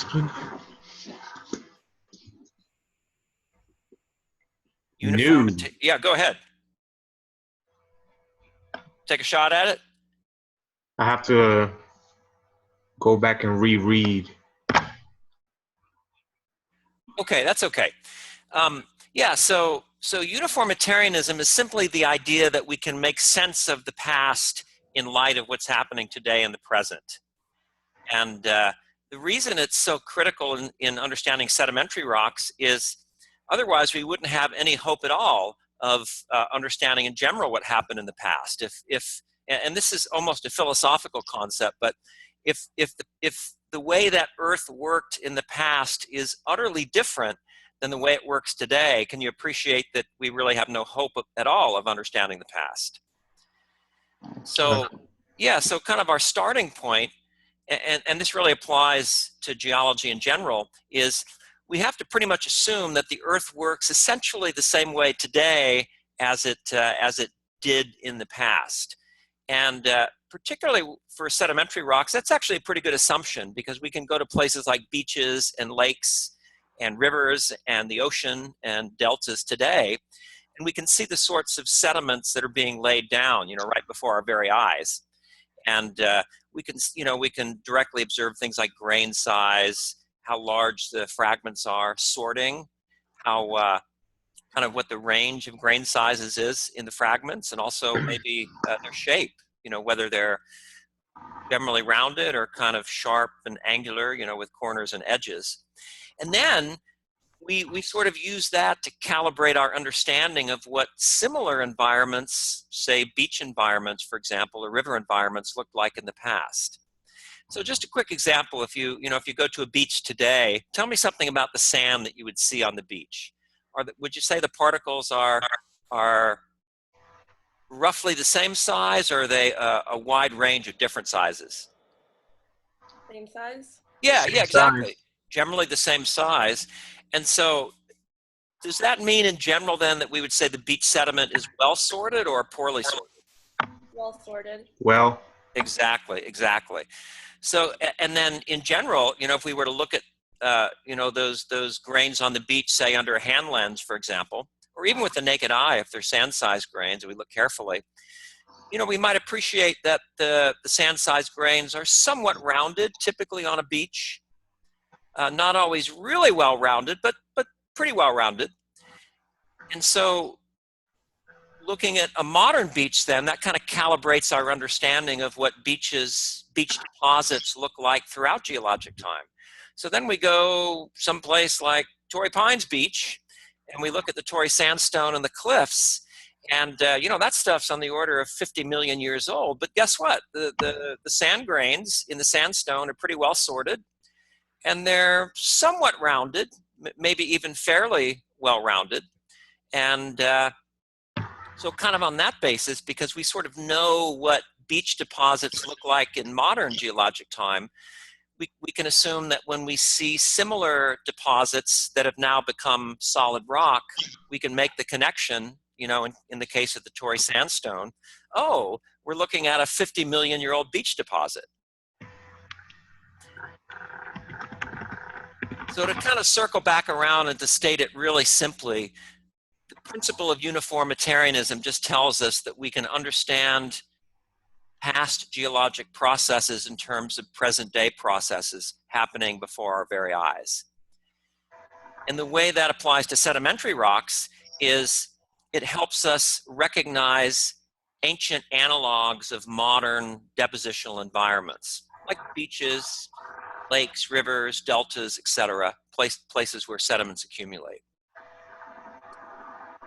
Explain. Uniformity. Yeah, go ahead. Take a shot at it. I have to go back and reread. Okay, that's okay. Yeah, so uniformitarianism is simply the idea that we can make sense of the past in light of what's happening today in the present. And the reason it's so critical in understanding sedimentary rocks is otherwise we wouldn't have any hope at all of understanding in general what happened in the past. And this is almost a philosophical concept, but if the way that Earth worked in the past is utterly different than the way it works today, can you appreciate that we really have no hope at all of understanding the past? So, yeah, so kind of our starting point, and this really applies to geology in general, is we have to pretty much assume that the Earth works essentially the same way today as it did in the past. And particularly for sedimentary rocks, that's actually a pretty good assumption because we can go to places like beaches and lakes and rivers and the ocean and deltas today, and we can see the sorts of sediments that are being laid down, right before our very eyes. And we can directly observe things like grain size, how large the fragments are, sorting, how kind of what the range of grain sizes is in the fragments, and also maybe their shape, whether they're generally rounded or kind of sharp and angular, with corners and edges. And then we sort of use that to calibrate our understanding of what similar environments, say beach environments, for example, or river environments looked like in the past. So just a quick example, if you go to a beach today, tell me something about the sand that you would see on the beach. Would you say the particles are roughly the same size, or are they a wide range of different sizes? Same size? Yeah, exactly. Generally the same size. And so does that mean in general then that we would say the beach sediment is well sorted or poorly sorted? Well sorted. Well. Exactly. So, and then in general, if we were to look at, those grains on the beach, say under a hand lens, for example, or even with the naked eye, if they're sand-sized grains, and we look carefully, we might appreciate that the sand-sized grains are somewhat rounded, typically on a beach. Not always really well-rounded, but pretty well-rounded. And so looking at a modern beach then, that kind of calibrates our understanding of what beach deposits look like throughout geologic time. So then we go someplace like Torrey Pines Beach, and we look at the Torrey sandstone and the cliffs, and that stuff's on the order of 50 million years old. But guess what? The sand grains in the sandstone are pretty well sorted, and they're somewhat rounded, maybe even fairly well rounded. And so kind of on that basis, because we sort of know what beach deposits look like in modern geologic time, we can assume that when we see similar deposits that have now become solid rock, we can make the connection, in the case of the Torrey sandstone, we're looking at a 50 million year old beach deposit. So to kind of circle back around and to state it really simply, the principle of uniformitarianism just tells us that we can understand past geologic processes in terms of present day processes happening before our very eyes. And the way that applies to sedimentary rocks is it helps us recognize ancient analogs of modern depositional environments, like beaches, lakes, rivers, deltas, etc., places where sediments accumulate.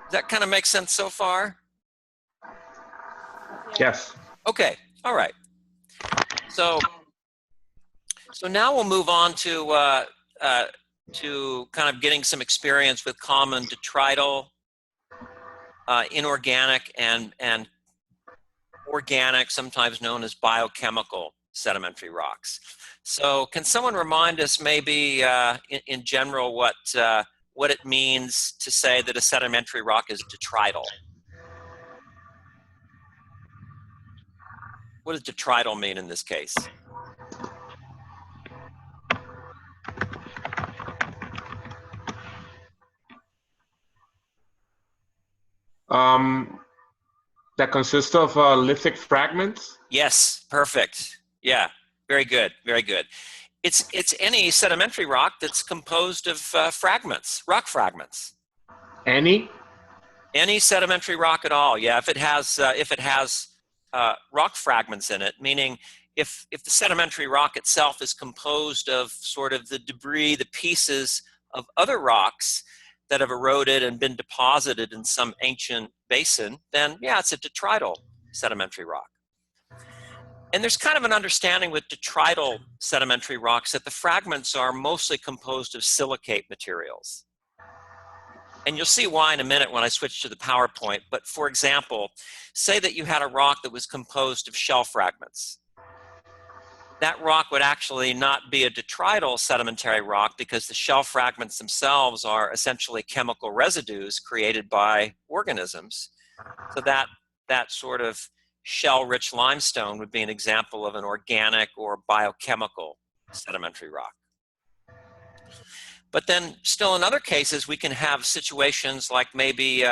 Does that kind of make sense so far? Yes. Okay, all right. So now we'll move on to kind of getting some experience with common detrital, inorganic, and organic, sometimes known as biochemical sedimentary rocks. So can someone remind us maybe in general what it means to say that a sedimentary rock is detrital? What does detrital mean in this case? Um, that consists of lithic fragments. Yes, perfect. Yeah, very good, very good. It's any sedimentary rock that's composed of fragments, rock fragments. Any? Any sedimentary rock at all, yeah. If it has rock fragments in it, meaning if the sedimentary rock itself is composed of sort of the debris, the pieces of other rocks that have eroded and been deposited in some ancient basin, then yeah, it's a detrital sedimentary rock. And there's kind of an understanding with detrital sedimentary rocks that the fragments are mostly composed of silicate materials. And you'll see why in a minute when I switch to the PowerPoint. But for example, say that you had a rock that was composed of shell fragments. That rock would actually not be a detrital sedimentary rock because the shell fragments themselves are essentially chemical residues created by organisms. So that sort of shell-rich limestone would be an example of an organic or biochemical sedimentary rock. But then still in other cases, we can have situations like maybe,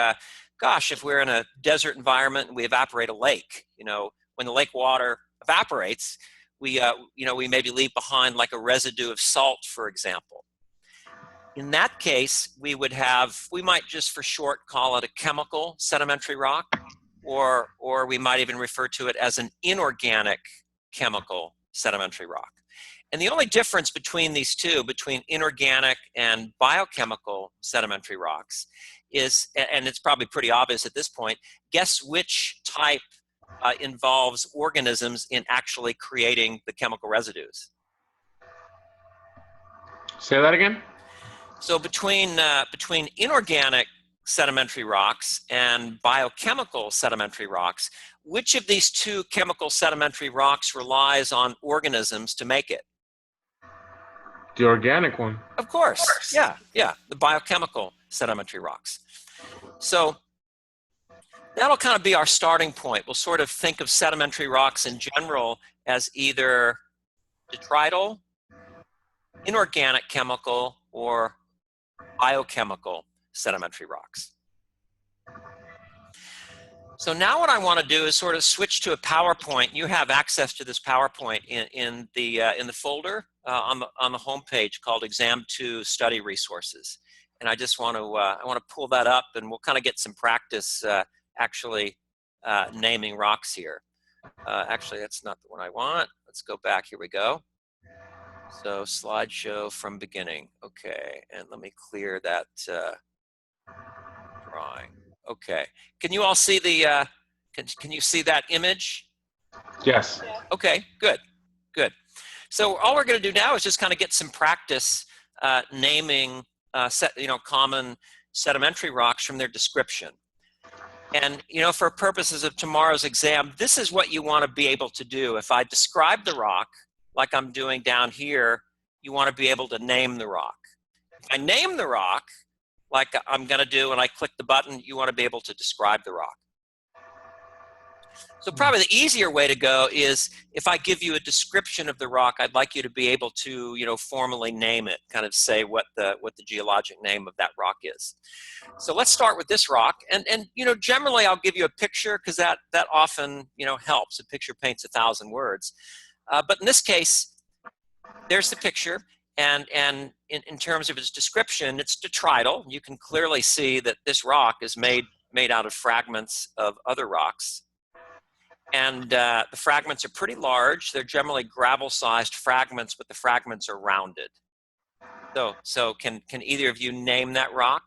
gosh, if we're in a desert environment and we evaporate a lake, when the lake water evaporates, we maybe leave behind like a residue of salt, for example. In that case, we might just for short call it a chemical sedimentary rock, or we might even refer to it as an inorganic chemical sedimentary rock. And the only difference between these two, between inorganic and biochemical sedimentary rocks is, and it's probably pretty obvious at this point, guess which type involves organisms in actually creating the chemical residues? Say that again? So between inorganic sedimentary rocks and biochemical sedimentary rocks, which of these two chemical sedimentary rocks relies on organisms to make it? The organic one. Of course, yeah, the biochemical sedimentary rocks. So that'll kind of be our starting point. We'll sort of think of sedimentary rocks in general as either detrital, inorganic chemical, or biochemical sedimentary rocks. So now what I want to do is sort of switch to a PowerPoint. You have access to this PowerPoint in the folder on the home page called Exam 2 Study Resources. And I just want to pull that up, and we'll kind of get some practice actually naming rocks here. Actually, that's not the one I want. Let's go back. Here we go. So slideshow from beginning. Okay, and let me clear that drawing. Okay, can you all see the, can you see that image? Yes. Okay, good. So all we're going to do now is just kind of get some practice naming common sedimentary rocks from their description. And for purposes of tomorrow's exam, this is what you want to be able to do. If I describe the rock like I'm doing down here, you want to be able to name the rock. If I name the rock like I'm going to do when I click the button, you want to be able to describe the rock. So probably the easier way to go is if I give you a description of the rock, I'd like you to be able to, formally name it, kind of say what the geologic name of that rock is. So let's start with this rock, and generally I'll give you a picture because that often helps. A picture paints 1,000 words, but in this case, there's the picture. And in terms of its description, it's detrital. You can clearly see that this rock is made out of fragments of other rocks. And the fragments are pretty large. They're generally gravel-sized fragments, but the fragments are rounded. So can either of you name that rock?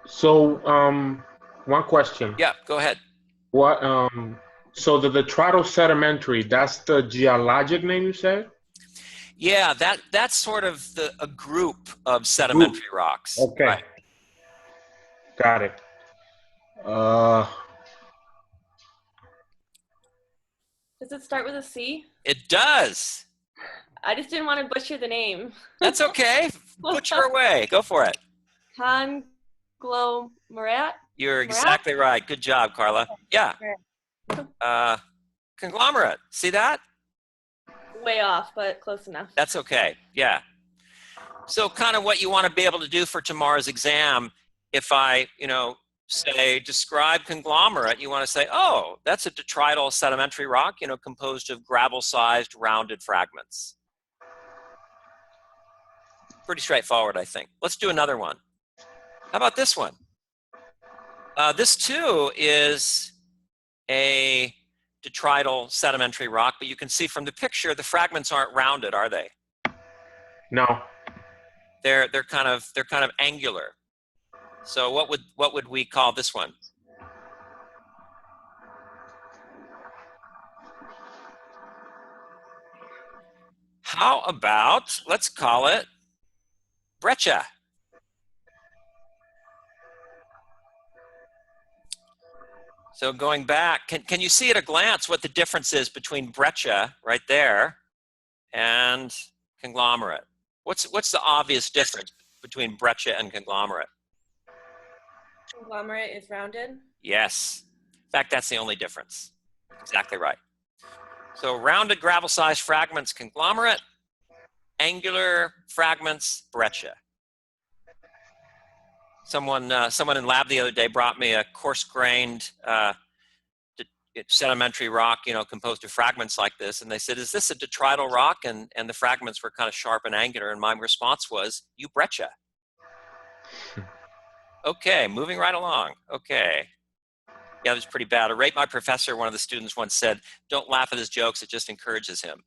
So one question. Yeah, go ahead. What so the detrital sedimentary, that's the geologic name you said? Yeah, that's sort of a group of sedimentary rocks. Okay. Right. Got it. Does it start with a C? It does. I just didn't want to butcher the name. That's okay. Butcher away. Go for it. Conglomerate? You're exactly right. Good job, Carla. Yeah. So kind of what you want to be able to do for tomorrow's exam, if I, say describe conglomerate, you want to say, oh, that's a detrital sedimentary rock, composed of gravel-sized rounded fragments. Pretty straightforward, I think. Let's do another one. How about this one? This too is a detrital sedimentary rock, but you can see from the picture the fragments aren't rounded, are they? No. They're kind of angular. So what would we call this one? How about, let's call it breccia. So going back, can you see at a glance what the difference is between breccia right there and conglomerate? What's the obvious difference between breccia and conglomerate? Conglomerate is rounded. Yes. In fact, that's the only difference. Exactly right. So rounded gravel-sized fragments, conglomerate. Angular fragments, breccia. Someone in lab the other day brought me a coarse-grained sedimentary rock, composed of fragments like this, and they said, "Is this a detrital rock?" And the fragments were kind of sharp and angular, and my response was, "You breccia." Okay, moving right along. Okay. Yeah, it was pretty bad. I rate my professor, one of the students once said, "Don't laugh at his jokes, it just encourages him."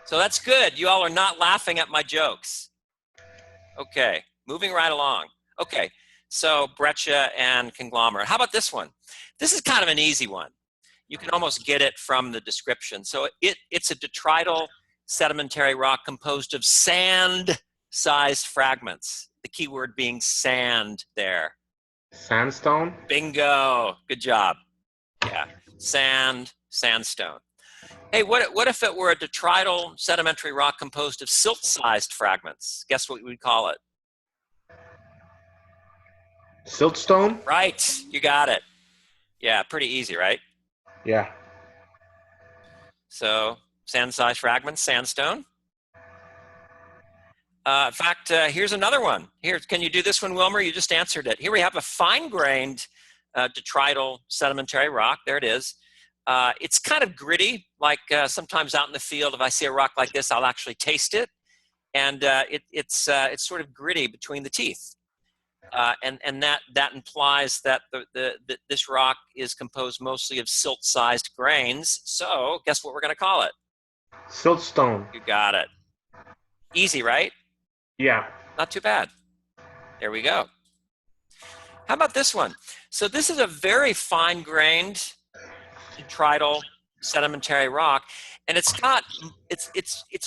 So that's good. You all are not laughing at my jokes. Okay, moving right along. Okay, so breccia and conglomerate. How about this one? This is kind of an easy one. You can almost get it from the description. So it's a detrital sedimentary rock composed of sand-sized fragments. The key word being sand there. Sandstone? Bingo. Good job. Yeah. Sand, sandstone. Hey, what if it were a detrital sedimentary rock composed of silt-sized fragments? Guess what we'd call it? Siltstone? Right. You got it. Yeah, pretty easy, right? Yeah. So sand-sized fragments, sandstone. In fact, here's another one. Here, can you do this one, Wilmer? You just answered it. Here we have a fine-grained detrital sedimentary rock. There it is. It's kind of gritty, like sometimes out in the field, if I see a rock like this, I'll actually taste it. And it's sort of gritty between the teeth. And that implies that this rock is composed mostly of silt-sized grains. So guess what we're going to call it? Siltstone. You got it. Easy, right? Yeah. Not too bad. There we go. How about this one? So this is a very fine-grained detrital sedimentary rock, and it's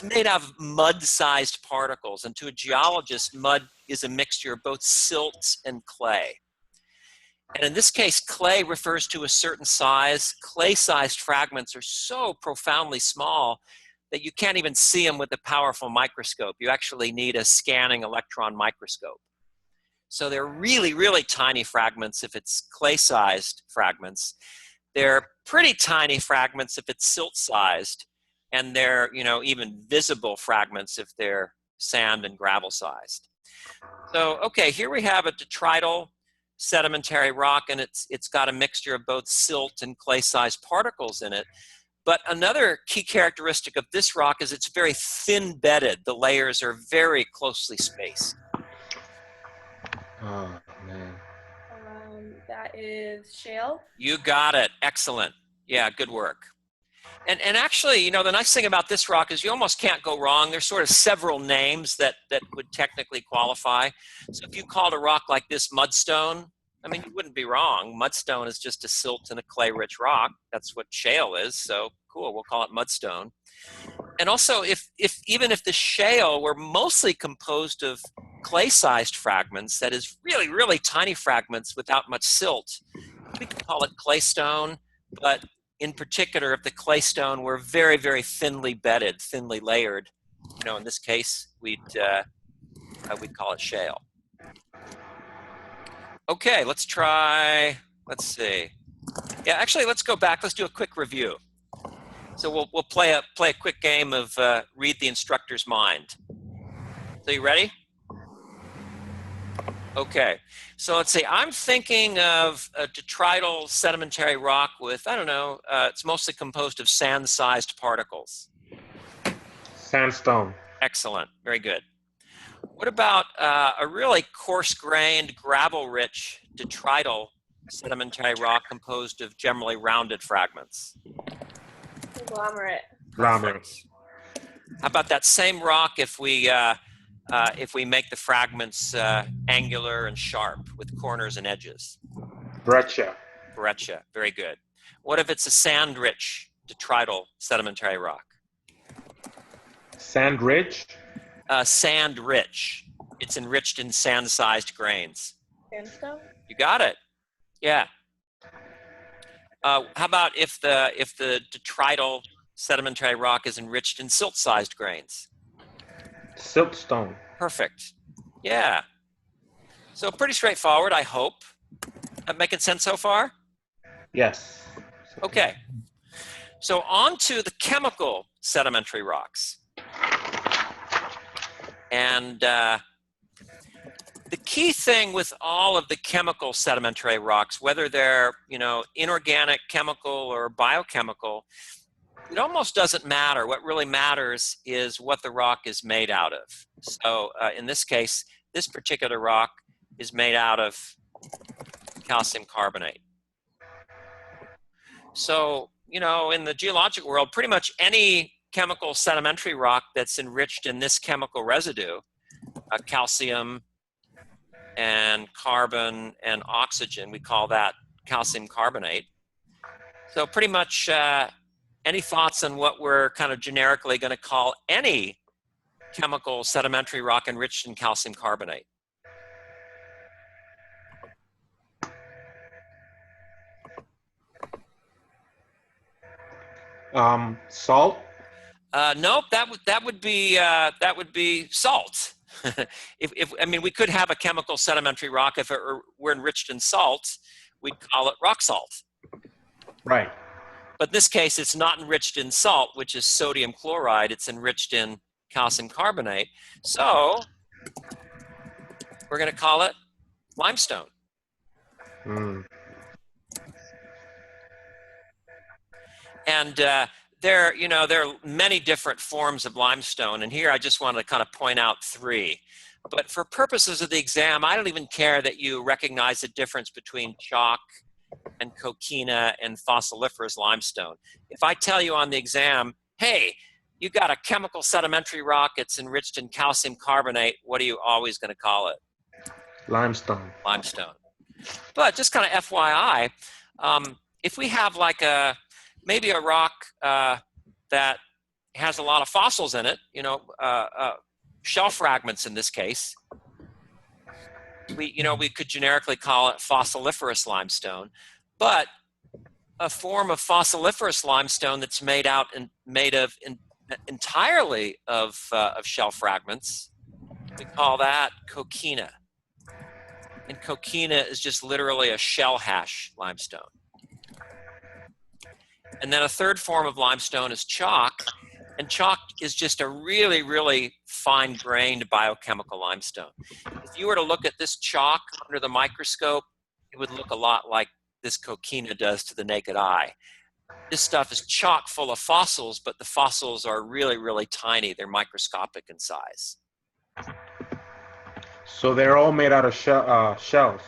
made out of mud-sized particles. And to a geologist, mud is a mixture of both silt and clay. And in this case, clay refers to a certain size. Clay-sized fragments are so profoundly small that you can't even see them with a powerful microscope. You actually need a scanning electron microscope. So they're really, really tiny fragments if it's clay-sized fragments. They're pretty tiny fragments if it's silt-sized, and they're, even visible fragments if they're sand and gravel-sized. So, okay, here we have a detrital sedimentary rock, and it's got a mixture of both silt and clay-sized particles in it. But another key characteristic of this rock is it's very thin-bedded. The layers are very closely spaced. Oh, man. That is shale. You got it. Excellent. Yeah, good work. And actually, the nice thing about this rock is you almost can't go wrong. There's sort of several names that would technically qualify. So if you called a rock like this mudstone, you wouldn't be wrong. Mudstone is just a silt and a clay-rich rock. That's what shale is. So cool, we'll call it mudstone. And also, even if the shale were mostly composed of clay-sized fragments, that is really, really tiny fragments without much silt, we could call it claystone. But in particular, if the claystone were very, very thinly bedded, thinly layered, in this case, we'd call it shale. Okay, let's see. Yeah, actually, let's go back. Let's do a quick review. So we'll play a quick game of read the instructor's mind. So you ready? Okay, so let's see. I'm thinking of a detrital sedimentary rock with, I don't know, it's mostly composed of sand-sized particles. Sandstone. Excellent, very good. What about a really coarse-grained, gravel-rich detrital sedimentary rock composed of generally rounded fragments? Conglomerate. Perfect. How about that same rock if we make the fragments angular and sharp with corners and edges? Breccia. Breccia, very good. What if it's a sand-rich detrital sedimentary rock? Sand ridge. Sand-rich. It's enriched in sand-sized grains. Sandstone. You got it. Yeah. How about if the detrital sedimentary rock is enriched in silt-sized grains? Siltstone. Perfect. Yeah. So pretty straightforward, I hope. Making sense so far? Yes. Okay. So on to the chemical sedimentary rocks. And the key thing with all of the chemical sedimentary rocks, whether they're, inorganic, chemical, or biochemical, it almost doesn't matter. What really matters is what the rock is made out of. So in this case, this particular rock is made out of calcium carbonate. So, in the geologic world, pretty much any chemical sedimentary rock that's enriched in this chemical residue, calcium and carbon and oxygen, we call that calcium carbonate. So pretty much any thoughts on what we're kind of generically going to call any chemical sedimentary rock enriched in calcium carbonate? Salt. Nope, that would be salt. We could have a chemical sedimentary rock if it were enriched in salt, we'd call it rock salt. Right. But in this case, it's not enriched in salt, which is sodium chloride. It's enriched in calcium carbonate. So we're going to call it limestone. And there are many different forms of limestone. And here I just want to kind of point out 3. But for purposes of the exam, I don't even care that you recognize the difference between chalk and coquina and fossiliferous limestone. If I tell you on the exam, hey, you got a chemical sedimentary rock, it's enriched in calcium carbonate, what are you always going to call it? Limestone. Limestone. But just kind of FYI, if we have like maybe a rock that has a lot of fossils in it, shell fragments in this case, we could generically call it fossiliferous limestone. But a form of fossiliferous limestone that's made entirely of shell fragments, we call that coquina. And coquina is just literally a shell hash limestone. And then a third form of limestone is chalk. And chalk is just a really, really fine-grained biochemical limestone. If you were to look at this chalk under the microscope, it would look a lot like this coquina does to the naked eye. This stuff is chock full of fossils, but the fossils are really, really tiny. They're microscopic in size. So they're all made out of shells.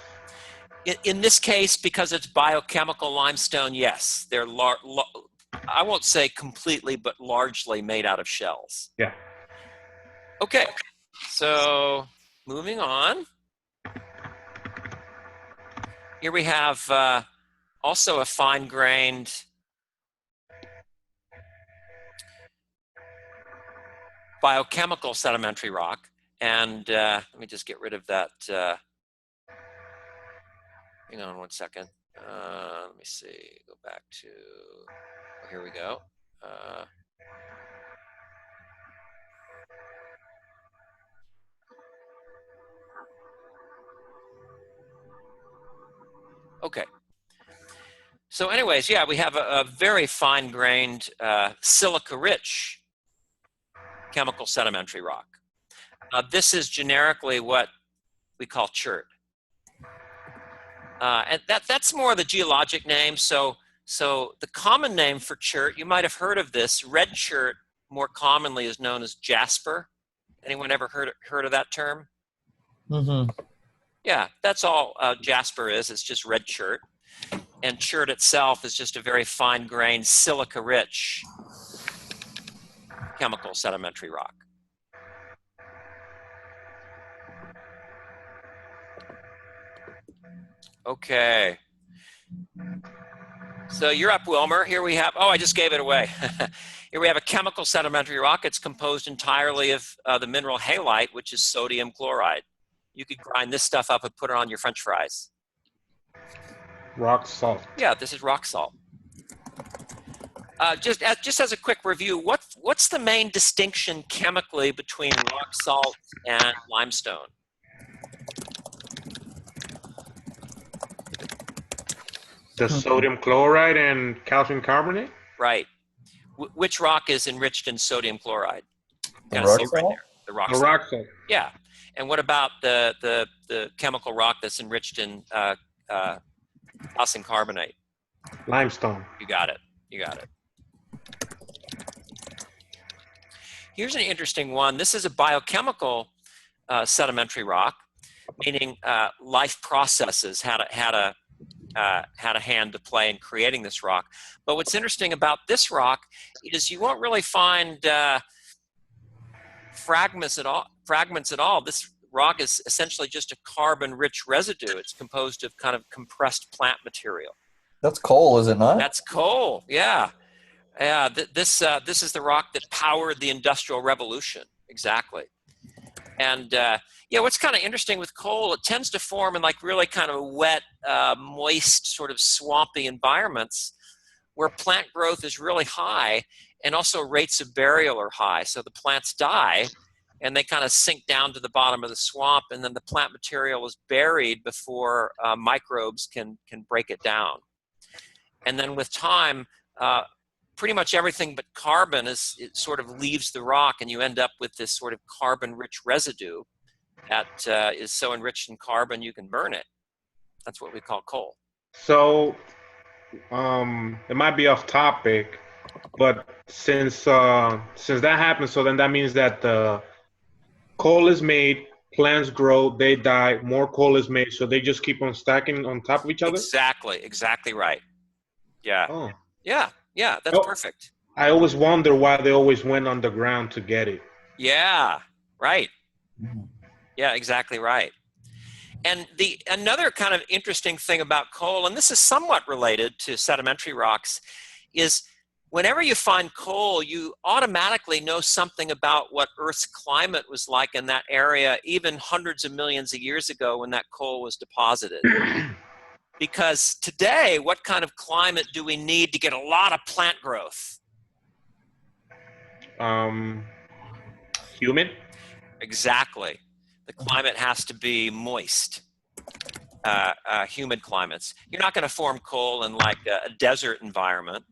In this case, because it's biochemical limestone, yes, they're I won't say completely, but largely made out of shells. Yeah. Okay, so moving on. Here we have also a fine-grained biochemical sedimentary rock. And let me just get rid of that. Hang on one second. Let me see. Go back to, here we go. Okay. So anyways, yeah, we have a very fine-grained silica-rich chemical sedimentary rock. This is generically what we call chert. And that's more the geologic name. So the common name for chert, you might have heard of this. Red chert more commonly is known as jasper. Anyone ever heard of that term? Mm-hmm. Yeah, that's all jasper is. It's just red chert. And chert itself is just a very fine-grained, silica-rich chemical sedimentary rock. Okay. So you're up, Wilmer. Here we have, oh, I just gave it away. Here we have a chemical sedimentary rock. It's composed entirely of the mineral halite, which is sodium chloride. You could grind this stuff up and put it on your French fries. Rock salt. Yeah, this is rock salt. Just as a quick review, what's the main distinction chemically between rock salt and limestone? The sodium chloride and calcium carbonate? Right. Which rock is enriched in sodium chloride? The rock salt? Right there. The rock The salt. rock salt. Yeah. And what about the chemical rock that's enriched in calcium carbonate? Limestone. You got it. You got it. Here's an interesting one. This is a biochemical sedimentary rock, meaning life processes had a hand to play in creating this rock. But what's interesting about this rock is you won't really find fragments at all. This rock is essentially just a carbon-rich residue. It's composed of kind of compressed plant material. That's coal, is it not? That's coal. Yeah. Yeah. This is the rock that powered the Industrial Revolution. Exactly. And yeah, what's kind of interesting with coal, it tends to form in like really kind of wet, moist, sort of swampy environments where plant growth is really high and also rates of burial are high. So the plants die and they kind of sink down to the bottom of the swamp, and then the plant material is buried before microbes can break it down. And then with time, pretty much everything but carbon it sort of leaves the rock, and you end up with this sort of carbon-rich residue that is so enriched in carbon you can burn it. That's what we call coal. So, it might be off topic, but since that happens, so then that means that the coal is made, plants grow, they die, more coal is made, so they just keep on stacking on top of each other? Exactly right. Yeah. Oh. Yeah, that's perfect. I always wonder why they always went underground to get it. Yeah, right. Yeah, exactly right. And another kind of interesting thing about coal, and this is somewhat related to sedimentary rocks, is whenever you find coal, you automatically know something about what Earth's climate was like in that area even hundreds of millions of years ago when that coal was deposited. Because today, what kind of climate do we need to get a lot of plant growth? Humid? Exactly. The climate has to be moist, humid climates. You're not going to form coal in like a desert environment.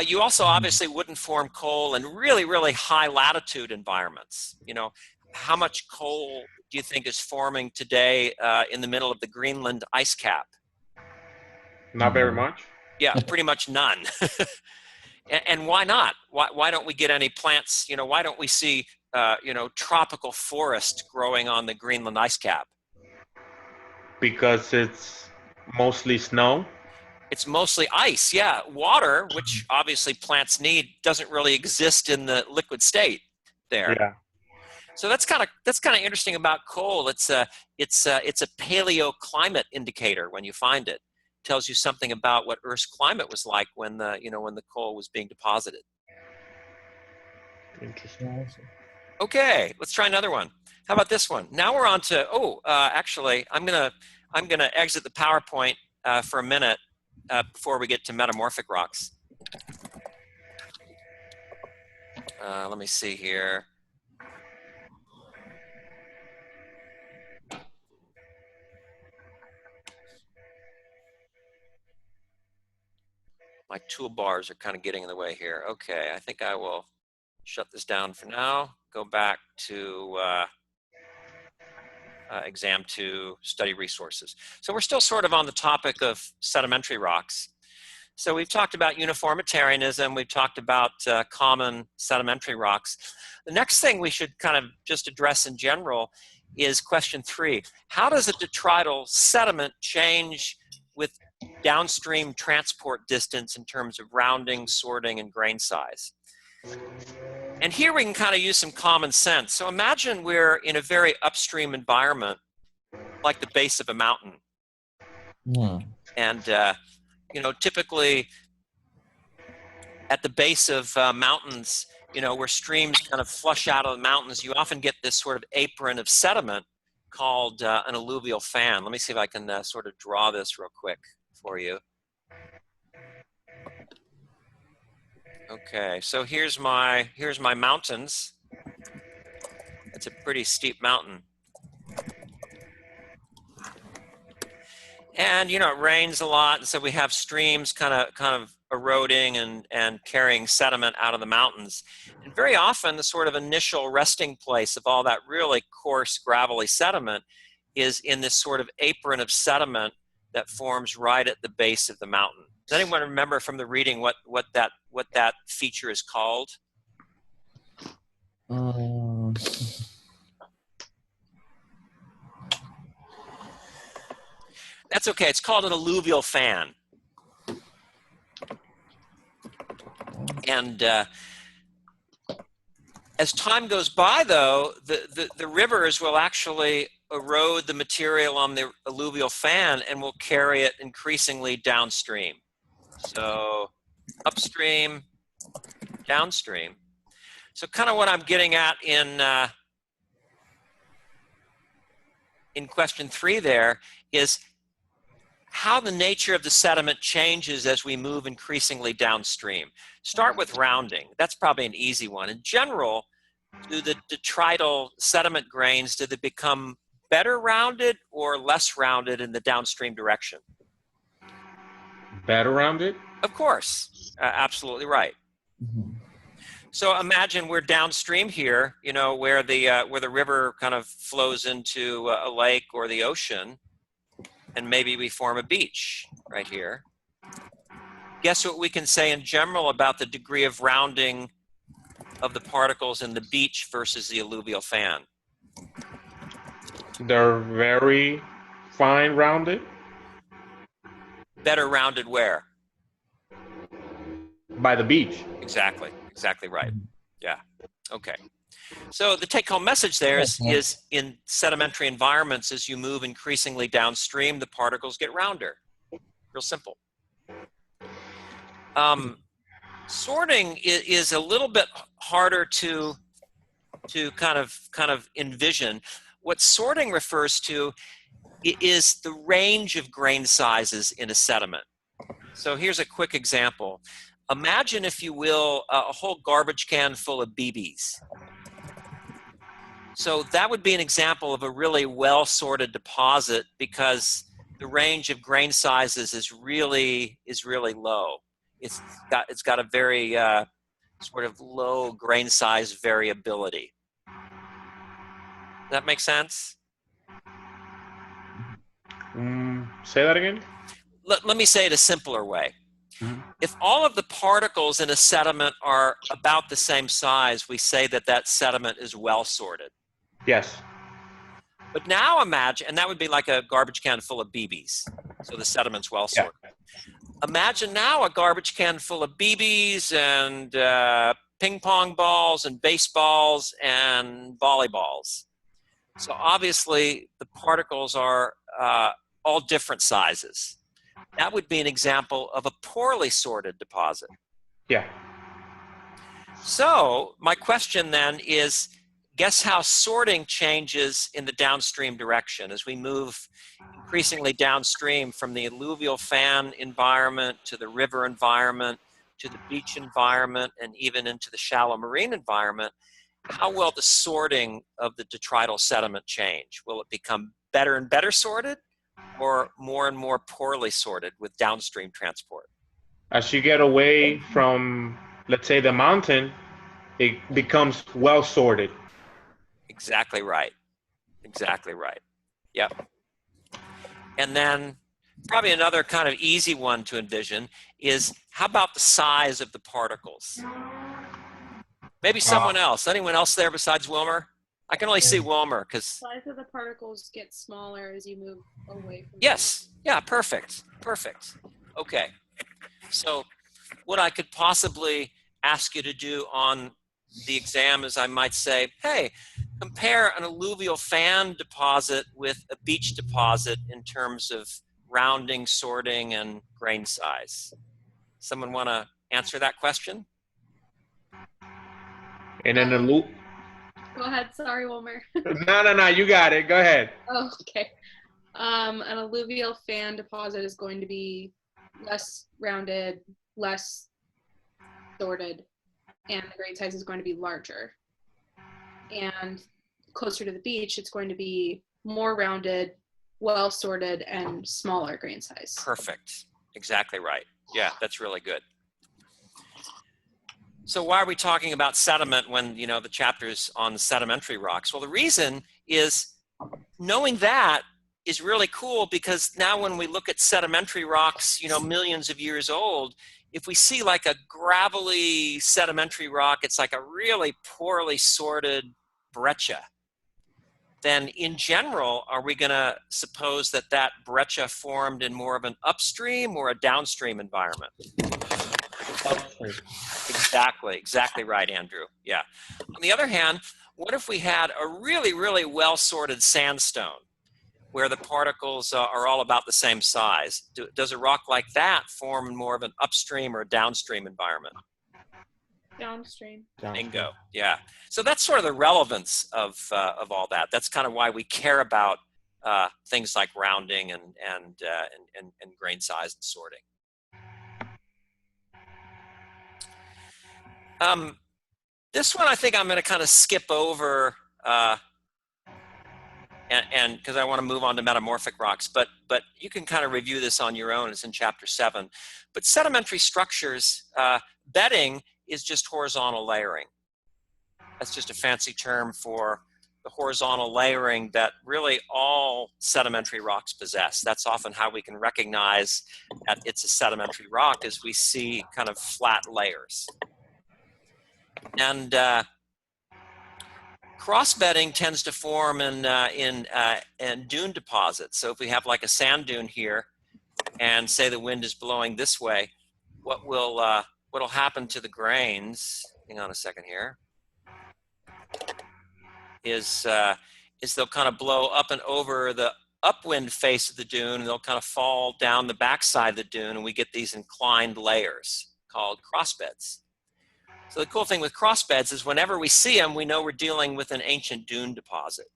You also obviously wouldn't form coal in really, really high latitude environments. You know, how much coal do you think is forming today in the middle of the Greenland ice cap? Not very much. Yeah, pretty much none. And why not? Why don't we get any plants? You know, why don't we see tropical forest growing on the Greenland ice cap? Because it's mostly snow. It's mostly ice. Yeah, water, which obviously plants need, doesn't really exist in the liquid state there. Yeah. So that's kind of interesting about coal. It's a paleoclimate indicator when you find it. It tells you something about what Earth's climate was like when the coal was being deposited. Interesting. Okay, let's try another one. How about this one? Now we're on to actually I'm gonna exit the PowerPoint for a minute before we get to metamorphic rocks. Let me see here. My toolbars are kind of getting in the way here. Okay, I think I will shut this down for now. Go back to exam 2 study resources. So we're still sort of on the topic of sedimentary rocks. So we've talked about uniformitarianism, we've talked about common sedimentary rocks. The next thing we should kind of just address in general is question 3. How does a detrital sediment change with downstream transport distance in terms of rounding, sorting, and grain size? And here we can kind of use some common sense. So imagine we're in a very upstream environment, like the base of a mountain. And, you know, typically at the base of mountains, you know, where streams kind of flush out of the mountains, you often get this sort of apron of sediment called an alluvial fan. Let me see if I can sort of draw this real quick for you. Okay, so here's my mountains. It's a pretty steep mountain. And you know, it rains a lot, and so we have streams kind of eroding and carrying sediment out of the mountains. And very often the sort of initial resting place of all that really coarse gravelly sediment is in this sort of apron of sediment that forms right at the base of the mountain. Does anyone remember from the reading what that feature is called? That's okay. It's called an alluvial fan. And as time goes by, though, the rivers will actually erode the material on the alluvial fan and will carry it increasingly downstream. So upstream, downstream. So kind of what I'm getting at in question 3 there is how the nature of the sediment changes as we move increasingly downstream. Start with rounding. That's probably an easy one. In general, do the detrital sediment grains, do they become better rounded or less rounded in the downstream direction? Better rounded? Of course, absolutely right. So imagine we're downstream here, you know, where the river kind of flows into a lake or the ocean, and maybe we form a beach right here. Guess what we can say in general about the degree of rounding of the particles in the beach versus the alluvial fan? They're very fine rounded. Better rounded where? By the beach. Exactly right. Yeah, okay. So the take-home message there is in sedimentary environments, as you move increasingly downstream, the particles get rounder. Real simple. Sorting is a little bit harder to kind of envision. What sorting refers to is the range of grain sizes in a sediment. So here's a quick example. Imagine, if you will, a whole garbage can full of BBs. So that would be an example of a really well-sorted deposit because the range of grain sizes is really low. It's got a very sort of low grain size variability. Does that make sense? Say that again? Let me say it a simpler way. If all of the particles in a sediment are about the same size, we say that that sediment is well sorted. Yes. But now imagine, and that would be like a garbage can full of BBs. So the sediment's well sorted. Yeah. Imagine now a garbage can full of BBs and ping pong balls and baseballs and volleyballs. So obviously the particles are all different sizes. That would be an example of a poorly sorted deposit. Yeah. So my question then is, guess how sorting changes in the downstream direction as we move increasingly downstream from the alluvial fan environment to the river environment to the beach environment and even into the shallow marine environment? How will the sorting of the detrital sediment change? Will it become better and better sorted or more and more poorly sorted with downstream transport? As you get away from, let's say, the mountain, it becomes well sorted. Exactly right. Exactly right. Yep. And then probably another kind of easy one to envision is, how about the size of the particles? Maybe someone else. Anyone else there besides Wilmer? I can only see Wilmer because... Size of the particles gets smaller as you move away from Yes. Yeah, perfect. Perfect. Okay. So what I could possibly ask you to do on the exam is I might say, hey, compare an alluvial fan deposit with a beach deposit in terms of rounding, sorting, and grain size. Someone want to answer that question? And then the loop. Go ahead. Sorry, Wilmer. No. You got it. Go ahead. Oh, okay. An alluvial fan deposit is going to be less rounded, less sorted, and the grain size is going to be larger. And closer to the beach, it's going to be more rounded, well sorted, and smaller grain size. Perfect. Exactly right. Yeah, that's really good. So why are we talking about sediment when, you know, the chapter's on sedimentary rocks? Well, the reason is knowing that is really cool, because now when we look at sedimentary rocks, you know, millions of years old, if we see like a gravelly sedimentary rock, it's like a really poorly sorted breccia, then in general, are we going to suppose that that breccia formed in more of an upstream or a downstream environment? Upstream. Exactly right, Andrew. Yeah. On the other hand, what if we had a really, really well-sorted sandstone where the particles are all about the same size? Does a rock like that form in more of an upstream or downstream environment? Downstream. Bingo. Yeah. So that's sort of the relevance of all that. That's kind of why we care about things like rounding and grain size and sorting. This one I think I'm going to kind of skip over, and because I want to move on to metamorphic rocks, but you can kind of review this on your own. It's in chapter 7. But sedimentary structures, bedding is just horizontal layering. That's just a fancy term for the horizontal layering that really all sedimentary rocks possess. That's often how we can recognize that it's a sedimentary rock, as we see kind of flat layers. And cross-bedding tends to form in dune deposits. So if we have like a sand dune here, and say the wind is blowing this way, what'll happen to the grains? Hang on a second here. Is they'll kind of blow up and over the upwind face of the dune, and they'll kind of fall down the backside of the dune, and we get these inclined layers called crossbeds. So the cool thing with crossbeds is whenever we see them, we know we're dealing with an ancient dune deposit.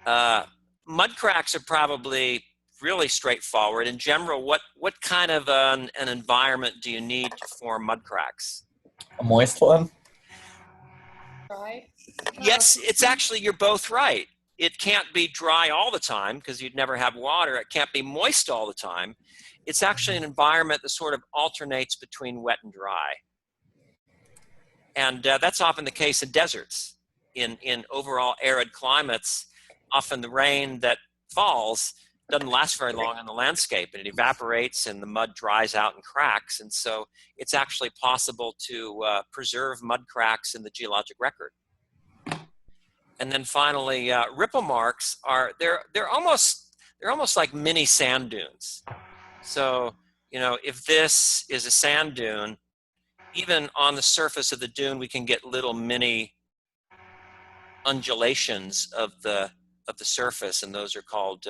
Mud cracks are probably really straightforward. In general, what kind of an environment do you need to form mud cracks? A moist one? Dry. Yes, it's actually, you're both right. It can't be dry all the time because you'd never have water. It can't be moist all the time. It's actually an environment that sort of alternates between wet and dry. And that's often the case in deserts. In overall arid climates, often the rain that falls doesn't last very long on the landscape, and it evaporates and the mud dries out and cracks. And so it's actually possible to preserve mud cracks in the geologic record. And then finally, ripple marks are, they're almost like mini sand dunes. So, you know, if this is a sand dune, even on the surface of the dune, we can get little mini undulations of the surface, and those are called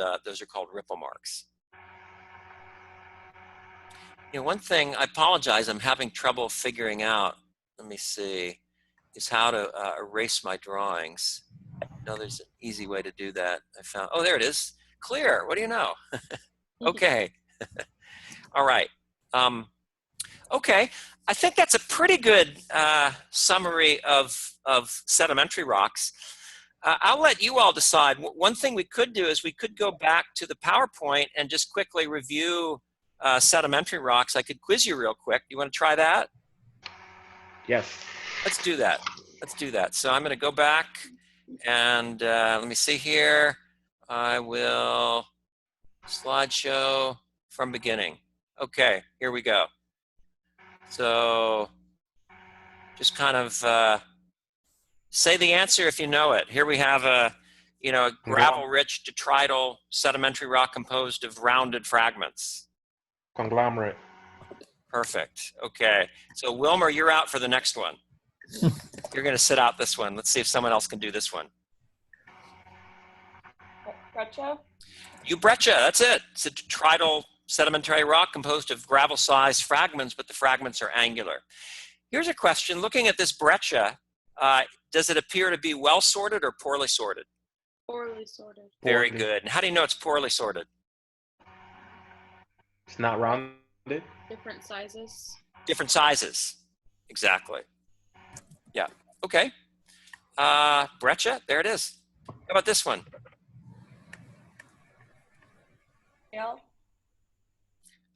ripple marks. You know, one thing, I apologize, I'm having trouble figuring out, let me see, is how to erase my drawings. No, there's an easy way to do that. I found, oh, there it is. Clear, what do you know? Okay. All right. Okay, I think that's a pretty good summary of sedimentary rocks. I'll let you all decide. One thing we could do is we could go back to the PowerPoint and just quickly review sedimentary rocks. I could quiz you real quick. You want to try that? Yes. Let's do that. Let's do that. So I'm going to go back and let me see here. I will slideshow from beginning. Okay, here we go. So just kind of say the answer if you know it. Here we have a gravel-rich detrital sedimentary rock composed of rounded fragments. Conglomerate. Perfect. Okay. So Wilmer, you're out for the next one. You're going to sit out this one. Let's see if someone else can do this one. Breccia? Breccia, that's it. It's a detrital sedimentary rock composed of gravel-sized fragments, but the fragments are angular. Here's a question. Looking at this breccia, does it appear to be well sorted or poorly sorted? Poorly sorted. Very good. And how do you know it's poorly sorted? It's not rounded. Different sizes. Different sizes. Exactly. Yeah. Okay. Breccia, there it is. How about this one? Geol?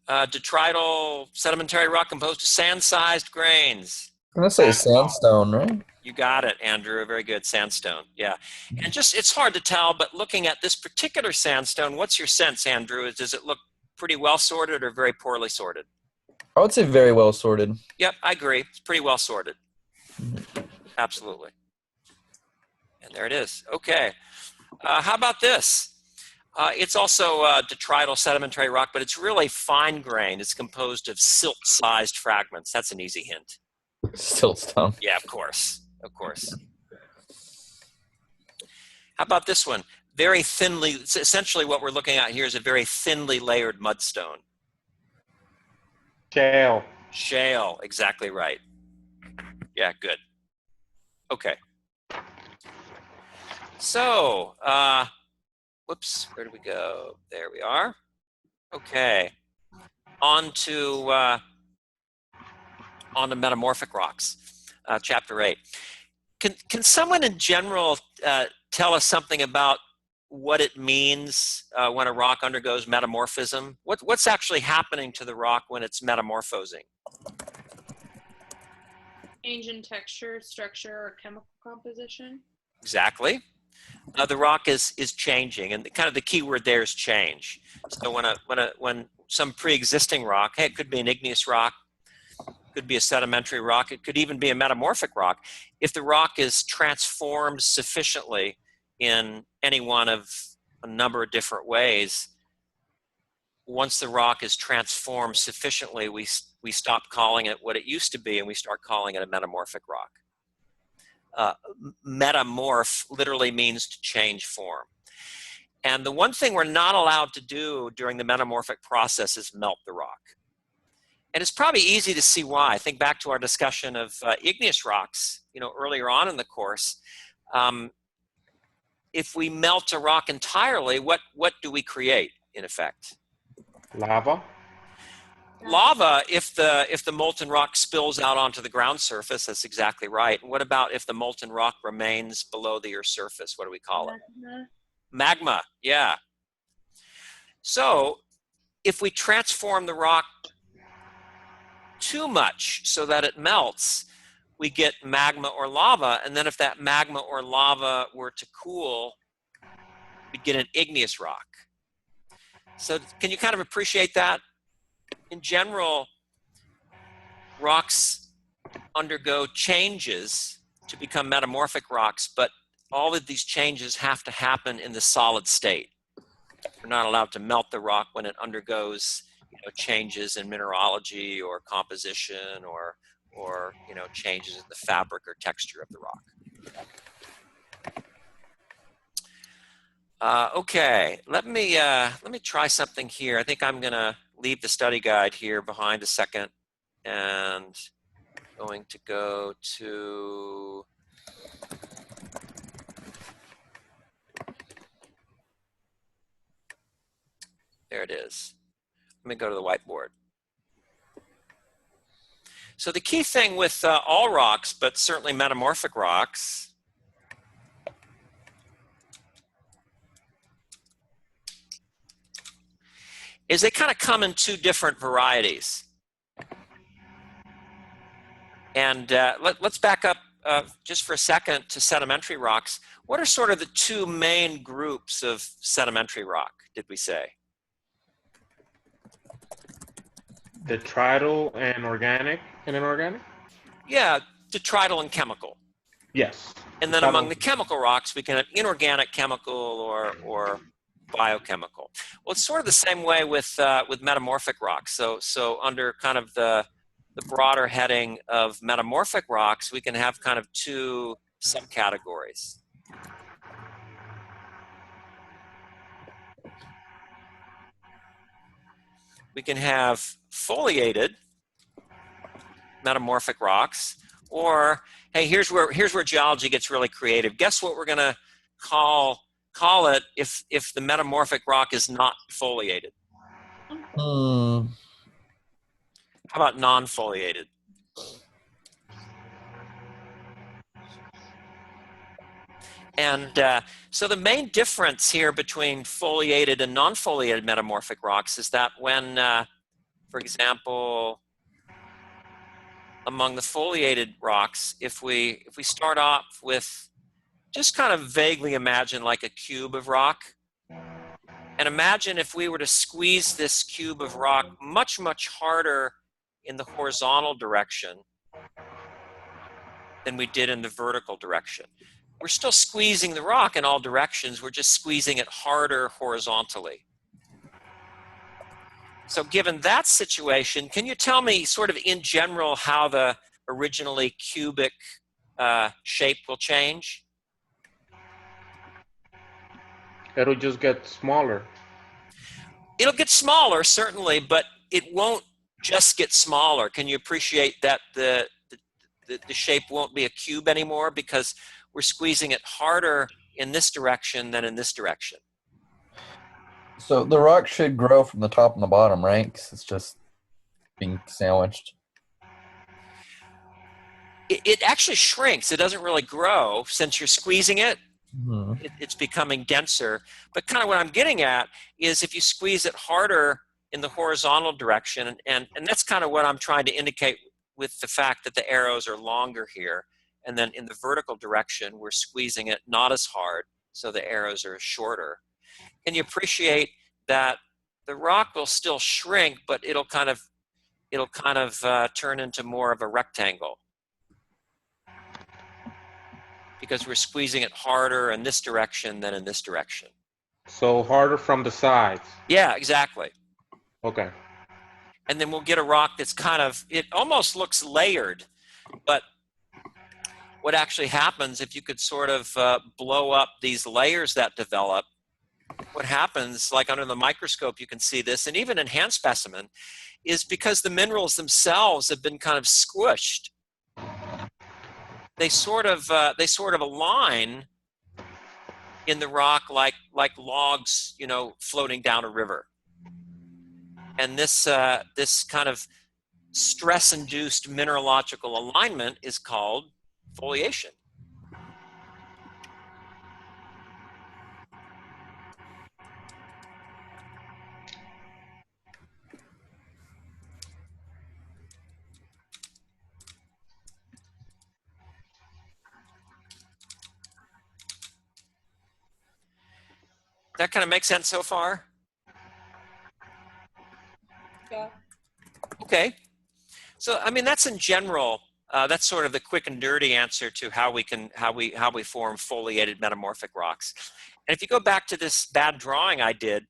Detrital sedimentary rock composed of sand-sized grains. I'm gonna say sandstone, right? You got it, Andrew. Very good. Sandstone. Yeah. And just, it's hard to tell, but looking at this particular sandstone, what's your sense, Andrew? Does it look pretty well sorted or very poorly sorted? I would say very well sorted. Yep, I agree. It's pretty well sorted. Absolutely. And there it is. Okay. How about this? It's also detrital sedimentary rock, but it's really fine grained. It's composed of silt-sized fragments. That's an easy hint. Siltstone. Yeah, of course. Of course. How about this one? Very thinly, essentially what we're looking at here is a very thinly layered mudstone. Shale. Shale, exactly right. Yeah, good. Okay. So, whoops, where do we go? There we are. Okay. On to metamorphic rocks, chapter 8. Can someone in general tell us something about what it means when a rock undergoes metamorphism? What's actually happening to the rock when it's metamorphosing? Change in texture, structure, or chemical composition. Exactly. The rock is changing, and kind of the key word there is change. So when some pre-existing rock, hey, it could be an igneous rock, could be a sedimentary rock, it could even be a metamorphic rock. If the rock is transformed sufficiently in any one of a number of different ways, once the rock is transformed sufficiently, we stop calling it what it used to be and we start calling it a metamorphic rock. Metamorph literally means to change form. And the one thing we're not allowed to do during the metamorphic process is melt the rock. And it's probably easy to see why. Think back to our discussion of igneous rocks, earlier on in the course. If we melt a rock entirely, what do we create in effect? Lava. Lava, if the molten rock spills out onto the ground surface, that's exactly right. And what about if the molten rock remains below the Earth's surface? What do we call it? Magma, yeah. So if we transform the rock too much so that it melts, we get magma or lava, and then if that magma or lava were to cool, we'd get an igneous rock. So can you kind of appreciate that? In general, rocks undergo changes to become metamorphic rocks, but all of these changes have to happen in the solid state. We're not allowed to melt the rock when it undergoes changes in mineralogy or composition or changes in the fabric or texture of the rock. Okay, let me try something here. I think I'm gonna leave the study guide here behind a second and going to go to there it is. Let me go to the whiteboard. So the key thing with all rocks, but certainly metamorphic rocks, is they kind of come in two different varieties. And let's back up just for a second to sedimentary rocks. What are sort of the two main groups of sedimentary rock, did we say? Detrital and organic and inorganic? Yeah, detrital and chemical. Yes. And then Detrital. among the chemical rocks, we can have inorganic chemical or biochemical. Well, it's sort of the same way with metamorphic rocks. So under kind of the broader heading of metamorphic rocks, we can have kind of two subcategories. We can have foliated metamorphic rocks, or hey, here's where geology gets really creative. Guess what we're going to call it if the metamorphic rock is not foliated? Hmm. How about non-foliated? And so the main difference here between foliated and non-foliated metamorphic rocks is that when, for example, among the foliated rocks, if we start off with just kind of vaguely imagine like a cube of rock, and imagine if we were to squeeze this cube of rock much, much harder in the horizontal direction than we did in the vertical direction. We're still squeezing the rock in all directions, we're just squeezing it harder horizontally. So given that situation, can you tell me sort of in general how the originally cubic shape will change? It'll just get smaller. It'll get smaller, certainly, but it won't just get smaller. Can you appreciate that the shape won't be a cube anymore because we're squeezing it harder in this direction than in this direction? So the rock should grow from the top and the bottom, right? 'Cause it's just being sandwiched. It actually shrinks. It doesn't really grow since you're squeezing it. Mm-hmm. It's becoming denser. But kind of what I'm getting at is if you squeeze it harder in the horizontal direction, and that's kind of what I'm trying to indicate with the fact that the arrows are longer here, and then in the vertical direction, we're squeezing it not as hard, so the arrows are shorter. Can you appreciate that the rock will still shrink, but it'll kind of turn into more of a rectangle because we're squeezing it harder in this direction than in this direction. So harder from the sides. Yeah, exactly. Okay. And then we'll get a rock that's kind of, it almost looks layered, but what actually happens if you could sort of blow up these layers that develop, what happens, like under the microscope you can see this, and even in hand specimen, is because the minerals themselves have been kind of squished. They sort of align in the rock like logs, you know, floating down a river. And this kind of stress-induced mineralogical alignment is called foliation. That kind of makes sense so far? Yeah. Okay. So, I mean, that's in general, that's sort of the quick and dirty answer to how we form foliated metamorphic rocks. And if you go back to this bad drawing I did,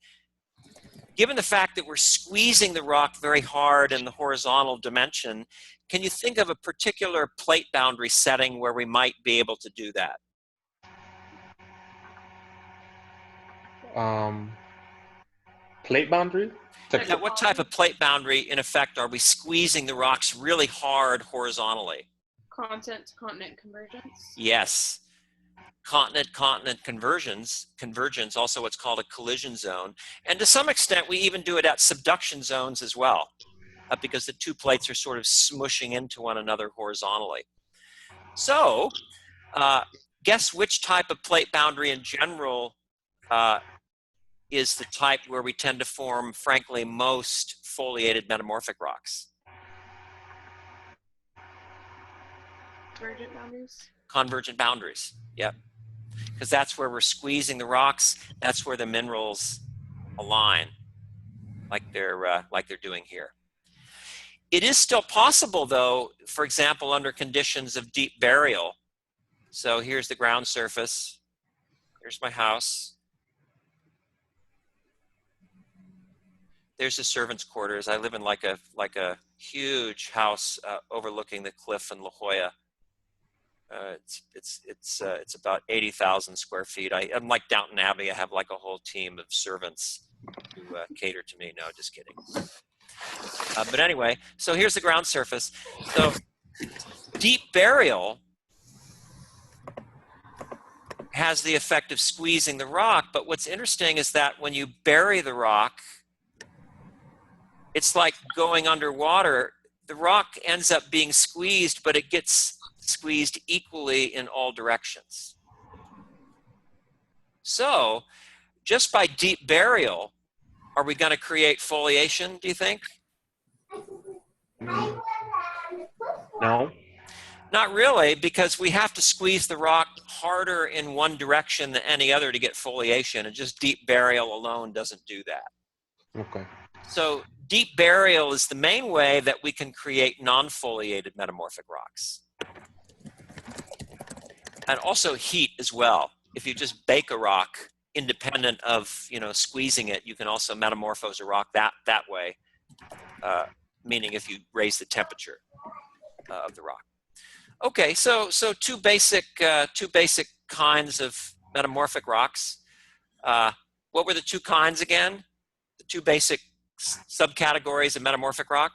given the fact that we're squeezing the rock very hard in the horizontal dimension, can you think of a particular plate boundary setting where we might be able to do that? Plate boundary? Yeah, what type of plate boundary, in effect, are we squeezing the rocks really hard horizontally? Continent to continent convergence. Yes. Continent-continent convergence, also what's called a collision zone. And to some extent, we even do it at subduction zones as well, because the two plates are sort of smushing into one another horizontally. So, guess which type of plate boundary in general is the type where we tend to form, frankly, most foliated metamorphic rocks? Convergent boundaries. Convergent boundaries, yep. Because that's where we're squeezing the rocks. That's where the minerals align, like they're doing here. It is still possible, though, for example, under conditions of deep burial. So here's the ground surface. Here's my house. There's the servants' quarters. I live in like a huge house overlooking the cliff in La Jolla. It's about 80,000 square feet. I'm like Downton Abbey. I have like a whole team of servants who cater to me. No, just kidding. But anyway, so here's the ground surface. So deep burial has the effect of squeezing the rock, but what's interesting is that when you bury the rock, it's like going underwater. The rock ends up being squeezed, but it gets squeezed equally in all directions. So just by deep burial, are we going to create foliation, do you think? No. Not really, because we have to squeeze the rock harder in one direction than any other to get foliation, and just deep burial alone doesn't do that. Okay. So deep burial is the main way that we can create non-foliated metamorphic rocks. And also heat as well. If you just bake a rock independent of, squeezing it, you can also metamorphose a rock that way, meaning if you raise the temperature of the rock. Okay, so two basic kinds of metamorphic rocks. What were the two kinds again? The two basic subcategories of metamorphic rock?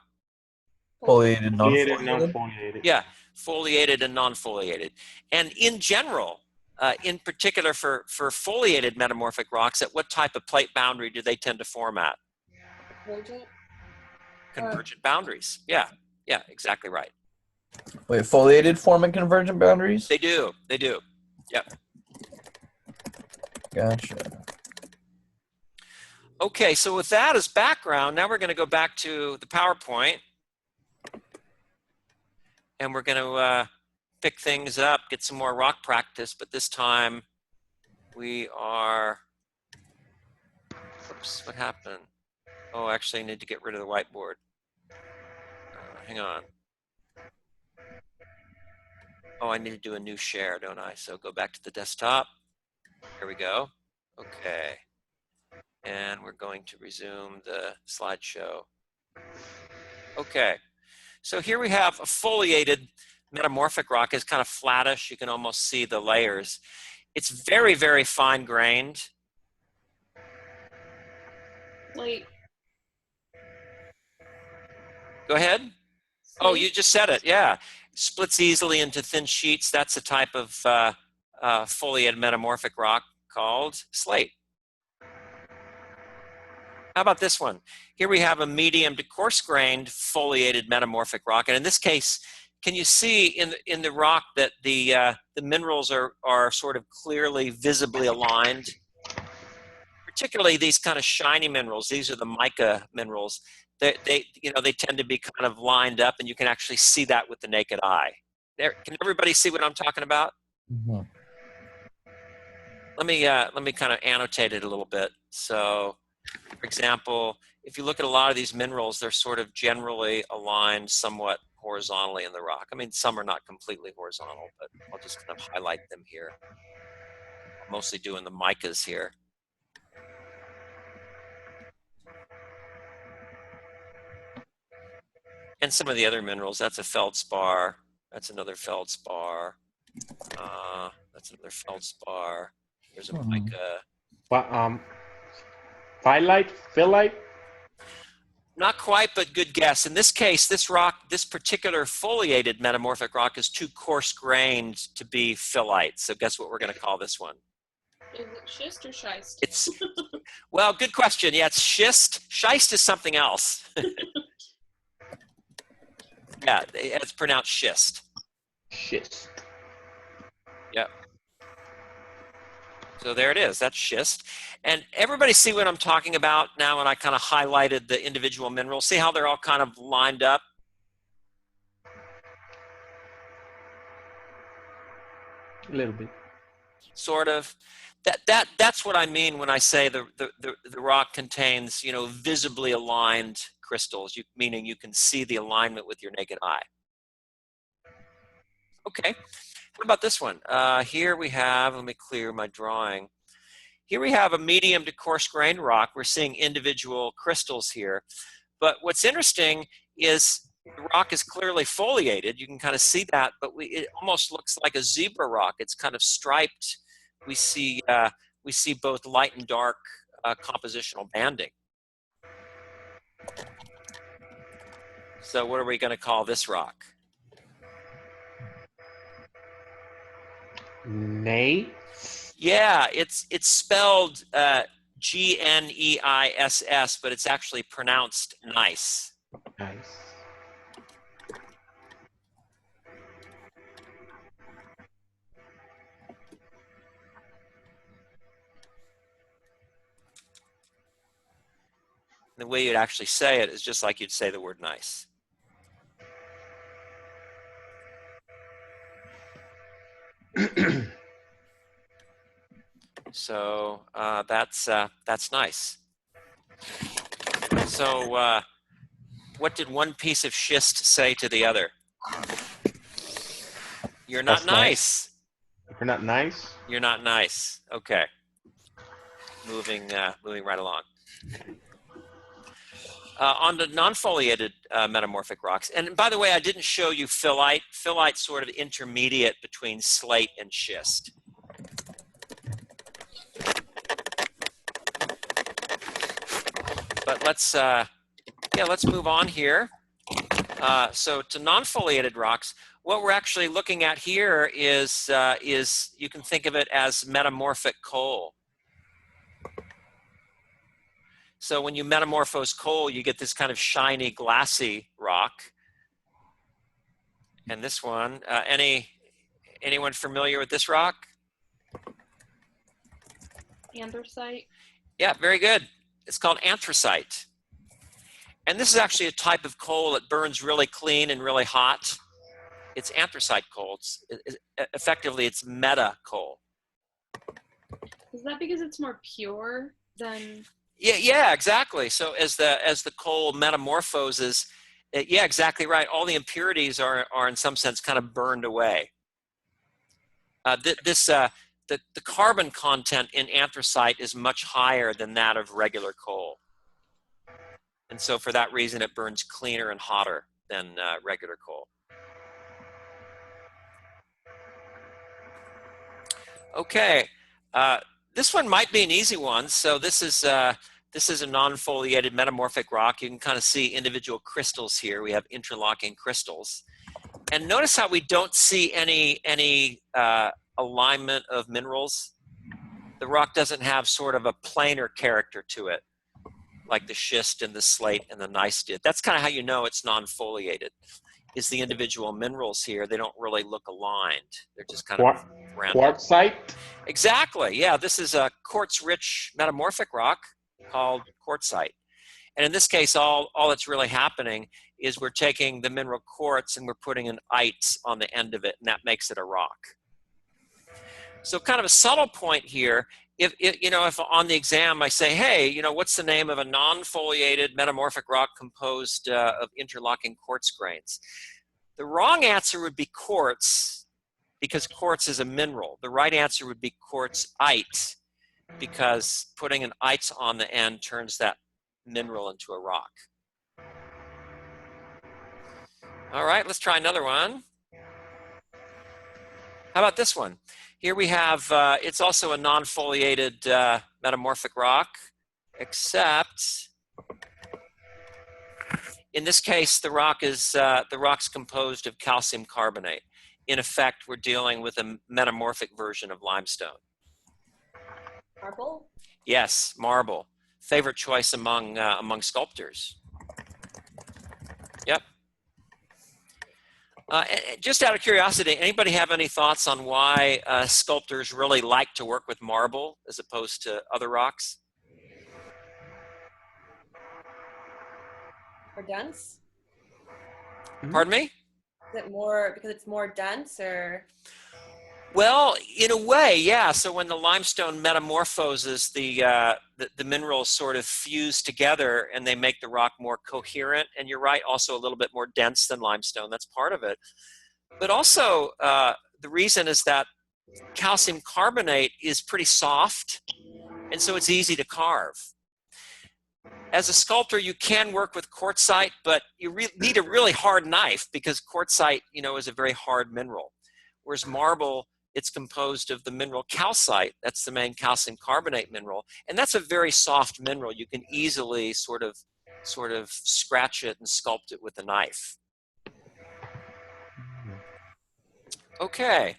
Foliated, Foliated, non-foliated. non-foliated. Yeah, foliated and non-foliated. And in general, in particular for foliated metamorphic rocks, at what type of plate boundary do they tend to form at? Convergent. Convergent boundaries. Yeah, exactly right. Wait, foliated forming convergent boundaries? They do. Yep. Gotcha. Okay, so with that as background, now we're going to go back to the PowerPoint. And we're going to pick things up, get some more rock practice, but this time we are, oops, what happened? Oh, actually I need to get rid of the whiteboard. Hang on. Oh, I need to do a new share, don't I? So go back to the desktop. Here we go. Okay. And we're going to resume the slideshow. Okay. So here we have a foliated metamorphic rock. It's kind of flattish. You can almost see the layers. It's very, very fine grained. Slate. Go ahead. Oh, you just said it. Yeah. Splits easily into thin sheets. That's a type of foliated metamorphic rock called slate. How about this one? Here we have a medium to coarse-grained foliated metamorphic rock. And in this case, can you see in the rock that the minerals are sort of clearly, visibly aligned? Particularly these kind of shiny minerals. These are the mica minerals. They tend to be kind of lined up, and you can actually see that with the naked eye. There, can everybody see what I'm talking about? Mm-hmm. Let me kind of annotate it a little bit. So, for example, if you look at a lot of these minerals, they're sort of generally aligned somewhat horizontally in the rock. I mean, some are not completely horizontal, but I'll just kind of highlight them here. I'm mostly doing the micas here. And some of the other minerals, that's a feldspar. That's another feldspar. That's another feldspar. There's a mica. Phyllite? Not quite, but good guess. In this case, this rock, this particular foliated metamorphic rock is too coarse-grained to be phyllite. So guess what we're going to call this one? Is it schist or schist? It's, well, good question. Yeah, it's schist. Schist is something else. Yeah, it's pronounced schist. Schist. Yep. So there it is. That's schist. And everybody see what I'm talking about now when I kind of highlighted the individual minerals? See how they're all kind of lined up? A little bit. Sort of. That's what I mean when I say the rock contains, you know, visibly aligned crystals, meaning you can see the alignment with your naked eye. Okay, how about this one? Here we have, let me clear my drawing. Here we have a medium to coarse grained rock. We're seeing individual crystals here. But what's interesting is the rock is clearly foliated. You can kind of see that, but it almost looks like a zebra rock. It's kind of striped. We see both light and dark compositional banding. So what are we going to call this rock? Gneiss? Yeah, it's spelled Gneiss, but it's actually pronounced nice. Nice. The way you'd actually say it is just like you'd say the word nice. So that's nice. So what did one piece of schist say to the other? You're not That's nice. You're not nice? You're not nice. Okay. Moving right along. On the non-foliated metamorphic rocks, and by the way, I didn't show you phyllite. Phyllite's sort of intermediate between slate and schist. But let's move on here. So to non-foliated rocks, what we're actually looking at here is you can think of it as metamorphic coal. So when you metamorphose coal, you get this kind of shiny, glassy rock. And this one, anyone familiar with this rock? Andesite. Yeah, very good. It's called anthracite. And this is actually a type of coal that burns really clean and really hot. It's anthracite coal. Effectively, it's meta coal. Is that because it's more pure than? Yeah, exactly. So as the coal metamorphoses, yeah, exactly right. All the impurities are in some sense kind of burned away. The carbon content in anthracite is much higher than that of regular coal. And so for that reason, it burns cleaner and hotter than regular coal. Okay, this one might be an easy one. So this is a non-foliated metamorphic rock. You can kind of see individual crystals here. We have interlocking crystals. And notice how we don't see any alignment of minerals. The rock doesn't have sort of a planar character to it, like the schist and the slate and the gneiss did. That's kind of how you know it's non-foliated, is the individual minerals here. They don't really look aligned. They're just kind of random. Quartzite? Exactly, yeah. This is a quartz-rich metamorphic rock called quartzite. And in this case, all that's really happening is we're taking the mineral quartz and we're putting an ite on the end of it, and that makes it a rock. So kind of a subtle point here, if on the exam I say, hey, what's the name of a non-foliated metamorphic rock composed of interlocking quartz grains? The wrong answer would be quartz, because quartz is a mineral. The right answer would be quartzite, because putting an ite on the end turns that mineral into a rock. All right, let's try another one. How about this one? Here we have, it's also a non-foliated metamorphic rock, except in this case, the rock's composed of calcium carbonate. In effect, we're dealing with a metamorphic version of limestone. Marble? Yes, marble. Favorite choice among sculptors. Yep. Just out of curiosity, anybody have any thoughts on why sculptors really like to work with marble as opposed to other rocks? Or dense? Pardon me? Is it more because it's more dense, or? Well, in a way, yeah. So when the limestone metamorphoses, the minerals sort of fuse together and they make the rock more coherent. And you're right, also a little bit more dense than limestone. That's part of it. But also, the reason is that calcium carbonate is pretty soft, and so it's easy to carve. As a sculptor, you can work with quartzite, but you need a really hard knife because quartzite, is a very hard mineral. Whereas marble, it's composed of the mineral calcite. That's the main calcium carbonate mineral, and that's a very soft mineral. You can easily sort of scratch it and sculpt it with a knife. Okay.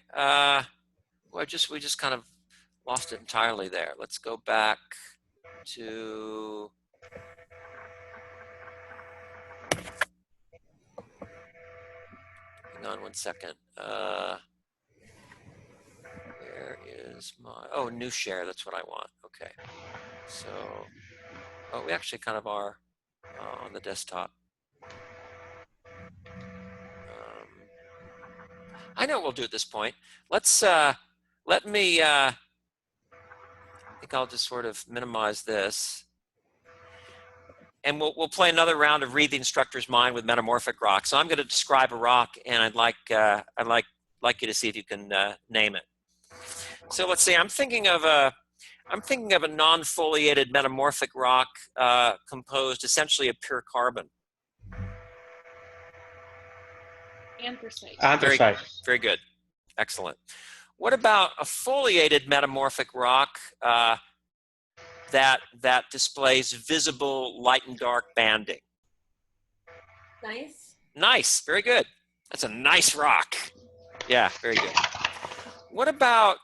We just kind of lost it entirely there. Let's go back to. Hang on one second. Where is my, new share, that's what I want. Okay. So, we actually kind of are on the desktop. I know what we'll do at this point. Let's, let me, I think I'll just sort of minimize this. And we'll play another round of Read the Instructor's Mind with metamorphic rock. So I'm going to describe a rock, and I'd like you to see if you can name it. So let's see. I'm thinking of a non-foliated metamorphic rock composed essentially of pure carbon. Anthracite. Anthracite. Very good. Excellent. What about a foliated metamorphic rock that displays visible light and dark banding? Nice. Nice. Very good. That's a nice rock. Yeah, very good. What about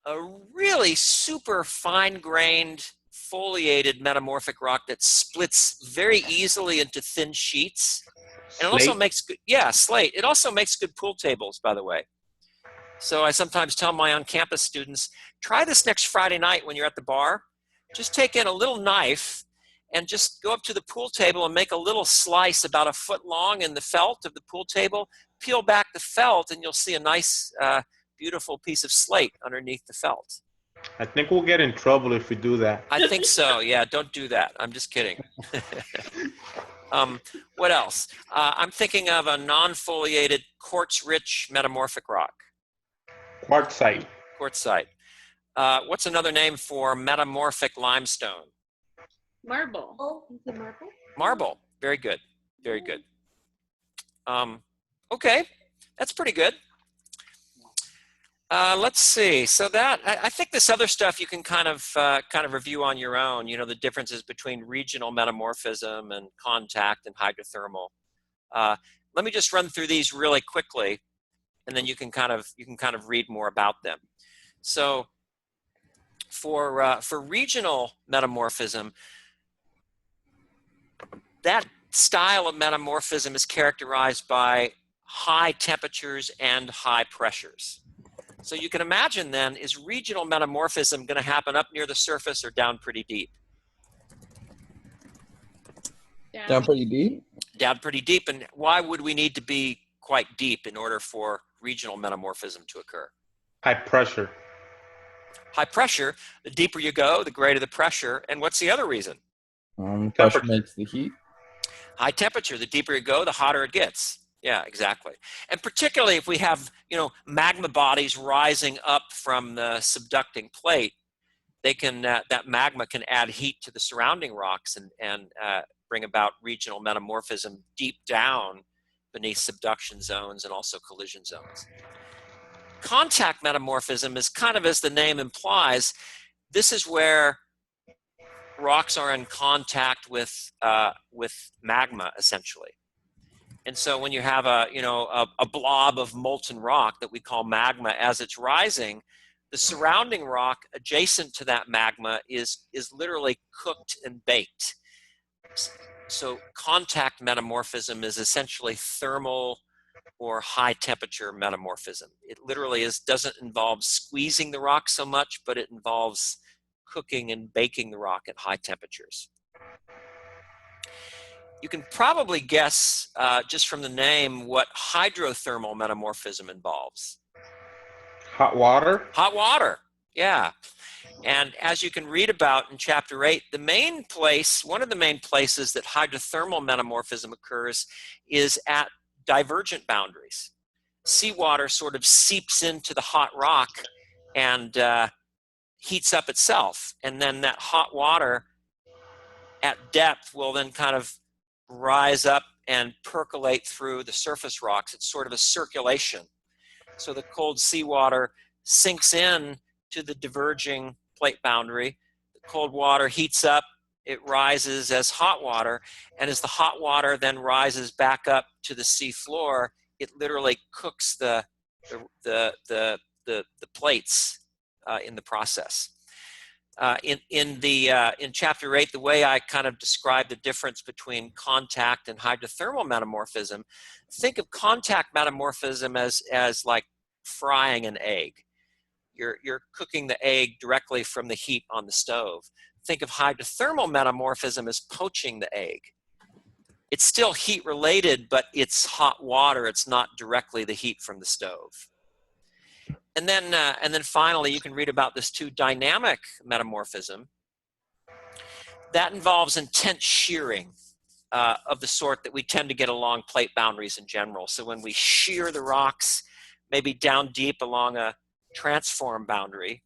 a really super fine-grained foliated metamorphic rock that splits very easily into thin sheets? And it also makes good, slate. It also makes good pool tables, by the way. So I sometimes tell my on-campus students, try this next Friday night when you're at the bar. Just take in a little knife and just go up to the pool table and make a little slice about a foot long in the felt of the pool table. Peel back the felt and you'll see a nice, beautiful piece of slate underneath the felt. I think we'll get in trouble if we do that. I think so. Yeah, don't do that. I'm just kidding. What else? I'm thinking of a non-foliated quartz-rich metamorphic rock. Quartzite. Quartzite. What's another name for metamorphic limestone? Marble. Oh, is it marble? Marble. Very good. Very good. Okay, that's pretty good. Let's see. So that I think this other stuff you can kind of review on your own. The differences between regional metamorphism and contact and hydrothermal. Let me just run through these really quickly, and then you can kind of read more about them. So for regional metamorphism, that style of metamorphism is characterized by high temperatures and high pressures. So you can imagine then, is regional metamorphism going to happen up near the surface or down pretty deep? Down pretty deep? Down pretty deep. And why would we need to be quite deep in order for regional metamorphism to occur? High pressure. High pressure, the deeper you go, the greater the pressure. And what's the other reason? Pressure makes the heat. High temperature, the deeper you go, the hotter it gets. Yeah, exactly. And particularly if we have, magma bodies rising up from the subducting plate, they can that magma can add heat to the surrounding rocks and bring about regional metamorphism deep down beneath subduction zones and also collision zones. Contact metamorphism is kind of, as the name implies, this is where rocks are in contact with magma, essentially. And so when you have a blob of molten rock that we call magma, as it's rising, the surrounding rock adjacent to that magma is literally cooked and baked. So contact metamorphism is essentially thermal or high temperature metamorphism. It literally doesn't involve squeezing the rock so much, but it involves cooking and baking the rock at high temperatures. You can probably guess just from the name what hydrothermal metamorphism involves. Hot water? Hot water, yeah. And as you can read about in chapter 8, one of the main places that hydrothermal metamorphism occurs is at divergent boundaries. Seawater sort of seeps into the hot rock and heats up itself. And then that hot water at depth will then kind of rise up and percolate through the surface rocks. It's sort of a circulation. So the cold seawater sinks in to the diverging plate boundary. The cold water heats up, it rises as hot water, and as the hot water then rises back up to the sea floor, it literally cooks the plates in the process. In chapter 8, the way I kind of describe the difference between contact and hydrothermal metamorphism, think of contact metamorphism as like frying an egg. You're cooking the egg directly from the heat on the stove. Think of hydrothermal metamorphism as poaching the egg. It's still heat related, but it's hot water. It's not directly the heat from the stove. And then finally, you can read about this too, dynamic metamorphism. That involves intense shearing of the sort that we tend to get along plate boundaries in general. So when we shear the rocks, maybe down deep along a transform boundary,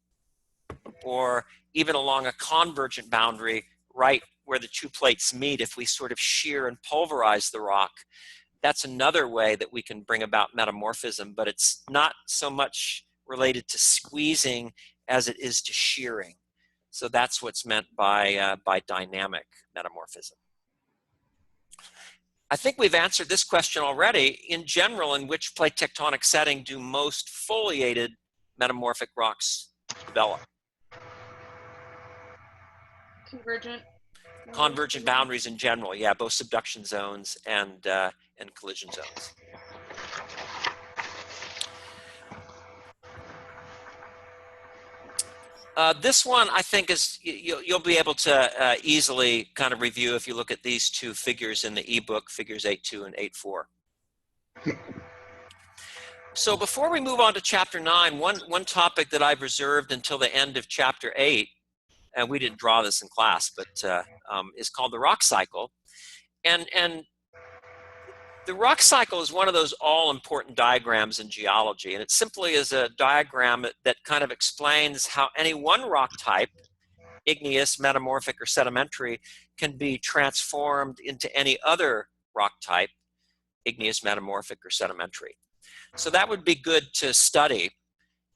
or even along a convergent boundary right where the two plates meet, if we sort of shear and pulverize the rock, that's another way that we can bring about metamorphism, but it's not so much related to squeezing as it is to shearing. So that's what's meant by dynamic metamorphism. I think we've answered this question already. In general, in which plate tectonic setting do most foliated metamorphic rocks develop? Convergent boundaries in general, yeah, both subduction zones and collision zones. This one, I think, is you'll be able to easily kind of review if you look at these two figures in the ebook, figures 8.2 and 8.4. So before we move on to chapter 9, one topic that I've reserved until the end of chapter 8, and we didn't draw this in class, but is called the rock cycle. And the rock cycle is one of those all-important diagrams in geology, and it simply is a diagram that kind of explains how any one rock type, igneous, metamorphic, or sedimentary, can be transformed into any other rock type, igneous, metamorphic, or sedimentary. So that would be good to study,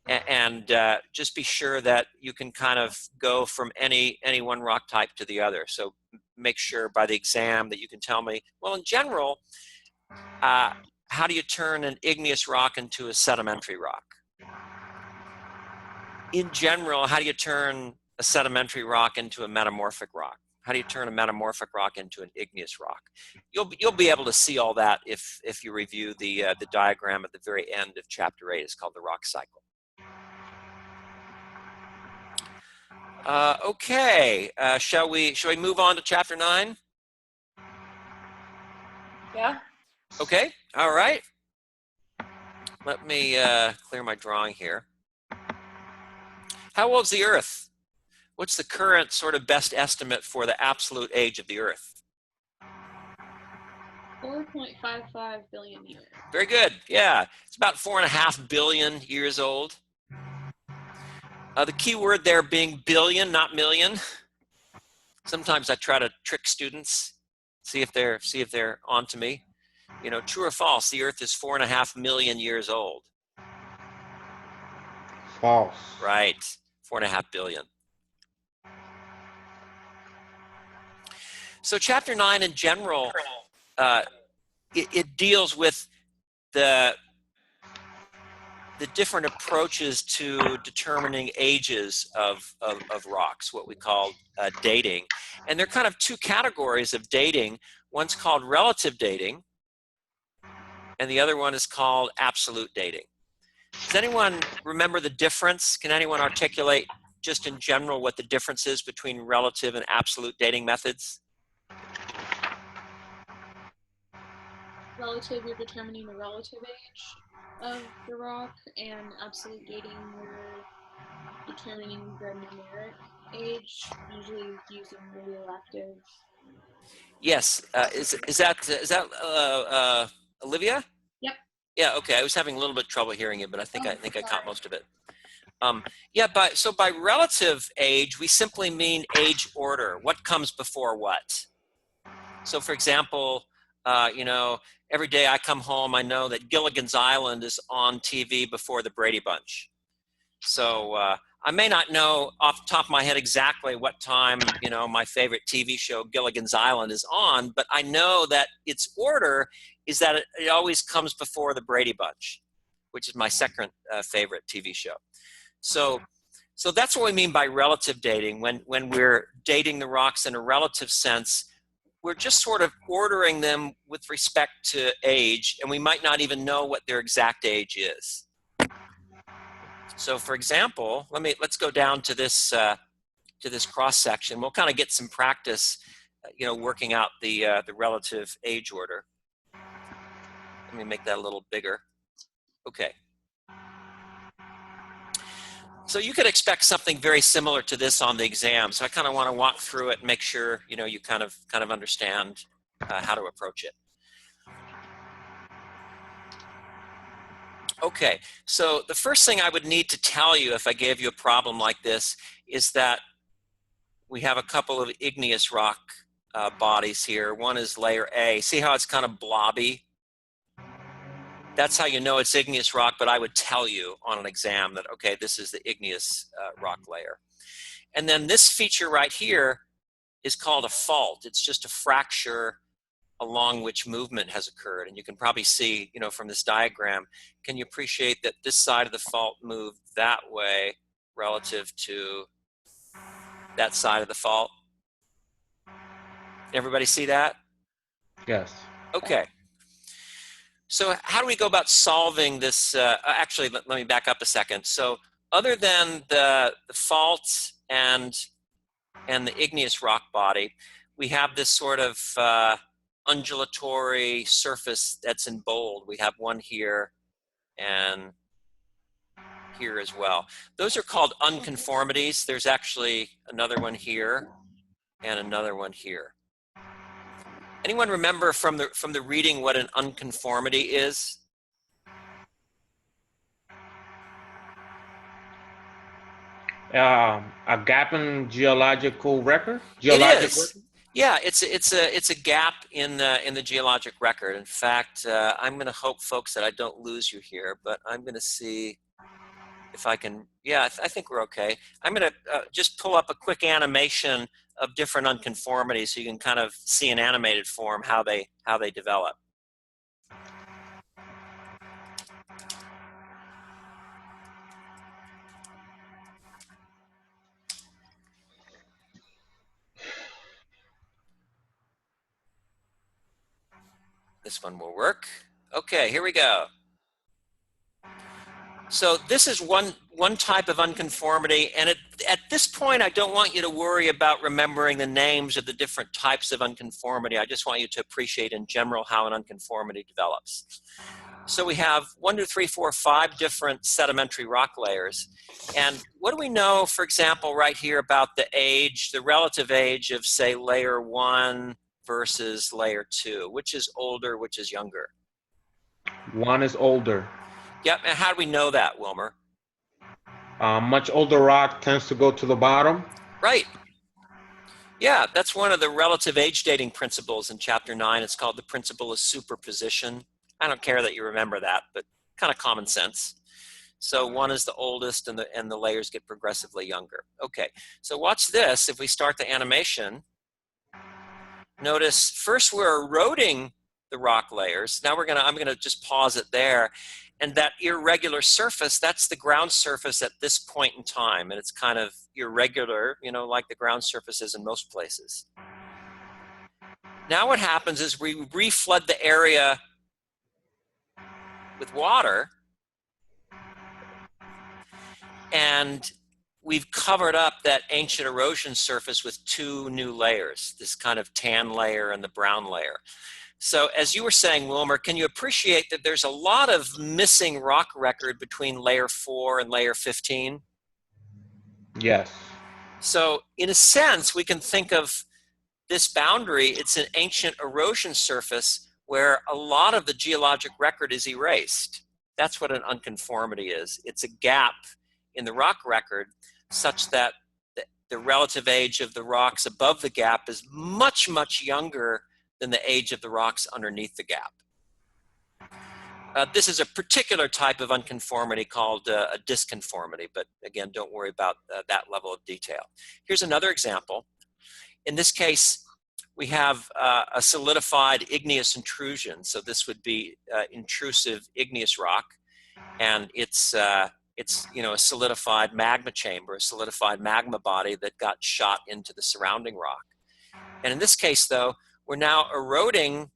and just be sure that you can kind of go from any one rock type to the other. So make sure by the exam that you can tell me, well, in general, how do you turn an igneous rock into a sedimentary rock? In general, how do you turn a sedimentary rock into a metamorphic rock? How do you turn a metamorphic rock into an igneous rock? You'll be able to see all that if you review the diagram at the very end of chapter 8. It's called the rock cycle. Okay, shall we move on to chapter 9? Yeah. Okay, all right. Let me clear my drawing here. How old's the Earth? What's the current sort of best estimate for the absolute age of the Earth? 4.55 billion years. Very good, yeah. It's about 4.5 billion years old. The key word there being billion, not million. Sometimes I try to trick students, see if they're on to me. You know, true or false, the Earth is 4.5 million years old. False. Right, 4.5 billion. So chapter 9 in general, it deals with the different approaches to determining ages of rocks, what we call dating. And there are kind of two categories of dating. One's called relative dating, and the other one is called absolute dating. Does anyone remember the difference? Can anyone articulate just in general what the difference is between relative and absolute dating methods? relative, you're determining the relative age of the rock, and absolute dating, you're determining the numeric age, usually using radioactive. Yes. Is that Olivia? Yep. Yeah. Okay. I was having a little bit of trouble hearing you, but I think I Sorry. caught most of it. Yeah. So by relative age, we simply mean age order. What comes before what? So, for example, every day I come home, I know that Gilligan's Island is on TV before the Brady Bunch. So I may not know off the top of my head exactly what time, my favorite TV show, Gilligan's Island, is on, but I know that its order is that it always comes before the Brady Bunch, which is my second favorite TV show. So that's what we mean by relative dating. When we're dating the rocks in a relative sense, we're just sort of ordering them with respect to age, and we might not even know what their exact age is. So, for example, let's go down to this cross section. We'll kind of get some practice, working out the relative age order. Let me make that a little bigger. Okay. So you could expect something very similar to this on the exam. So I kind of want to walk through it and make sure you kind of understand how to approach it. Okay, so the first thing I would need to tell you if I gave you a problem like this is that we have a couple of igneous rock bodies here. One is layer A. See how it's kind of blobby? That's how you know it's igneous rock, but I would tell you on an exam that, okay, this is the igneous rock layer. And then this feature right here is called a fault. It's just a fracture along which movement has occurred. And you can probably see, from this diagram, can you appreciate that this side of the fault moved that way relative to that side of the fault? Everybody see that? Yes. Okay. So how do we go about solving this? Actually, let me back up a second. So other than the fault and the igneous rock body, we have this sort of undulatory surface that's in bold. We have one here and here as well. Those are called unconformities. There's actually another one here and another one here. Anyone remember from the reading what an unconformity is? A gap in geological record. It is. Yeah, it's a gap in the geologic record. In fact, I'm going to hope, folks, that I don't lose you here, but I'm going to see if I can. Yeah, I think we're okay. I'm going to just pull up a quick animation of different unconformities so you can kind of see in animated form how they develop. This one will work. Okay, here we go. So this is one type of unconformity, and at this point I don't want you to worry about remembering the names of the different types of unconformity. I just want you to appreciate in general how an unconformity develops. So we have 1, 2, 3, 4, 5 different sedimentary rock layers. And what do we know, for example, right here about the age, the relative age of, say, layer 1 versus layer 2? Which is older, which is younger? 1 is older. Yep, and how do we know that, Wilmer? Much older rock tends to go to the bottom. Right. Yeah, that's one of the relative age dating principles in Chapter 9. It's called the principle of superposition. I don't care that you remember that, but kind of common sense. So 1 is the oldest, and the layers get progressively younger. Okay, so watch this. If we start the animation, notice first we're eroding the rock layers. Now I'm gonna just pause it there. And that irregular surface, that's the ground surface at this point in time. And it's kind of irregular, like the ground surface is in most places. Now what happens is we reflood the area with water, and we've covered up that ancient erosion surface with 2 new layers, this kind of tan layer and the brown layer. So as you were saying, Wilmer, can you appreciate that there's a lot of missing rock record between layer 4 and layer 15? Yes. So in a sense, we can think of this boundary, it's an ancient erosion surface where a lot of the geologic record is erased. That's what an unconformity is. It's a gap in the rock record such that the relative age of the rocks above the gap is much, much younger than the age of the rocks underneath the gap. This is a particular type of unconformity called a disconformity, but again, don't worry about that level of detail. Here's another example. In this case, we have a solidified igneous intrusion. So this would be intrusive igneous rock, and it's a solidified magma chamber, a solidified magma body that got shot into the surrounding rock. And in this case, though, we're now eroding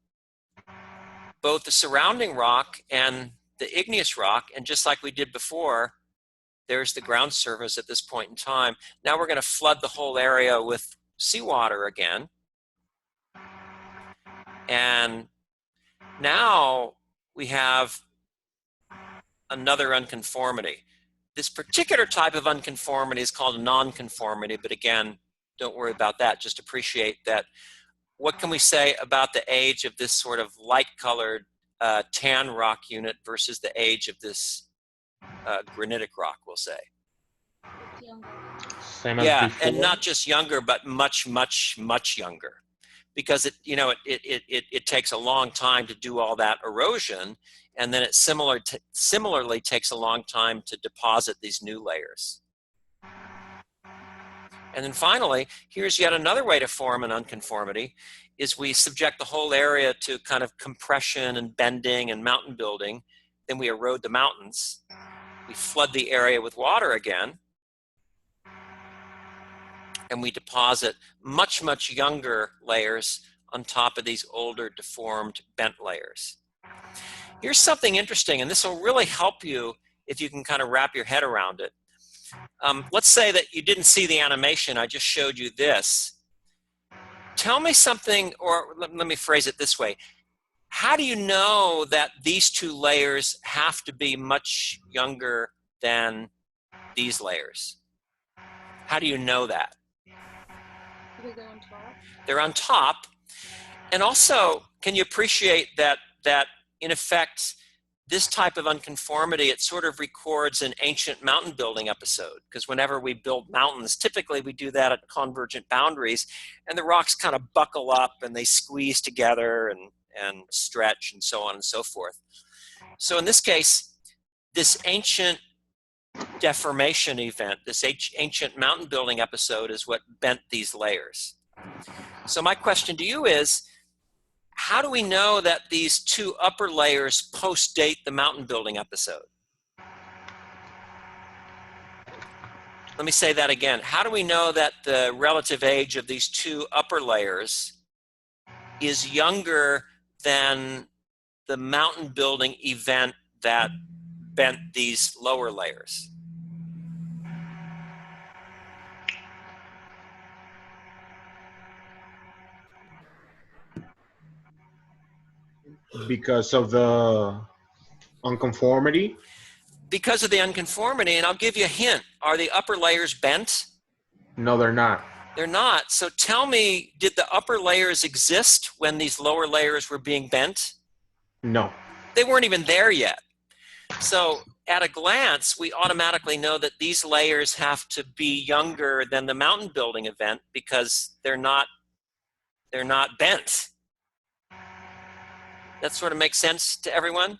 both the surrounding rock and the igneous rock, and just like we did before, there's the ground surface at this point in time. Now we're going to flood the whole area with seawater again. And now we have another unconformity. This particular type of unconformity is called a nonconformity, but again, don't worry about that. Just appreciate that. What can we say about the age of this sort of light-colored tan rock unit versus the age of this granitic rock, we'll say? It's younger. Same as before. And not just younger, but much, much, much younger. Because it takes a long time to do all that erosion, and then it similarly takes a long time to deposit these new layers. And then finally, here's yet another way to form an unconformity, is we subject the whole area to kind of compression and bending and mountain building. Then we erode the mountains. We flood the area with water again. And we deposit much, much younger layers on top of these older, deformed, bent layers. Here's something interesting, and this will really help you if you can kind of wrap your head around it. Let's say that you didn't see the animation, I just showed you this. Tell me something, or let me phrase it this way. How do you know that these two layers have to be much younger than these layers? How do you know that? Because they're on top. They're on top. And also, can you appreciate that in effect, this type of unconformity, it sort of records an ancient mountain building episode, because whenever we build mountains, typically we do that at convergent boundaries, and the rocks kind of buckle up and they squeeze together and stretch and so on and so forth. So in this case, this ancient deformation event, this ancient mountain building episode is what bent these layers. So my question to you is, how do we know that these two upper layers post-date the mountain building episode? Let me say that again. How do we know that the relative age of these two upper layers is younger than the mountain building event that bent these lower layers? Because of the unconformity? Because of the unconformity, and I'll give you a hint. Are the upper layers bent? No, they're not. They're not. So tell me, did the upper layers exist when these lower layers were being bent? No. They weren't even there yet. So at a glance, we automatically know that these layers have to be younger than the mountain building event because they're not bent. That sort of makes sense to everyone?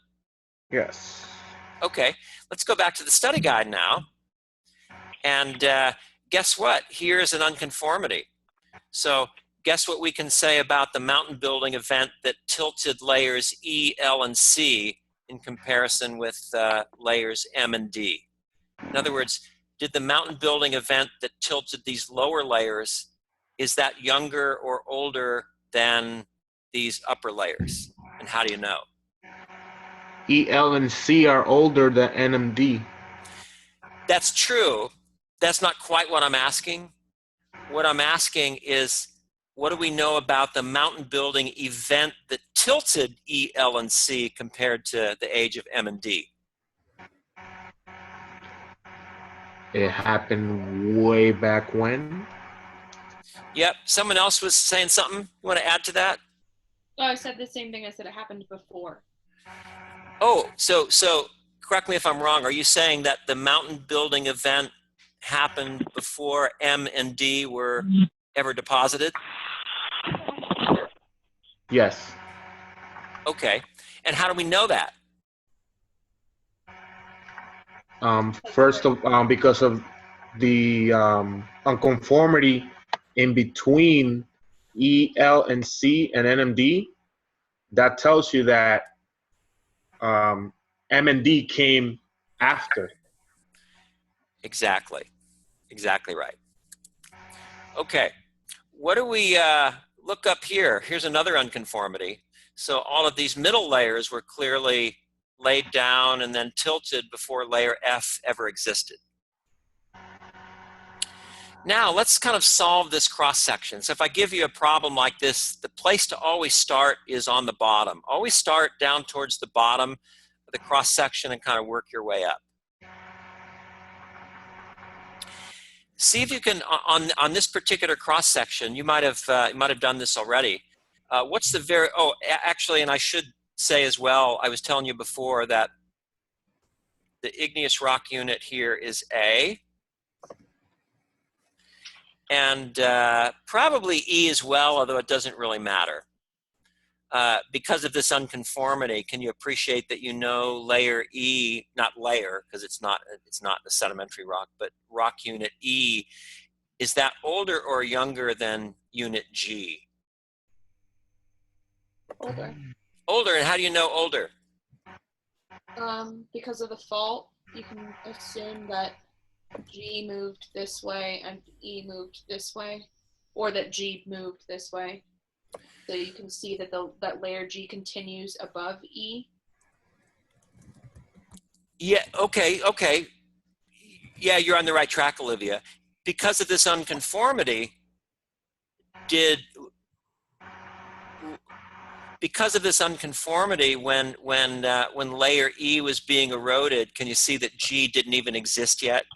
Yes. Okay, let's go back to the study guide now. And guess what? Here's an unconformity. So guess what we can say about the mountain building event that tilted layers E, L, and C in comparison with layers M and D? In other words, did the mountain building event that tilted these lower layers, is that younger or older than these upper layers? And how do you know? E, L, and C are older than N and D. That's true. That's not quite what I'm asking. What I'm asking is, what do we know about the mountain building event that tilted E, L, and C compared to the age of M and D? It happened way back when. Yep. Someone else was saying something. You want to add to that? Oh, I said the same thing. I said it happened before. Oh, so correct me if I'm wrong. Are you saying that the mountain building event happened before M and D were ever deposited? Yes. Okay. And how do we know that? First of because of the unconformity in between E, L, and C and N and D, that tells you that M and D came after. Exactly. Exactly right. Okay. What do we look up here? Here's another unconformity. So all of these middle layers were clearly laid down and then tilted before layer F ever existed. Now let's kind of solve this cross section. So if I give you a problem like this, the place to always start is on the bottom. Always start down towards the bottom of the cross section and kind of work your way up. See if you can, on this particular cross section, you might have done this already. What's the very, oh, actually, and I should say as well, I was telling you before that the igneous rock unit here is A. And probably E as well, although it doesn't really matter. Because of this unconformity, can you appreciate that you know layer E, not layer, because it's not the sedimentary rock, but rock unit E, is that older or younger than unit G? Older. Older, and how do you know older? Because of the fault, you can assume that G moved this way and E moved this way, or that G moved this way. So you can see that that layer G continues above E. Yeah, okay. Yeah, you're on the right track, Olivia. Because of this unconformity, when layer E was being eroded, can you see that G didn't even exist yet?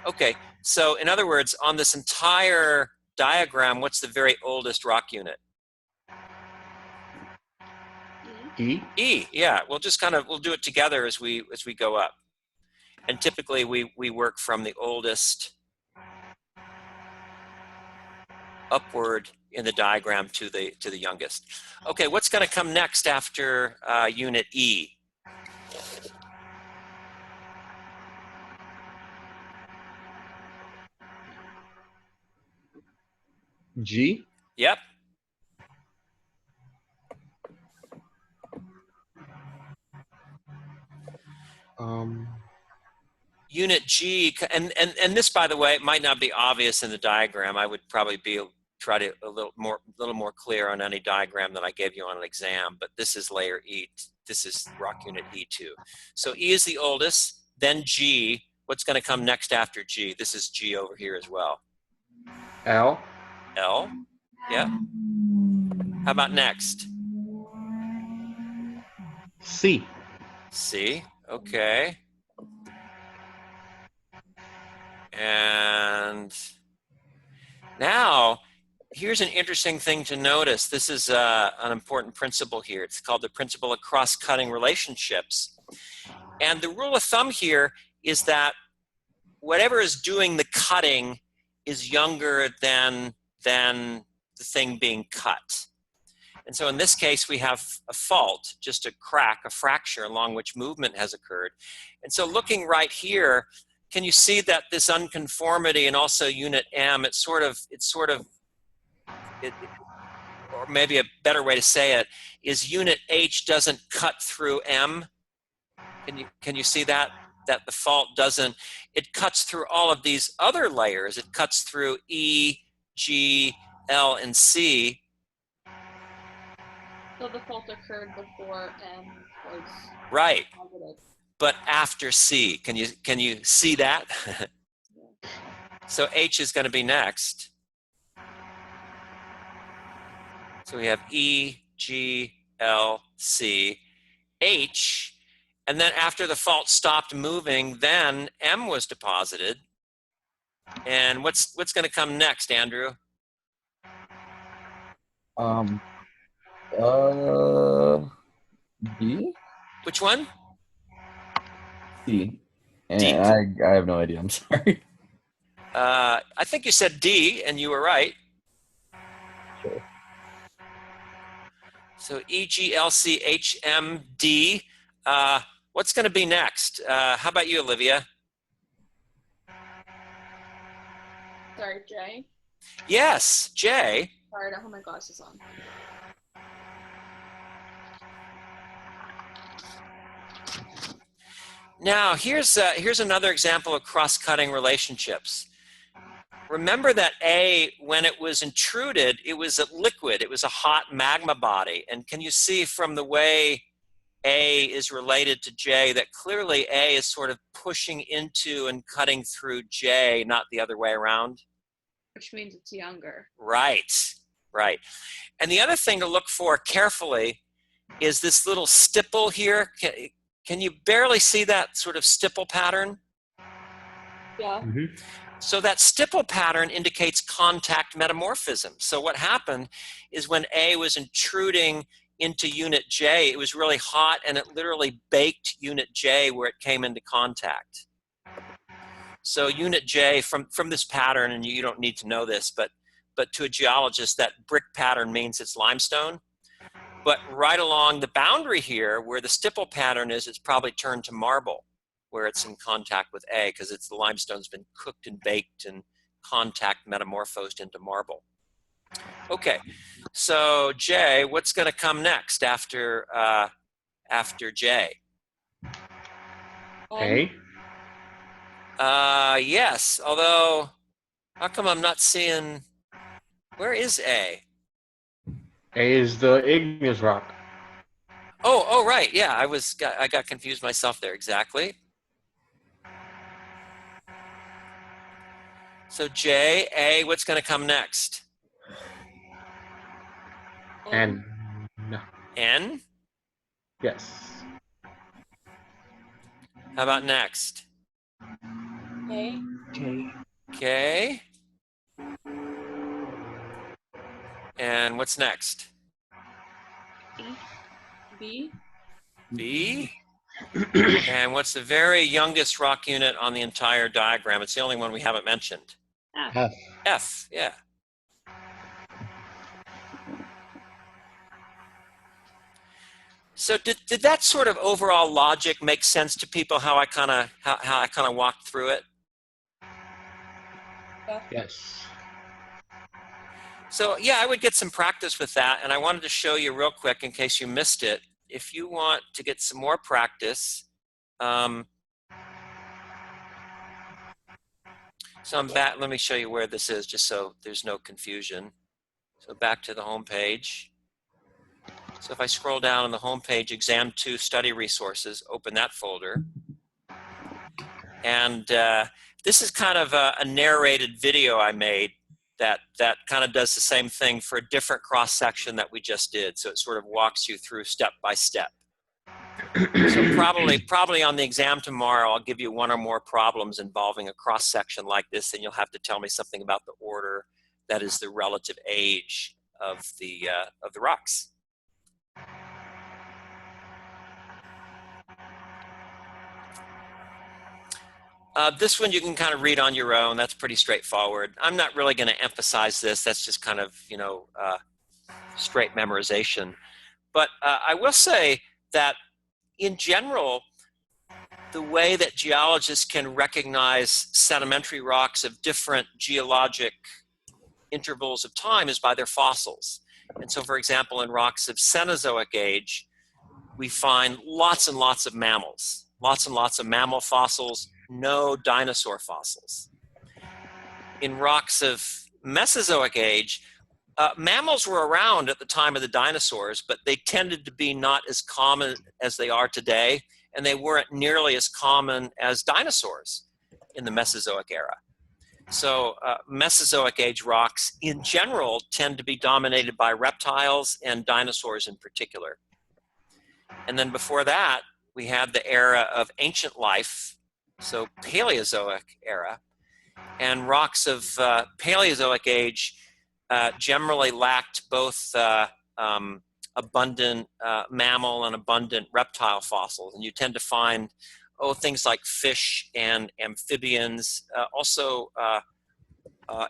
Okay, so in other words, on this entire diagram, what's the very oldest rock unit? E. E, yeah. We'll do it together as we go up. And typically we work from the oldest upward in the diagram to the youngest. Okay, what's going to come next after unit E? G. Yep. Unit G, and this, by the way, might not be obvious in the diagram. I would probably try to a little more clear on any diagram that I gave you on an exam, but this is layer E. This is rock unit E2. So E is the oldest, then G. What's going to come next after G? This is G over here as well. L. L, yeah. How about next? C. C, okay. And now, here's an interesting thing to notice. This is an important principle here. It's called the principle of cross-cutting relationships. And the rule of thumb here is that whatever is doing the cutting is younger than the thing being cut. And so in this case, we have a fault, just a crack, a fracture along which movement has occurred. And so looking right here, can you see that this unconformity and also unit M, or maybe a better way to say it is unit H doesn't cut through M. Can you see that the fault doesn't? It cuts through all of these other layers. It cuts through E, G, L, and C. So the fault occurred before M was right, positive. But after C. Can you see that? So H is going to be next. So we have E, G, L, C, H, and then after the fault stopped moving, then M was deposited. And what's going to come next, Andrew? D? Which one? C. D. And I have no idea. I'm sorry. I think you said D, and you were right. Sure. So E, G, L, C, H, M, D. What's going to be next? How about you, Olivia? Sorry, Jay. Yes, J. Sorry, I don't have my glasses on. Now, here's another example of cross-cutting relationships. Remember that A, when it was intruded, it was a liquid. It was a hot magma body. And can you see from the way A is related to J that clearly A is sort of pushing into and cutting through J, not the other way around? Which means it's younger. Right, right. And the other thing to look for carefully is this little stipple here. Can you barely see that sort of stipple pattern? Yeah. Mm-hmm. So that stipple pattern indicates contact metamorphism. So what happened is when A was intruding into unit J, it was really hot and it literally baked unit J where it came into contact. So unit J from this pattern, and you don't need to know this, but to a geologist, that brick pattern means it's limestone. But right along the boundary here, where the stipple pattern is, it's probably turned to marble, where it's in contact with A, because it's the limestone's been cooked and baked and contact metamorphosed into marble. Okay, so J, what's going to come next after J? A. Yes, although how come I'm not seeing? Where is A? A is the igneous rock. Oh, right. Yeah, I got confused myself there. Exactly. So J, A, what's going to come next? And N? yes. How about next? A. K. And what's next? B. B. And what's the very youngest rock unit on the entire diagram? It's the only one we haven't mentioned. F. F, yeah. So did that sort of overall logic make sense to people? How I kind of walked through it. Yes. So yeah, I would get some practice with that, and I wanted to show you real quick in case you missed it. If you want to get some more practice, so I'm back. Let me show you where this is, just so there's no confusion. So back to the home page. So if I scroll down on the home page, Exam 2 Study Resources, open that folder. And this is kind of a narrated video I made that kind of does the same thing for a different cross-section that we just did. So it sort of walks you through step by step. So probably on the exam tomorrow, I'll give you one or more problems involving a cross-section like this, and you'll have to tell me something about the order that is the relative age of the rocks. This one you can kind of read on your own. That's pretty straightforward. I'm not really going to emphasize this. That's just kind of, straight memorization. But I will say that in general, the way that geologists can recognize sedimentary rocks of different geologic intervals of time is by their fossils. And so, for example, in rocks of Cenozoic age, we find lots and lots of mammals, lots and lots of mammal fossils, no dinosaur fossils. In rocks of Mesozoic age, mammals were around at the time of the dinosaurs, but they tended to be not as common as they are today, and they weren't nearly as common as dinosaurs in the Mesozoic era. So Mesozoic age rocks in general tend to be dominated by reptiles and dinosaurs in particular. And then before that, we had the era of ancient life, so Paleozoic era, and rocks of Paleozoic age generally lacked both abundant mammal and abundant reptile fossils. And you tend to find things like fish and amphibians, also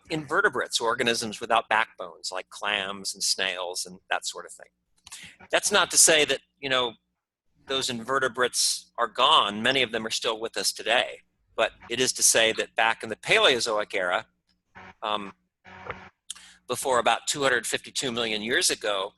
invertebrates, organisms without backbones like clams and snails and that sort of thing. That's not to say that, you know, those invertebrates are gone. Many of them are still with us today. But it is to say that back in the Paleozoic era, before about 252 million years ago,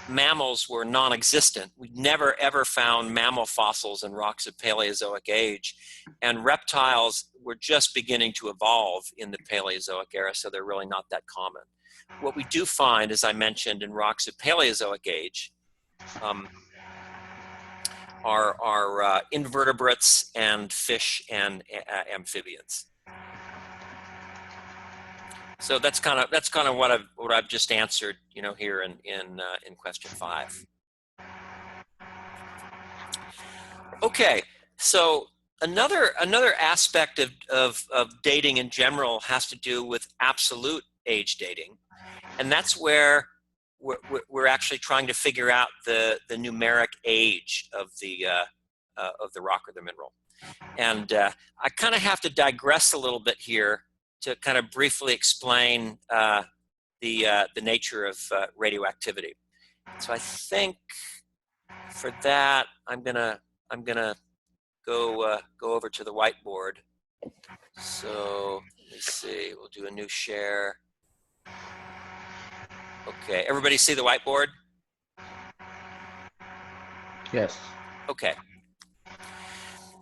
mammals were non-existent. We never ever found mammal fossils in rocks of Paleozoic age, and reptiles were just beginning to evolve in the Paleozoic era, so they're really not that common. What we do find, as I mentioned, in rocks of Paleozoic age are invertebrates and fish and amphibians. So that's kind of what I've just answered, you know, here in question 5. Okay, so another aspect of dating in general has to do with absolute age dating, and that's where we're actually trying to figure out the numeric age of the rock or the mineral. And I kind of have to digress a little bit here to kind of briefly explain the nature of radioactivity. So I think for that I'm gonna go over to the whiteboard. So let me see. We'll do a new share. Okay, everybody see the whiteboard? Yes. Okay.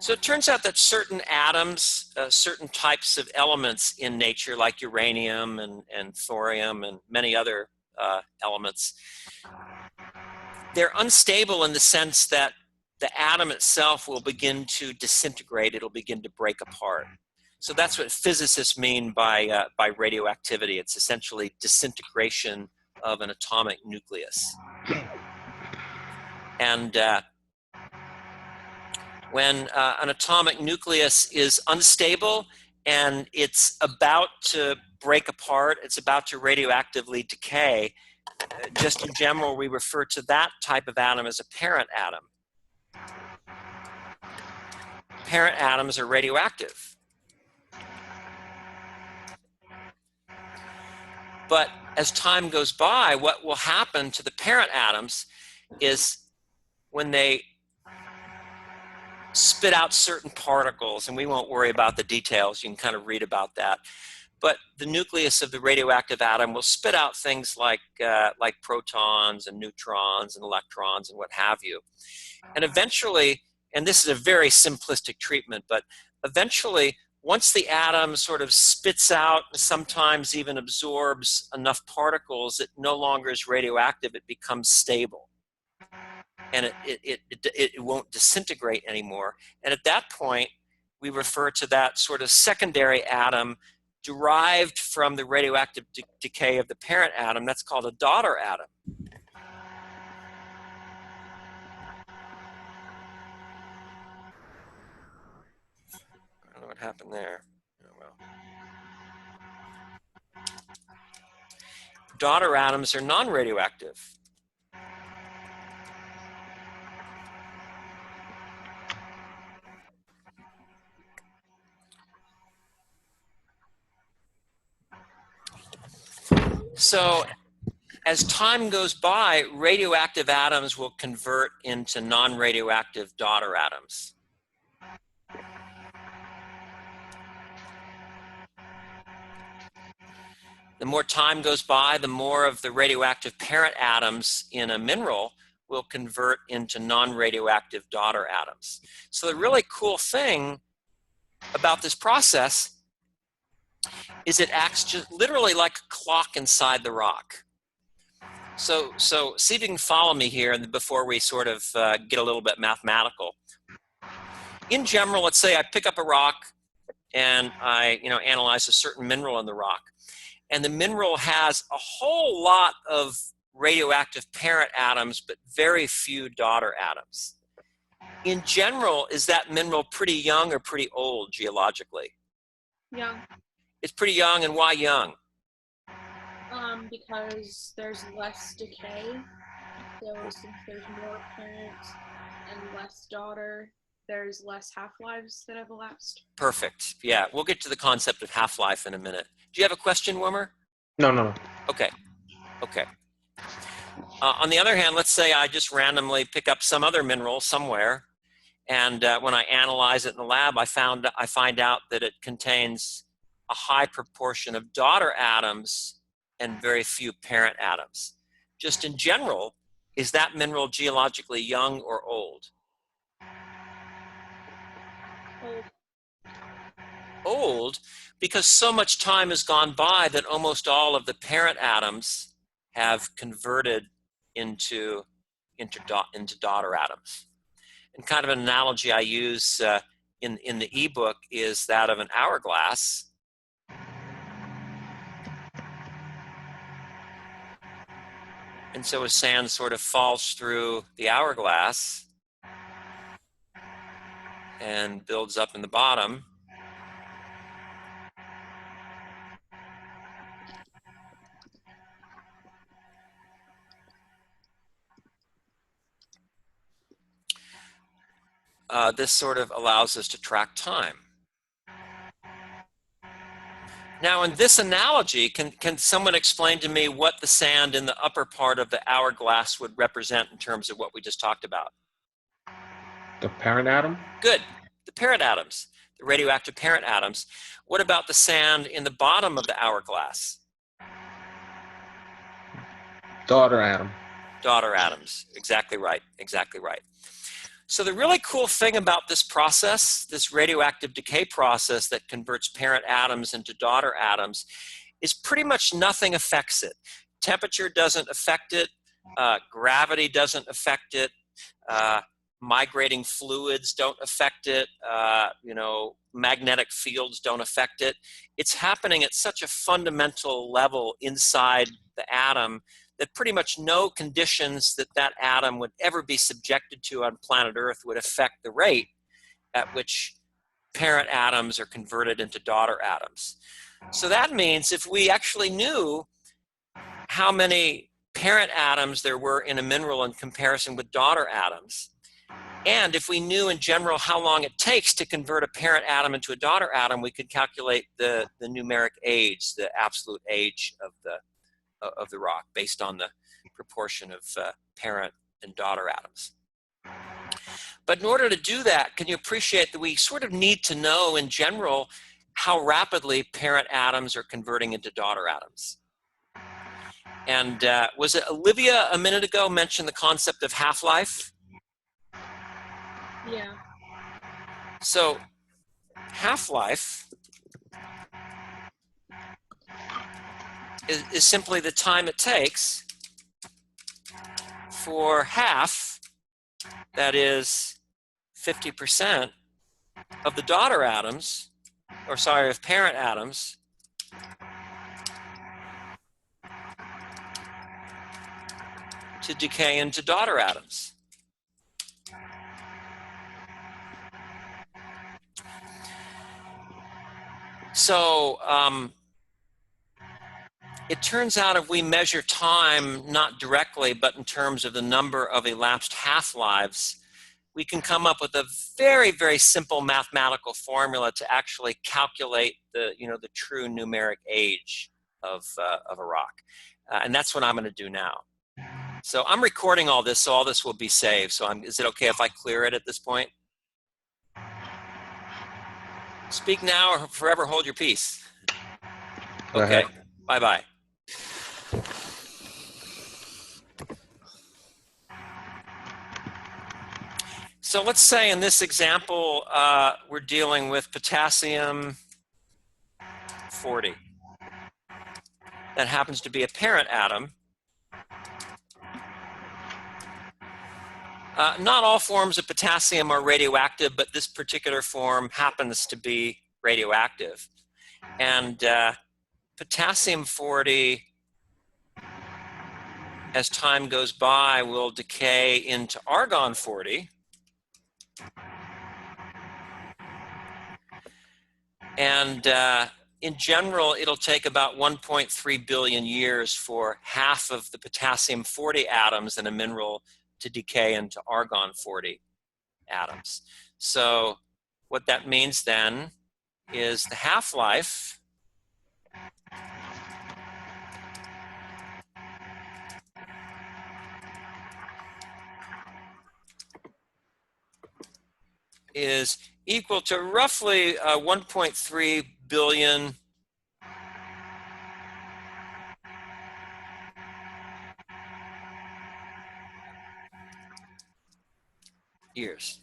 So it turns out that certain atoms, certain types of elements in nature, like uranium and thorium and many other elements, they're unstable in the sense that the atom itself will begin to disintegrate. It'll begin to break apart. So that's what physicists mean by radioactivity. It's essentially disintegration of an atomic nucleus. And when an atomic nucleus is unstable and it's about to break apart, it's about to radioactively decay, just in general, we refer to that type of atom as a parent atom. Parent atoms are radioactive. But as time goes by, what will happen to the parent atoms is when they spit out certain particles, and we won't worry about the details, you can kind of read about that, but the nucleus of the radioactive atom will spit out things like protons and neutrons and electrons and what have you. And eventually, and this is a very simplistic treatment, but eventually, once the atom sort of spits out, sometimes even absorbs enough particles, it no longer is radioactive, it becomes stable. And it won't disintegrate anymore. And at that point, we refer to that sort of secondary atom derived from the radioactive decay of the parent atom. That's called a daughter atom. I don't know what happened there. Oh, well. Daughter atoms are non-radioactive. So as time goes by, radioactive atoms will convert into non-radioactive daughter atoms. The more time goes by, the more of the radioactive parent atoms in a mineral will convert into non-radioactive daughter atoms. So the really cool thing about this process is it acts just literally like a clock inside the rock. So see if you can follow me here before we sort of get a little bit mathematical. In general, let's say I pick up a rock and I analyze a certain mineral in the rock. And the mineral has a whole lot of radioactive parent atoms, but very few daughter atoms. In general, is that mineral pretty young or pretty old geologically? Young. It's pretty young, and why young? Because there's less decay. So since there's more parents and less daughter, there's less half-lives that have elapsed. Perfect. Yeah, we'll get to the concept of half-life in a minute. Do you have a question, Wilmer? No. Okay. On the other hand, let's say I just randomly pick up some other mineral somewhere, and when I analyze it in the lab, I find out that it contains a high proportion of daughter atoms and very few parent atoms. Just in general, is that mineral geologically young or old? Old. Old, because so much time has gone by that almost all of the parent atoms have converted into daughter atoms. And kind of an analogy I use in the ebook is that of an hourglass. And so as sand sort of falls through the hourglass and builds up in the bottom, this sort of allows us to track time. Now, in this analogy, can someone explain to me what the sand in the upper part of the hourglass would represent in terms of what we just talked about? The parent atom? Good. The parent atoms, the radioactive parent atoms. What about the sand in the bottom of the hourglass? Daughter atom. Daughter atoms. Exactly right. Exactly right. So the really cool thing about this process, this radioactive decay process that converts parent atoms into daughter atoms, is pretty much nothing affects it. Temperature doesn't affect it. Gravity doesn't affect it. Migrating fluids don't affect it. Magnetic fields don't affect it. It's happening at such a fundamental level inside the atom that pretty much no conditions that atom would ever be subjected to on planet Earth would affect the rate at which parent atoms are converted into daughter atoms. So that means if we actually knew how many parent atoms there were in a mineral in comparison with daughter atoms, and if we knew in general how long it takes to convert a parent atom into a daughter atom, we could calculate the numeric age, the absolute age of the rock based on the proportion of parent and daughter atoms. But in order to do that, can you appreciate that we sort of need to know in general how rapidly parent atoms are converting into daughter atoms? And was it Olivia a minute ago mentioned the concept of half-life? Yeah. So half-life is simply the time it takes for half, that is 50% of the daughter atoms, of parent atoms, to decay into daughter atoms. So it turns out if we measure time not directly, but in terms of the number of elapsed half-lives, we can come up with a very, very simple mathematical formula to actually calculate the true numeric age of a rock. And that's what I'm going to do now. So I'm recording all this, so all this will be saved. So is it okay if I clear it at this point? Speak now or forever hold your peace. Okay, bye-bye. So let's say in this example, we're dealing with potassium 40. That happens to be a parent atom. Not all forms of potassium are radioactive, but this particular form happens to be radioactive. And potassium-40, as time goes by, will decay into argon-40. And in general, it'll take about 1.3 billion years for half of the potassium-40 atoms in a mineral to decay into argon-40 atoms. So what that means then is the half-life is equal to roughly 1.3 billion years.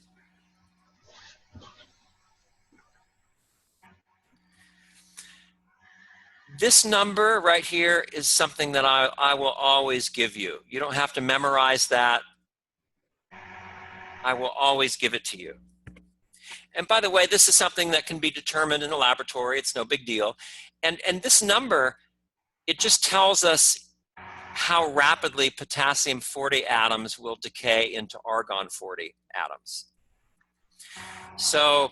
This number right here is something that I will always give you. You don't have to memorize that. I will always give it to you. And by the way, this is something that can be determined in a laboratory. It's no big deal. And this number, it just tells us how rapidly potassium-40 atoms will decay into argon-40 atoms. So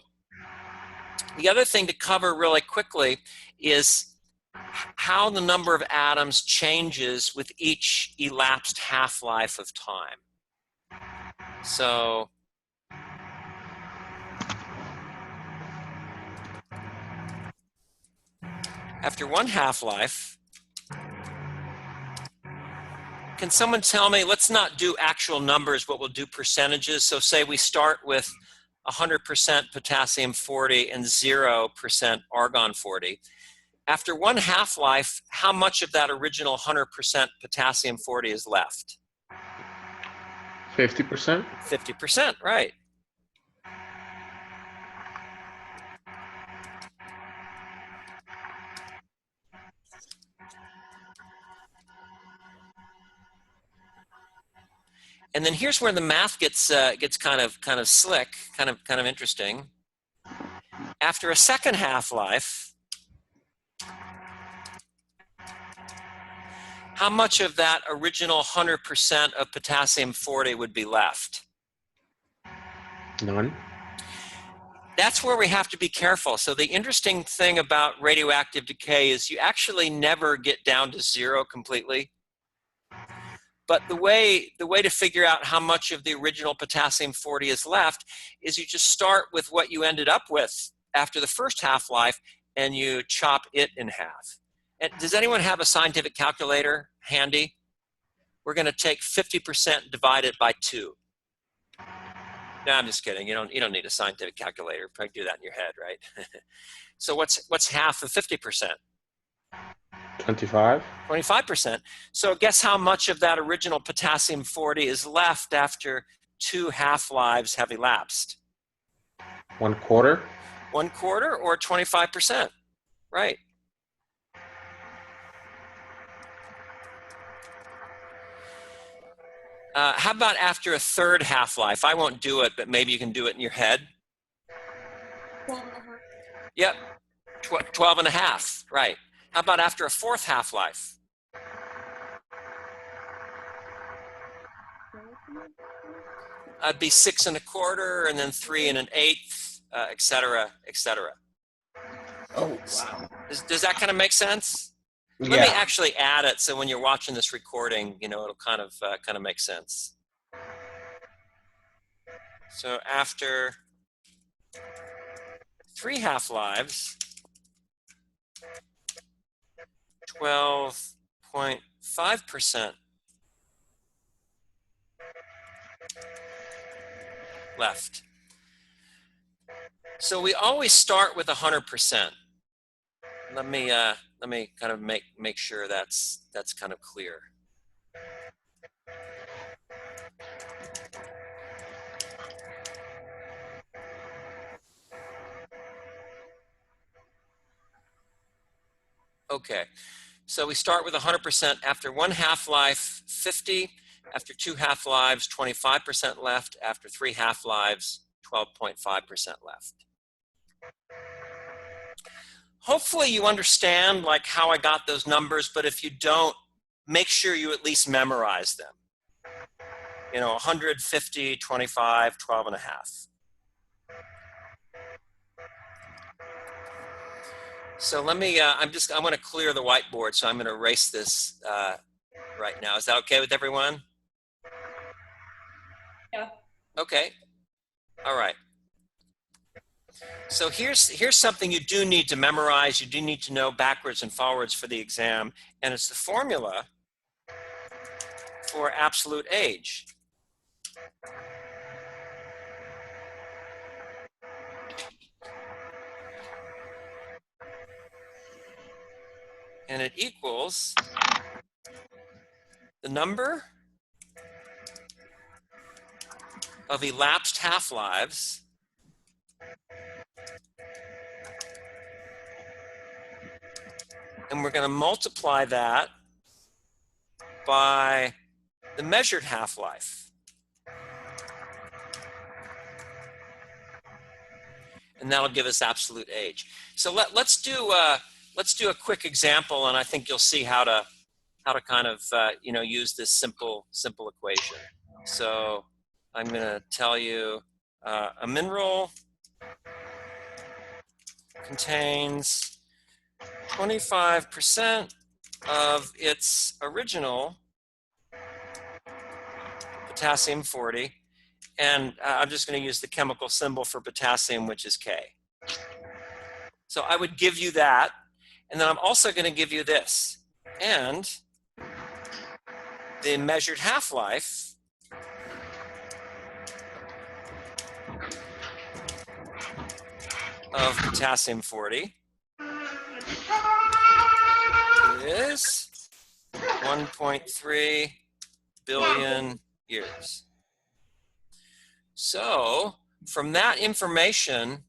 the other thing to cover really quickly is how the number of atoms changes with each elapsed half-life of time. So after one half-life, can someone tell me, let's not do actual numbers, but we'll do percentages. So say we start with 100% potassium-40 and 0% argon-40. After one half-life, how much of that original 100% potassium-40 is left? 50%? 50%, right. And then here's where the math gets kind of slick, kind of interesting. After a second half-life, how much of that original 100% of potassium-40 would be left? None. That's where we have to be careful. So the interesting thing about radioactive decay is you actually never get down to zero completely. But the way to figure out how much of the original potassium-40 is left is you just start with what you ended up with after the first half-life and you chop it in half. And does anyone have a scientific calculator handy? We're going to take 50% divided by 2. No, I'm just kidding. You don't need a scientific calculator. Probably do that in your head, right? So what's half of 50%? 25. 25%. So guess how much of that original potassium-40 is left after 2 half-lives have elapsed? 1/4. 1/4 or 25%? Right. How about after a third half-life? I won't do it, but maybe you can do it in your head. 12.5. Yep, 12.5, right. How about after a fourth half-life? I'd be 6 1/4, and then 3 1/8, et cetera, et cetera. Oh, wow. Does that kind of make sense? Yeah. Let me actually add it so when you're watching this recording, it'll kind of make sense. So after 3 half-lives, 12.5% left. So we always start with 100%. Let me kind of make sure that's kind of clear. Okay, so we start with 100%. After one half-life, 50. After 2 half-lives, 25% left. After 3 half-lives, 12.5% left. Hopefully you understand like how I got those numbers, but if you don't, make sure you at least memorize them. 150, 25, 12 and a half. So let me, I want to clear the whiteboard, so I'm going to erase this right now. Is that okay with everyone? Yeah. Okay. All right. So here's something you do need to memorize. You do need to know backwards and forwards for the exam, and it's the formula for absolute age. And it equals the number of elapsed half-lives and we're going to multiply that by the measured half-life. And that'll give us absolute age. So let's do a quick example, and I think you'll see how to kind of use this simple equation. So I'm going to tell you a mineral contains 25% of its original potassium 40, and I'm just going to use the chemical symbol for potassium, which is K. So I would give you that, and then I'm also going to give you this, and the measured half-life of potassium 40 is 1.3 billion years. So from that information,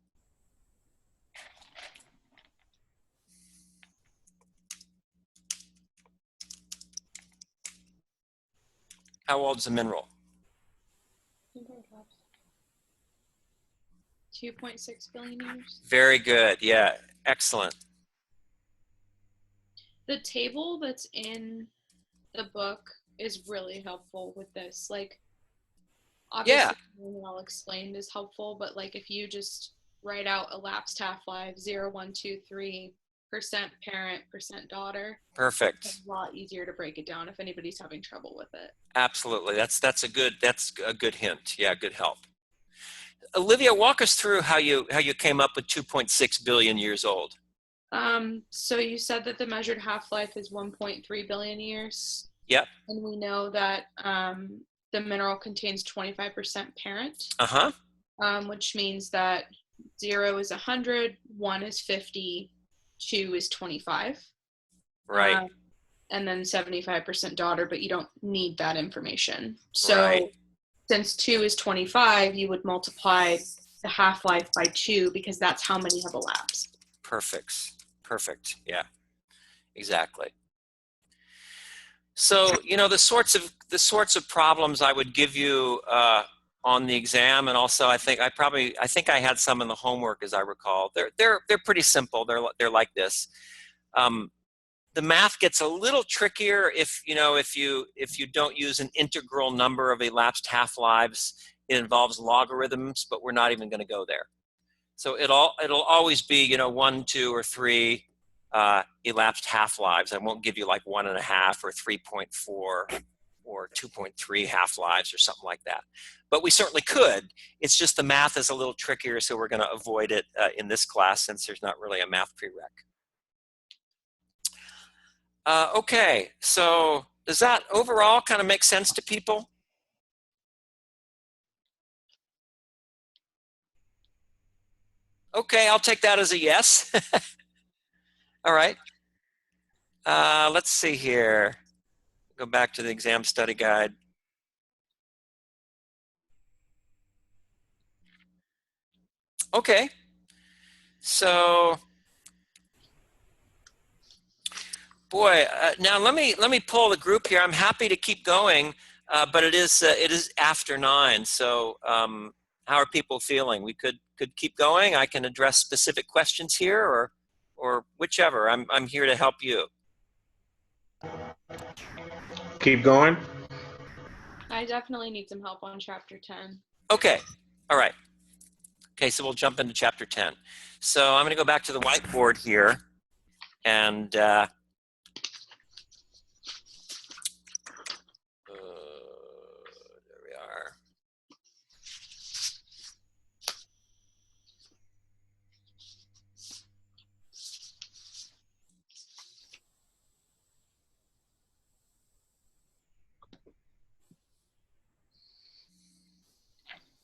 how old is the mineral? 2.6 billion years. Very good. Yeah, excellent. The table that's in the book is really helpful with this. Like, obviously, everything I'll explained is helpful, but like if you just write out elapsed half-life 0, 1, 2, 3, percent parent, percent daughter. Perfect. It's a lot easier to break it down if anybody's having trouble with it. Absolutely. That's a good hint. Yeah, good help. Olivia, walk us through how you came up with 2.6 billion years old. So you said that the measured half-life is 1.3 billion years. Yep. And we know that the mineral contains 25% parent. Uh-huh. Which means that 0 is 100, 1 is 50, 2 is 25. Right. And then 75% daughter, but you don't need that information. So since 2 is 25, you would multiply the half-life by 2 because that's how many have elapsed. Perfect. Yeah, exactly. So, the sorts of problems I would give you on the exam, and also I think I had some in the homework, as I recall. They're pretty simple. They're like this. The math gets a little trickier if you don't use an integral number of elapsed half-lives. It involves logarithms, but we're not even going to go there. So it'll always be 1, 2, or 3 elapsed half-lives. I won't give you like 1.5 or 3.4 or 2.3 half-lives or something like that. But we certainly could. It's just the math is a little trickier, so we're going to avoid it in this class since there's not really a math prereq. Okay, so does that overall kind of make sense to people? Okay, I'll take that as a yes. All right. Let's see here. Go back to the exam study guide. Okay. So, boy, now let me pull the group here. I'm happy to keep going, but it is after 9. So, how are people feeling? We could keep going. I can address specific questions here, or or whichever. I'm here to help you. Keep going. I definitely need some help on chapter 10. Okay, all right. Okay, so we'll jump into chapter 10. So I'm going to go back to the whiteboard here, and there we are.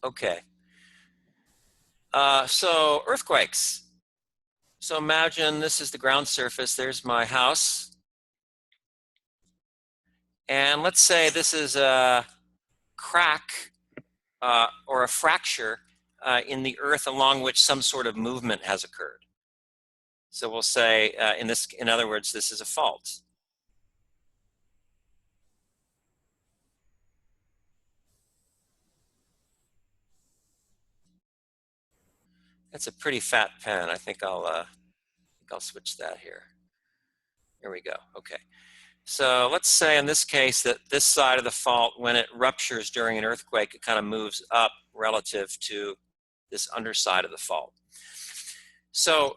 Okay. So earthquakes. So imagine this is the ground surface. There's my house. And let's say this is a crack or a fracture in the earth along which some sort of movement has occurred. So we'll say, in other words, this is a fault. That's a pretty fat pen. I think I'll switch that here. Here we go. Okay. So let's say in this case that this side of the fault, when it ruptures during an earthquake, it kind of moves up relative to this underside of the fault. So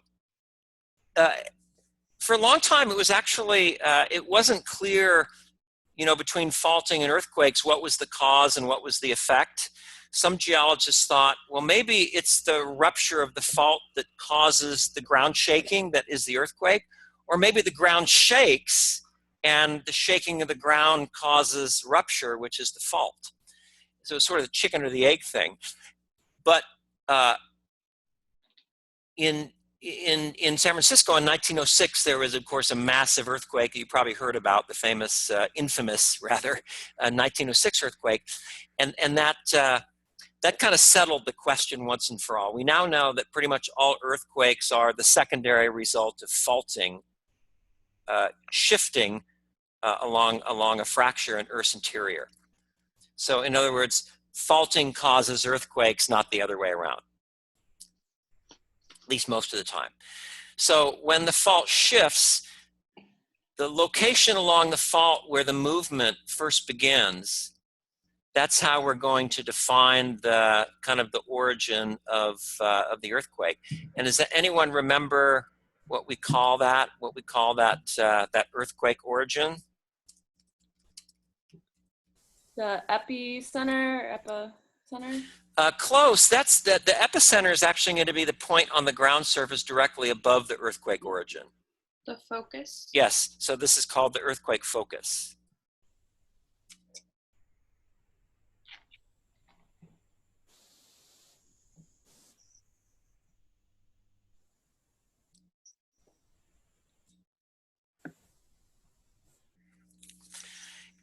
for a long time, it was actually, it wasn't clear, between faulting and earthquakes, what was the cause and what was the effect. Some geologists thought, well, maybe it's the rupture of the fault that causes the ground shaking that is the earthquake, or maybe the ground shakes and the shaking of the ground causes rupture, which is the fault. So it's sort of the chicken or the egg thing. But in San Francisco in 1906, there was, of course, a massive earthquake that you probably heard about, the famous, infamous, rather, 1906 earthquake. And that kind of settled the question once and for all. We now know that pretty much all earthquakes are the secondary result of faulting, shifting along a fracture in Earth's interior. So in other words, faulting causes earthquakes, not the other way around, at least most of the time. So when the fault shifts, the location along the fault where the movement first begins, that's how we're going to define the kind of the origin of the earthquake. And does anyone remember what we call that? What we call that earthquake origin? The epicenter. Close. That's the epicenter is actually going to be the point on the ground surface directly above the earthquake origin. The focus? Yes. So this is called the earthquake focus.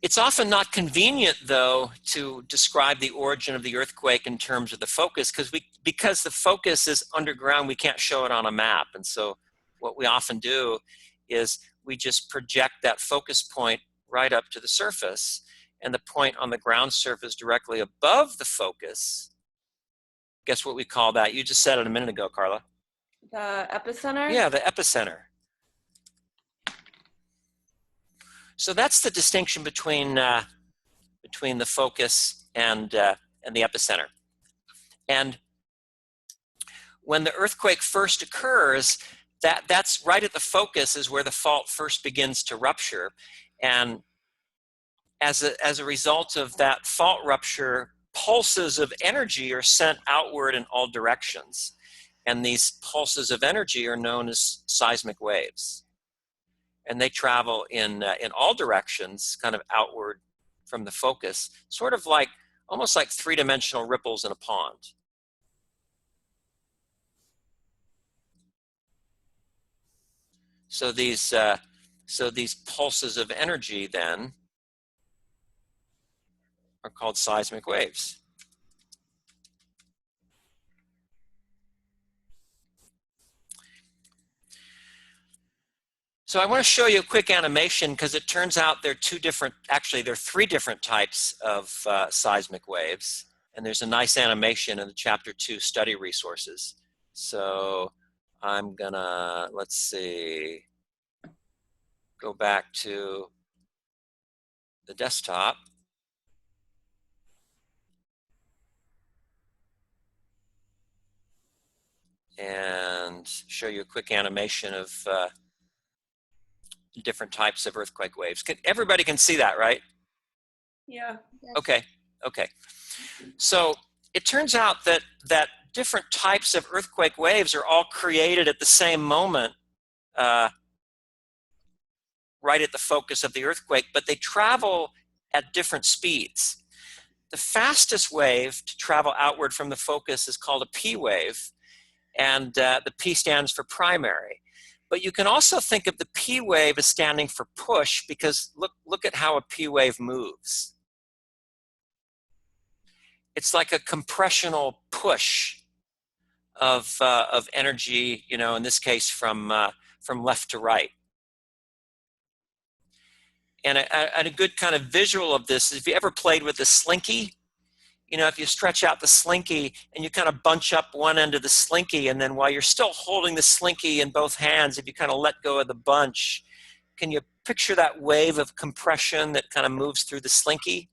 It's often not convenient, though, to describe the origin of the earthquake in terms of the focus, because the focus is underground, we can't show it on a map. And so what we often do is we just project that focus point right up to the surface, and the point on the ground surface directly above the focus. Guess what we call that? You just said it a minute ago, Carla. The epicenter? Yeah, the epicenter. So that's the distinction between the focus and the epicenter. And when the earthquake first occurs, that's right at the focus is where the fault first begins to rupture. And as a result of that fault rupture, pulses of energy are sent outward in all directions. And these pulses of energy are known as seismic waves. And they travel in all directions, kind of outward from the focus, sort of like, almost like three-dimensional ripples in a pond. So these pulses of energy then are called seismic waves. So I want to show you a quick animation because it turns out there are three different types of seismic waves. And there's a nice animation in the chapter 2 study resources. So I'm gonna, let's see, go back to the desktop. And show you a quick animation of different types of earthquake waves. Everybody can see that, right? Yeah. Yes. Okay, okay. So it turns out that different types of earthquake waves are all created at the same moment, right at the focus of the earthquake, but they travel at different speeds. The fastest wave to travel outward from the focus is called a P wave, and the P stands for primary. But you can also think of the P wave as standing for push, because look at how a P wave moves. It's like a compressional push of energy, you know, in this case from left to right. And a good kind of visual of this is, if you ever played with a slinky, you know, if you stretch out the slinky and you kind of bunch up one end of the slinky, and then while you're still holding the slinky in both hands, if you kind of let go of the bunch, can you picture that wave of compression that kind of moves through the slinky?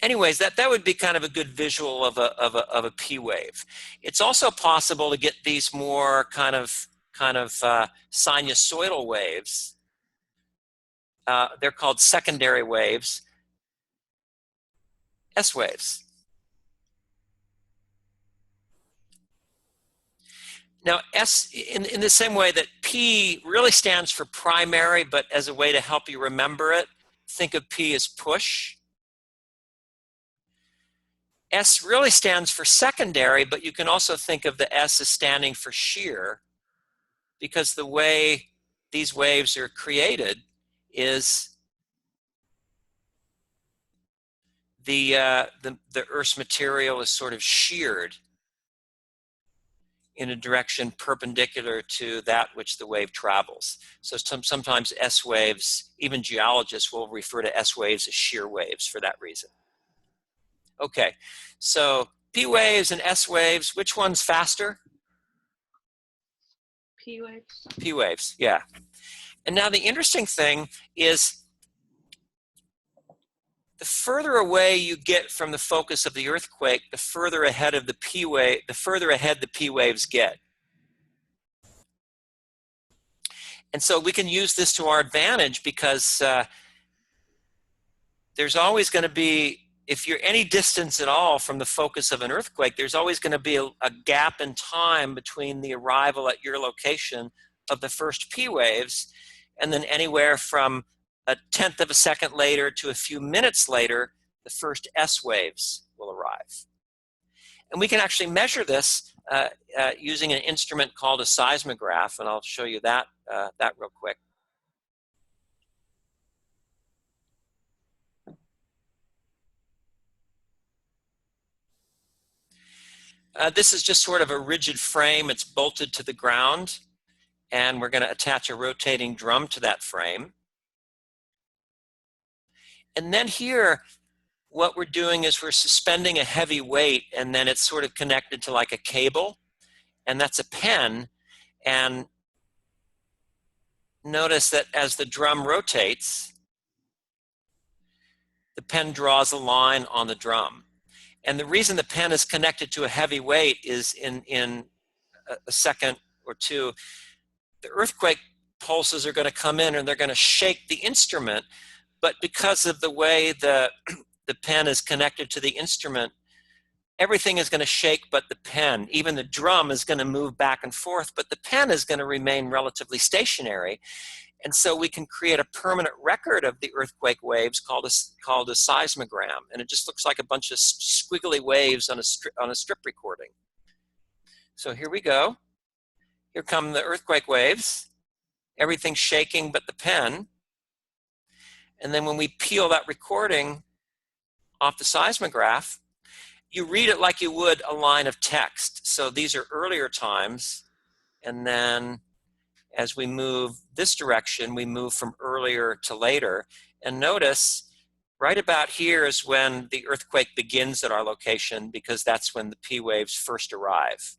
Anyways, that would be kind of a good visual of a P wave. It's also possible to get these more kind of sinusoidal waves. They're called secondary waves, S waves. Now, S, in the same way that P really stands for primary, but as a way to help you remember it, think of P as push. S really stands for secondary, but you can also think of the S as standing for shear, because the way these waves are created is the Earth's material is sort of sheared in a direction perpendicular to that which the wave travels. So sometimes S waves, even geologists will refer to S waves as shear waves for that reason. Okay, so P waves and S waves, which one's faster? P waves. P waves, yeah. And now the interesting thing is, the further away you get from the focus of the earthquake, the further ahead of the P wave, the further ahead the P waves get. And so we can use this to our advantage, because there's always going to be, if you're any distance at all from the focus of an earthquake, there's always going to be a gap in time between the arrival at your location of the first P waves, and then anywhere from a tenth of a second later to a few minutes later, the first S waves will arrive. And we can actually measure this using an instrument called a seismograph, and I'll show you that real quick. This is just sort of a rigid frame. It's bolted to the ground, and we're going to attach a rotating drum to that frame. And then here, what we're doing is we're suspending a heavy weight, and then it's sort of connected to like a cable, and that's a pen. And notice that as the drum rotates, the pen draws a line on the drum. And the reason the pen is connected to a heavy weight is in a second or two, the earthquake pulses are going to come in and they're going to shake the instrument. But because of the way the pen is connected to the instrument, everything is going to shake but the pen. Even the drum is going to move back and forth, but the pen is going to remain relatively stationary. And so we can create a permanent record of the earthquake waves called a seismogram. And it just looks like a bunch of squiggly waves on a strip recording. So here we go. Here come the earthquake waves. Everything's shaking but the pen. And then when we peel that recording off the seismograph, you read it like you would a line of text. So these are earlier times, and then as we move this direction, we move from earlier to later. And notice Right about here is when the earthquake begins at our location, because that's when the P waves first arrive.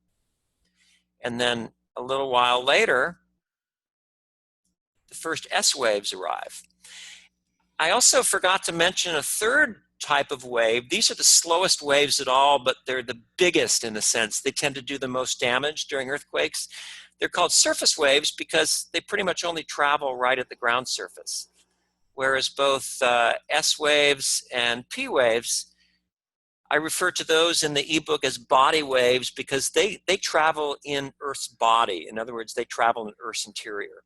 And then a little while later, the first S waves arrive. I also forgot to mention a third type of wave. These are the slowest waves at all, but they're the biggest in a sense. They tend to do the most damage during earthquakes. They're called surface waves because they pretty much only travel right at the ground surface. Whereas both S waves and P waves, I refer to those in the ebook as body waves because they travel in Earth's body. In other words, they travel in Earth's interior.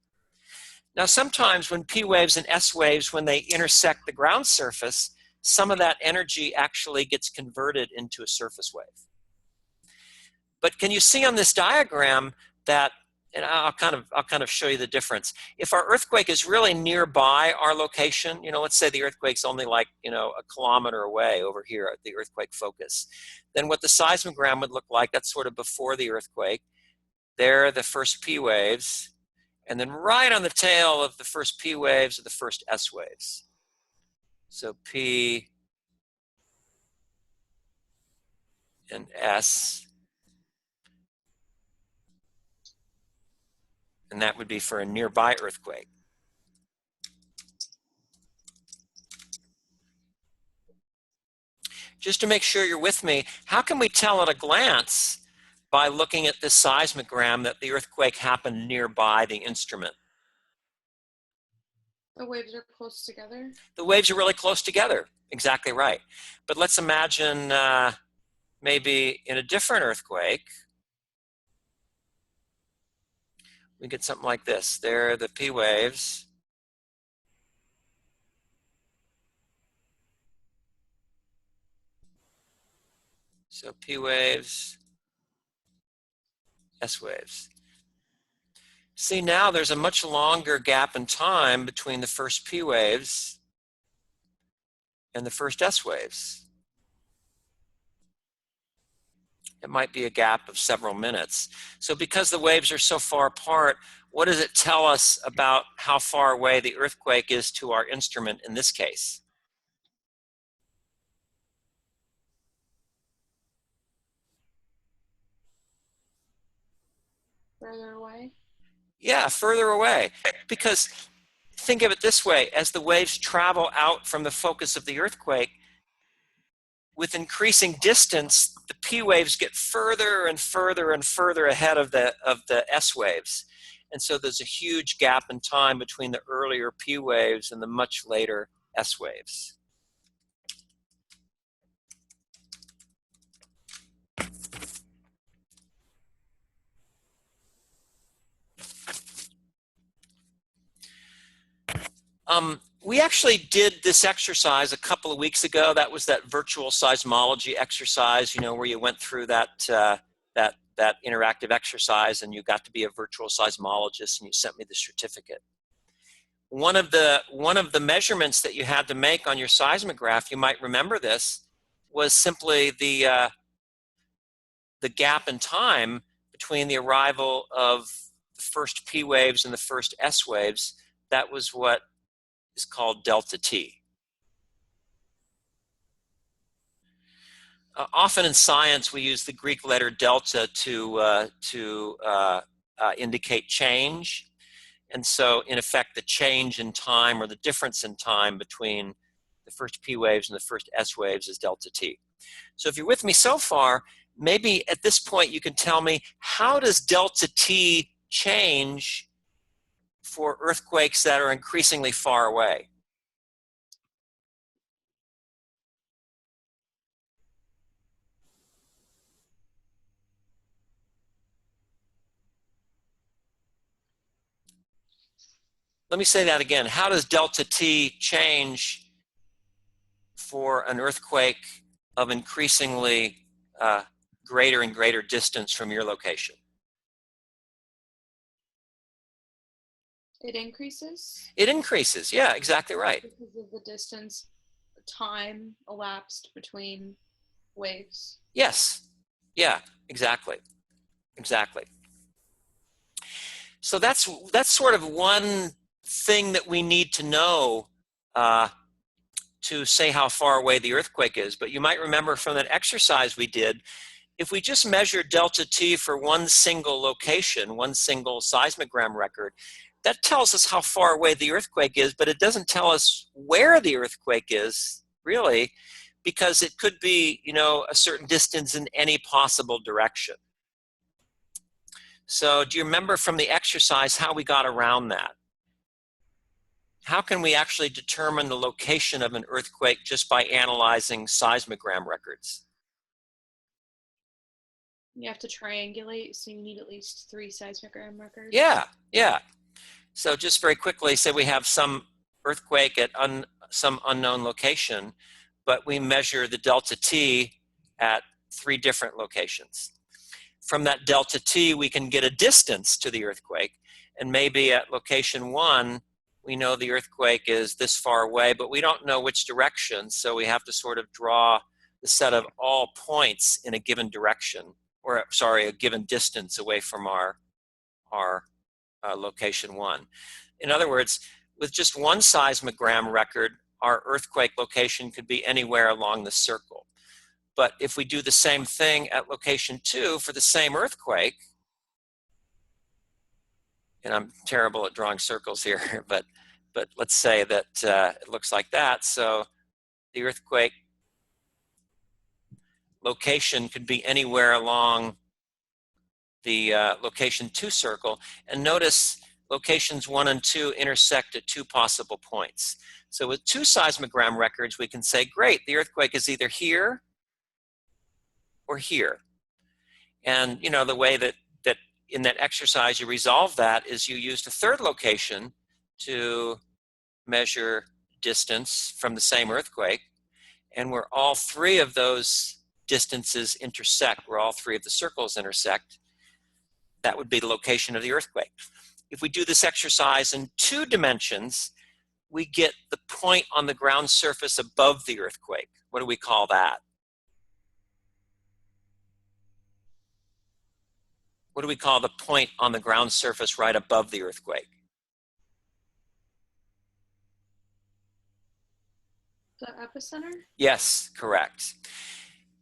Now, sometimes when P waves and S waves, when they intersect the ground surface, some of that energy actually gets converted into a surface wave. But can you see on this diagram that, and I'll kind of show you the difference. If our earthquake is really nearby our location, let's say the earthquake's only like, a kilometer away over here at the earthquake focus, then what the seismogram would look like, that's sort of before the earthquake. There are the first P waves, and then right on the tail of the first P waves are the first S waves. So P and S. And that would be for a nearby earthquake. Just to make sure you're with me, how can we tell at a glance by looking at this seismogram that the earthquake happened nearby the instrument? The waves are close together. The waves are really close together, exactly right. But let's imagine maybe in a different earthquake, we get something like this. There are the P waves. So P waves, S waves. See, now there's a much longer gap in time between the first P waves and the first S waves. It might be a gap of several minutes. So because the waves are so far apart, what does it tell us about how far away the earthquake is to our instrument in this case? Further away? Yeah, further away. Because think of it this way, as the waves travel out from the focus of the earthquake, with increasing distance, the P waves get further and further and further ahead of the S waves. And so there's a huge gap in time between the earlier P waves and the much later S waves. We actually did this exercise a couple of weeks ago. That was that virtual seismology exercise, where you went through that interactive exercise and you got to be a virtual seismologist and you sent me the certificate. One of the measurements that you had to make on your seismograph, you might remember this, was simply the gap in time between the arrival of the first P waves and the first S waves. That was what is called delta T. Often in science, we use the Greek letter delta to indicate change. And so, in effect, the change in time or the difference in time between the first P waves and the first S waves is delta T. So if you're with me so far, maybe at this point you can tell me, how does delta T change for earthquakes that are increasingly far away? Let me say that again. How does delta T change for an earthquake of increasingly greater and greater distance from your location? It increases? It increases, yeah, exactly right. Because of the distance, time elapsed between waves. Yes, yeah, exactly, exactly. So that's sort of one thing that we need to know to say how far away the earthquake is, but you might remember from that exercise we did, if we just measure delta T for one single location, one single seismogram record, that tells us how far away the earthquake is, but it doesn't tell us where the earthquake is, really, because it could be, you know, a certain distance in any possible direction. So do you remember from the exercise how we got around that? How can we actually determine the location of an earthquake just by analyzing seismogram records? You have to triangulate, so you need at least 3 seismogram records. Yeah, yeah. So just very quickly, say we have some earthquake at some unknown location, but we measure the delta T at 3 different locations. From that delta T, we can get a distance to the earthquake, and maybe at location 1, we know the earthquake is this far away, but we don't know which direction, so we have to sort of draw the set of all points in a given direction, or sorry, a given distance away from our location 1. In other words, with just one seismogram record, our earthquake location could be anywhere along the circle. But if we do the same thing at location 2 for the same earthquake, and I'm terrible at drawing circles here, but let's say that it looks like that. So the earthquake location could be anywhere along the location 2 circle. And notice locations 1 and 2 intersect at 2 possible points. So with 2 seismogram records, we can say, great, the earthquake is either here or here. And you know, the way that in that exercise you resolve that is you used a 3rd location to measure distance from the same earthquake, and where all 3 of those distances intersect, where all 3 of the circles intersect, that would be the location of the earthquake. If we do this exercise in 2 dimensions, we get the point on the ground surface above the earthquake. What do we call that? What do we call the point on the ground surface right above the earthquake? The epicenter? Yes, correct.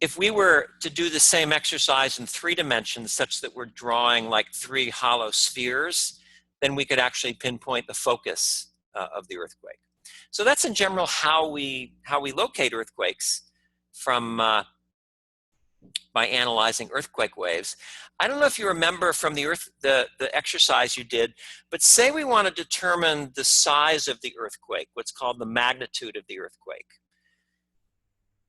If we were to do the same exercise in 3 dimensions, such that we're drawing like 3 hollow spheres, then we could actually pinpoint the focus of the earthquake. So that's in general how we locate earthquakes from by analyzing earthquake waves. I don't know if you remember from the exercise you did, but say we want to determine the size of the earthquake, what's called the magnitude of the earthquake.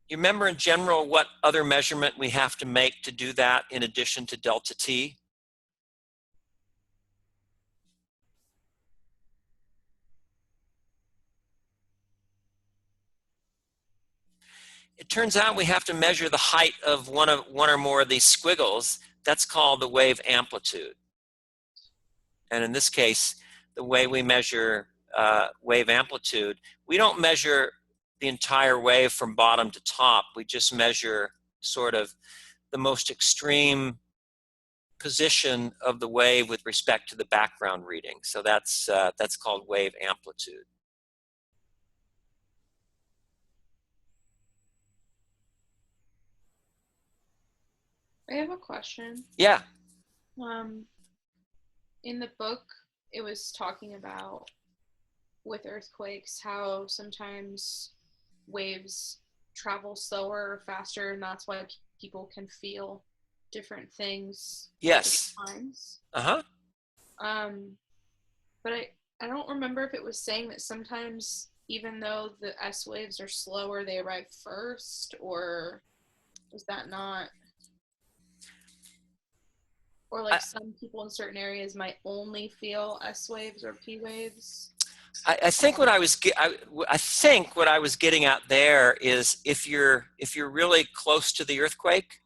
You remember in general what other measurement we have to make to do that in addition to delta T? It turns out we have to measure the height of one or more of these squiggles. That's called the wave amplitude. And in this case, the way we measure wave amplitude, we don't measure the entire wave from bottom to top. We just measure sort of the most extreme position of the wave with respect to the background reading. So that's called wave amplitude. I have a question. Yeah. In the book, it was talking about with earthquakes how sometimes waves travel slower or faster, and that's why people can feel different things. Yes. At times. Uh-huh. But I don't remember if it was saying that sometimes even though the S waves are slower, they arrive first, or is that not? Or like some people in certain areas might only feel S waves or P waves. I think what I was getting at there is if you're really close to the earthquake,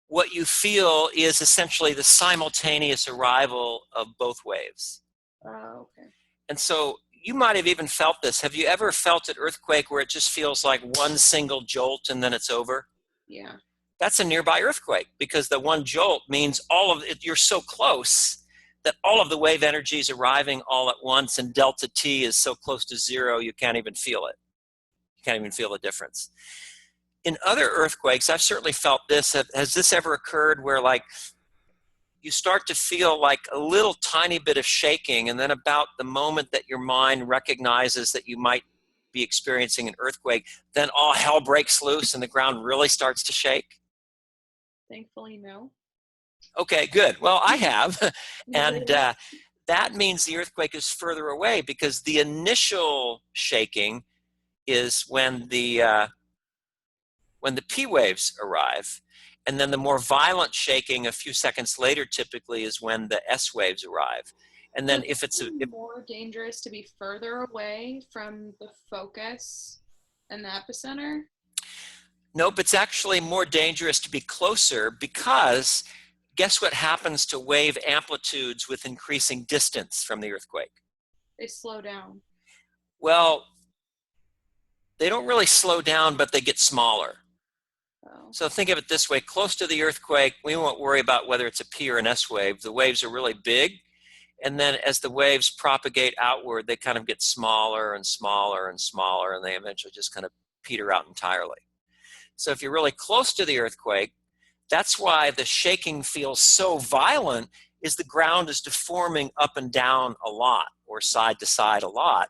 what you feel is essentially the simultaneous arrival of both waves. Oh, okay. And so you might have even felt this. Have you ever felt an earthquake where it just feels like one single jolt and then it's over? Yeah. That's a nearby earthquake, because the one jolt means all of it, you're so close that all of the wave energy is arriving all at once, and delta T is so close to 0 you can't even feel it. can't even feel the difference. In other earthquakes, I've certainly felt this. Has this ever occurred where like you start to feel like a little tiny bit of shaking, and then about the moment that your mind recognizes that you might be experiencing an earthquake, then all hell breaks loose and the ground really starts to shake? Thankfully, no. Okay, good. Well, I have. And that means the earthquake is further away, because the initial shaking is when the P waves arrive. And then the more violent shaking a few seconds later typically is when the S waves arrive. And then if it's more dangerous to be further away from the focus and the epicenter? Nope, it's actually more dangerous to be closer, because guess what happens to wave amplitudes with increasing distance from the earthquake? They slow down. Well, they don't really slow down, but they get smaller. Oh. So think of it this way: close to the earthquake, we won't worry about whether it's a P or an S wave. The waves are really big, and then as the waves propagate outward, they kind of get smaller and smaller and smaller, and they eventually just kind of peter out entirely. So if you're really close to the earthquake, that's why the shaking feels so violent, is the ground is deforming up and down a lot, or side to side a lot.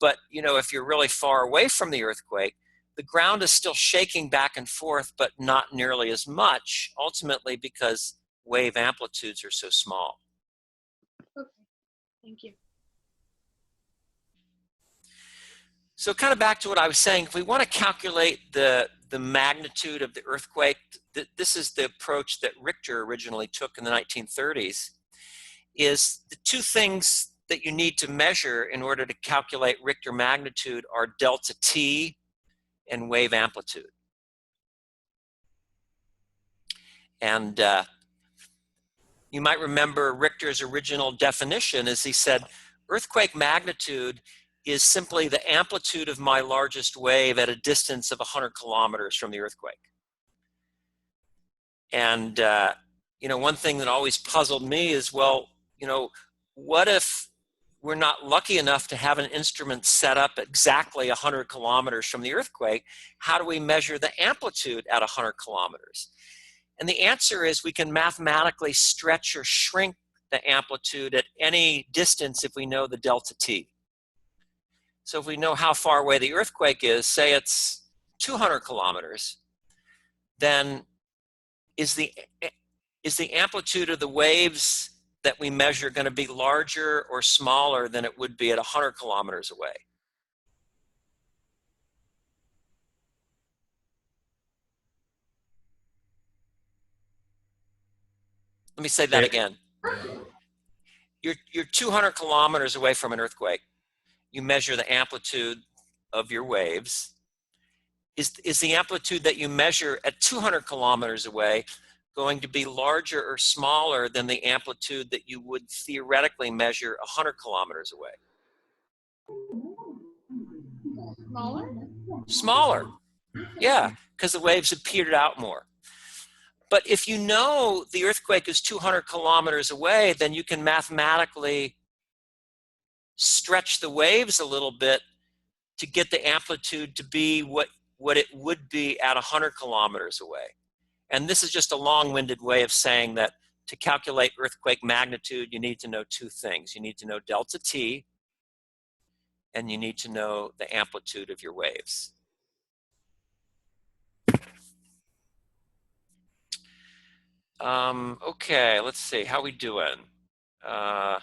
But if you're really far away from the earthquake, the ground is still shaking back and forth, but not nearly as much, ultimately because wave amplitudes are so small. Okay, thank you. So kind of back to what I was saying, if we want to calculate the magnitude of the earthquake, this is the approach that Richter originally took in the 1930s, is the two things that you need to measure in order to calculate Richter magnitude are delta T and wave amplitude. And you might remember Richter's original definition, as he said, earthquake magnitude is simply the amplitude of my largest wave at a distance of 100 kilometers from the earthquake. And one thing that always puzzled me is, well, what if we're not lucky enough to have an instrument set up exactly 100 kilometers from the earthquake? How do we measure the amplitude at 100 kilometers? And the answer is we can mathematically stretch or shrink the amplitude at any distance if we know the delta T. So if we know how far away the earthquake is, say it's 200 kilometers, then is the amplitude of the waves that we measure going to be larger or smaller than it would be at 100 kilometers away? Let me say that again. You're 200 kilometers away from an earthquake. You measure the amplitude of your waves. Is the amplitude that you measure at 200 kilometers away going to be larger or smaller than the amplitude that you would theoretically measure 100 kilometers away? Smaller? Smaller, yeah, because the waves have petered out more. But if you know the earthquake is 200 kilometers away, then you can mathematically stretch the waves a little bit to get the amplitude to be what it would be at 100 kilometers away. And this is just a long-winded way of saying that to calculate earthquake magnitude, you need to know two things. You need to know delta T, and you need to know the amplitude of your waves. Okay, let's see, how we doing? Let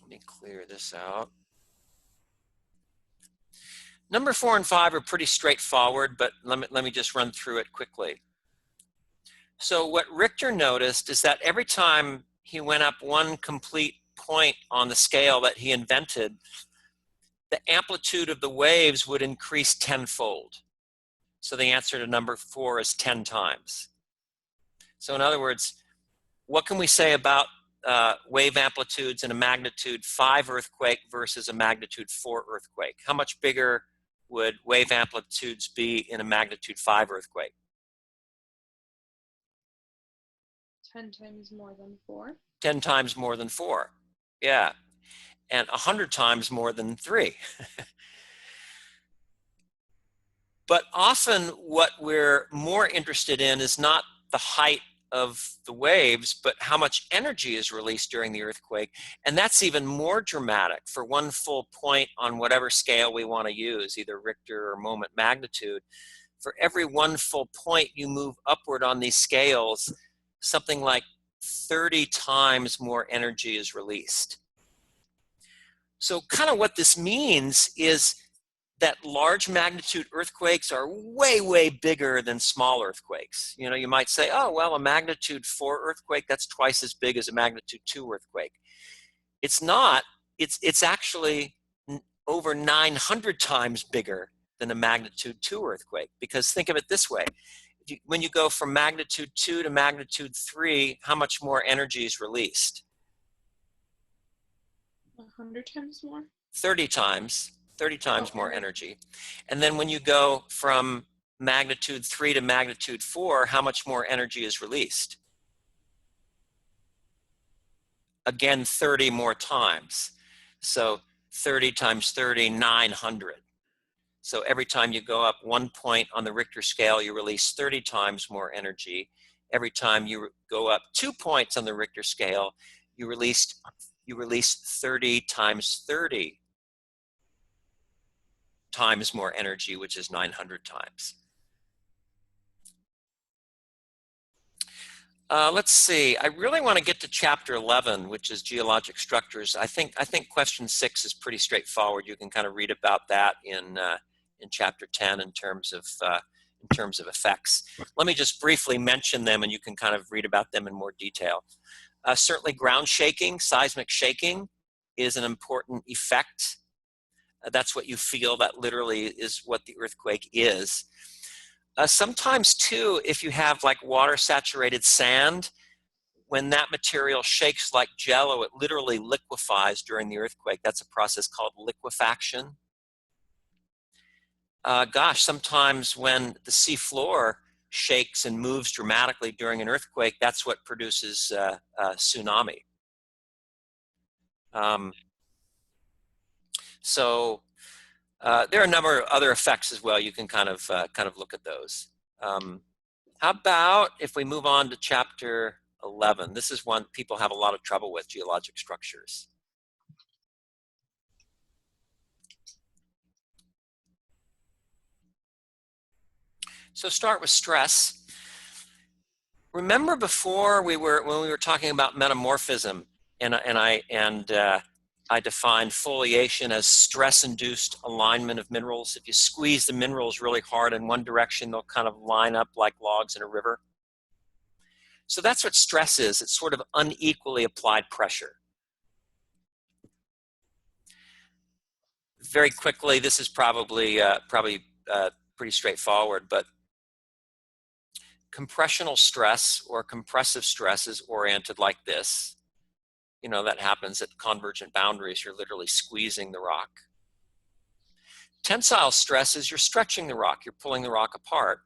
me clear this out. Number 4 and 5 are pretty straightforward, but let me just run through it quickly. So what Richter noticed is that every time he went up one complete point on the scale that he invented, the amplitude of the waves would increase tenfold. So the answer to number 4 is 10 times. So in other words, what can we say about wave amplitudes in a magnitude 5 earthquake versus a magnitude 4 earthquake? How much bigger would wave amplitudes be in a magnitude 5 earthquake? 10 times more than 4. 10 times more than 4, yeah. and 100 times more than 3. But often what we're more interested in is not the height of the waves, but how much energy is released during the earthquake. And that's even more dramatic. For one full point on whatever scale we want to use, either Richter or moment magnitude, for every one full point you move upward on these scales, something like 30 times more energy is released. So kind of what this means is that large magnitude earthquakes are way, way bigger than small earthquakes. You know, you might say, oh, well, a magnitude 4 earthquake, that's twice as big as a magnitude 2 earthquake. It's not. It's actually over 900 times bigger than a magnitude 2 earthquake, because think of it this way. When you go from magnitude 2 to magnitude 3, how much more energy is released? 100 times more? 30 times more energy. And then when you go from magnitude 3 to magnitude 4, how much more energy is released? Again, 30 more times. So 30 times 30, 900. So every time you go up 1 point on the Richter scale, you release 30 times more energy. Every time you go up 2 points on the Richter scale, you release 30 times 30 times more energy, which is 900 times. Let's see. I really want to get to chapter 11, which is geologic structures. I think question 6 is pretty straightforward. You can kind of read about that in chapter 10 in terms of effects. Let me just briefly mention them, and you can kind of read about them in more detail. Certainly, ground shaking, seismic shaking, is an important effect. That's what you feel. That literally is what the earthquake is. Sometimes too, if you have like water saturated sand, when that material shakes like jello, it literally liquefies during the earthquake. That's a process called liquefaction. Gosh, sometimes when the sea floor shakes and moves dramatically during an earthquake, that's what produces tsunami. So there are a number of other effects as well. You can kind of look at those. How about if we move on to chapter 11? This is one people have a lot of trouble with, geologic structures. So start with stress. Remember before when we were talking about metamorphism, and I defined foliation as stress-induced alignment of minerals. If you squeeze the minerals really hard in one direction, they'll kind of line up like logs in a river. So that's what stress is. It's sort of unequally applied pressure. Very quickly, this is probably pretty straightforward, but compressional stress or compressive stress is oriented like this. You know, that happens at convergent boundaries. You're literally squeezing the rock. Tensile stress is you're stretching the rock. You're pulling the rock apart.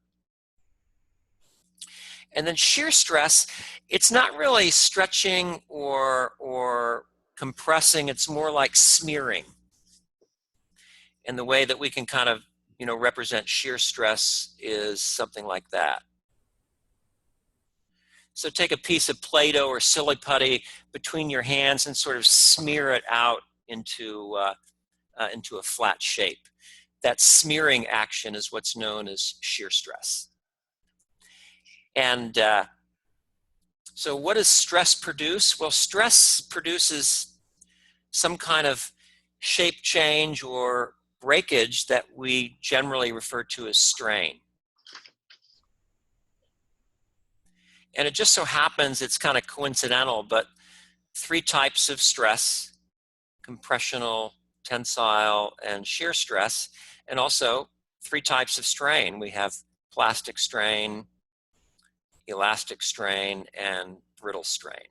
And then shear stress, it's not really stretching or compressing. It's more like smearing. And the way that we can kind of, you know, represent shear stress is something like that. So take a piece of Play-Doh or silly putty between your hands and sort of smear it out into a flat shape. That smearing action is what's known as shear stress. And so what does stress produce? Well, stress produces some kind of shape change or breakage that we generally refer to as strain. And it just so happens, it's kind of coincidental, but 3 types of stress: compressional, tensile, and shear stress, and also 3 types of strain. We have plastic strain, elastic strain, and brittle strain.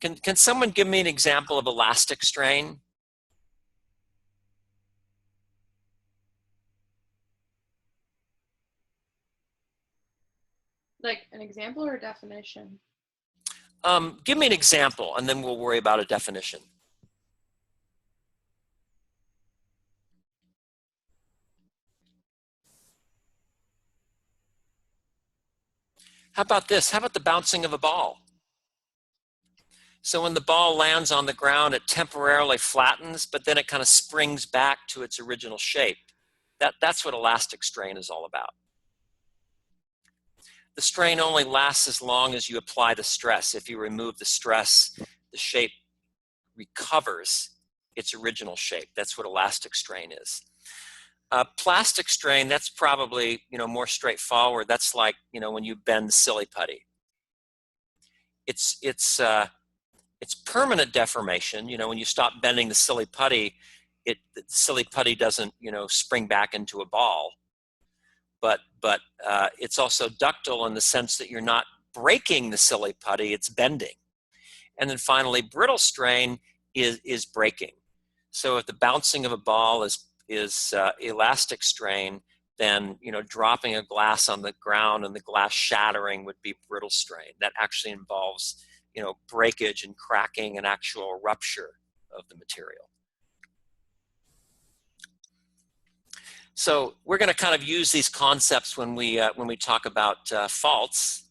Can someone give me an example of elastic strain? Like an example or a definition? Give me an example, and then we'll worry about a definition. How about this? How about the bouncing of a ball? So when the ball lands on the ground, it temporarily flattens, but then it kind of springs back to its original shape. That's what elastic strain is all about. The strain only lasts as long as you apply the stress. If you remove the stress, the shape recovers its original shape. That's what elastic strain is. Plastic strain, that's probably more straightforward. That's like when you bend silly putty. It's permanent deformation. When you stop bending the silly putty, the silly putty doesn't spring back into a ball. But it's also ductile in the sense that you're not breaking the silly putty, it's bending. And then finally, brittle strain is breaking. So if the bouncing of a ball is elastic strain, then dropping a glass on the ground and the glass shattering would be brittle strain. That actually involves breakage and cracking and actual rupture of the material. So we're going to kind of use these concepts when we talk about faults,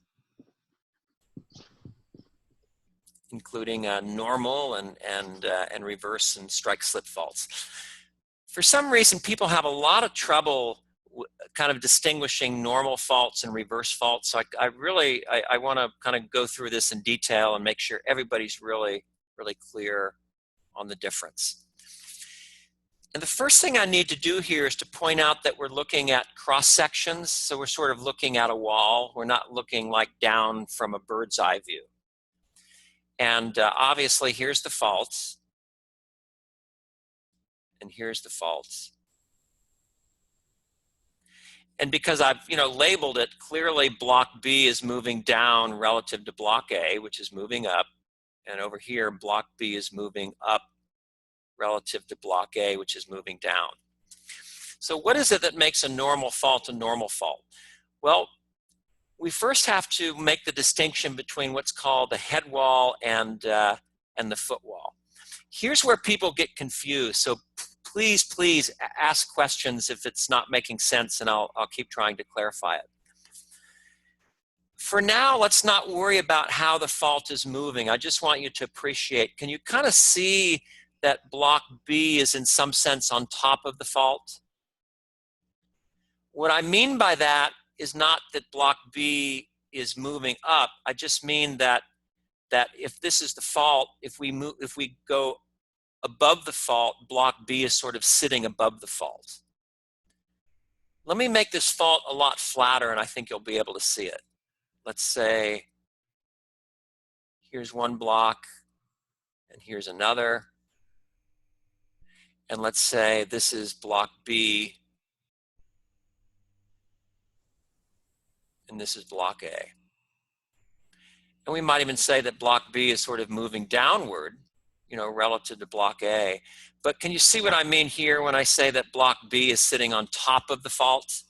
including normal and reverse and strike slip faults. For some reason, people have a lot of trouble kind of distinguishing normal faults and reverse faults. So I want to kind of go through this in detail and make sure everybody's really clear on the difference. And the first thing I need to do here is to point out that we're looking at cross sections. So we're sort of looking at a wall. We're not looking like down from a bird's eye view. And obviously, here's the faults. And here's the faults. And because I've labeled it, clearly block B is moving down relative to block A, which is moving up. And over here, block B is moving up relative to block A, which is moving down. So what is it that makes a normal fault a normal fault? Well, we first have to make the distinction between what's called the head wall and the foot wall. Here's where people get confused. So please ask questions if it's not making sense, and I'll keep trying to clarify it. For now, let's not worry about how the fault is moving. I just want you to appreciate, can you kind of see that block B is in some sense on top of the fault? What I mean by that is not that block B is moving up. I just mean that if this is the fault, if we go above the fault, block B is sort of sitting above the fault. Let me make this fault a lot flatter, and I think you'll be able to see it. Let's say here's one block, and here's another. And let's say this is block B, and this is block A. And we might even say that block B is sort of moving downward, relative to block A. But can you see what I mean here when I say that block B is sitting on top of the fault?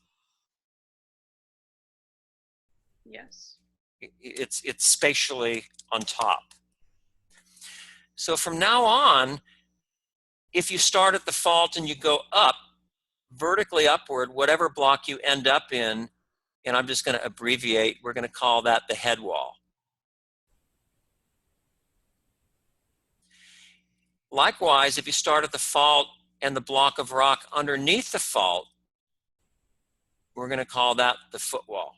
Yes. It's spatially on top. So from now on, if you start at the fault and you go up, vertically upward, whatever block you end up in, and I'm just going to abbreviate, we're going to call that the head wall. Likewise, if you start at the fault and the block of rock underneath the fault, we're going to call that the foot wall.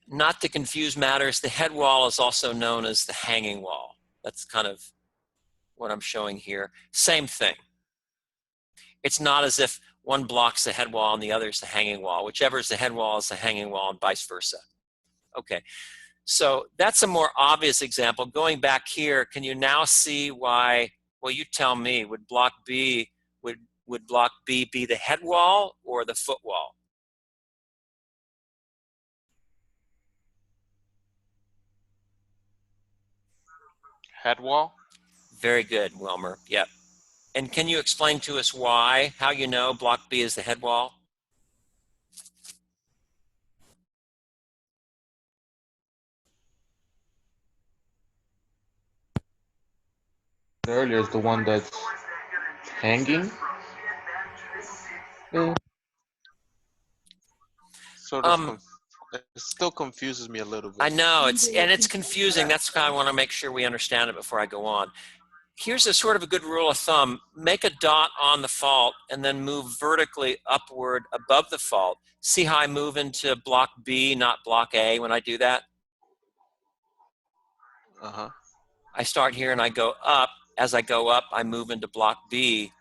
Not to confuse matters, the head wall is also known as the hanging wall. That's kind of what I'm showing here. Same thing. It's not as if one blocks the head wall and the other is the hanging wall. Whichever is the head wall is the hanging wall, and vice versa. Okay, so that's a more obvious example. Going back here, can you now see why? Well, you tell me. Would block B would block B be the head wall or the foot wall? Head wall? Very good, Wilmer. Yep. And can you explain to us why, how you know block B is the head wall? Earlier is the one that's hanging. sort of it still confuses me a little bit. I know, it's confusing. That's why I want to make sure we understand it before I go on. Here's a sort of a good rule of thumb. Make a dot on the fault and then move vertically upward above the fault. See how I move into block B, not block A when I do that? Uh-huh. I start here and I go up. As I go up, I move into block B.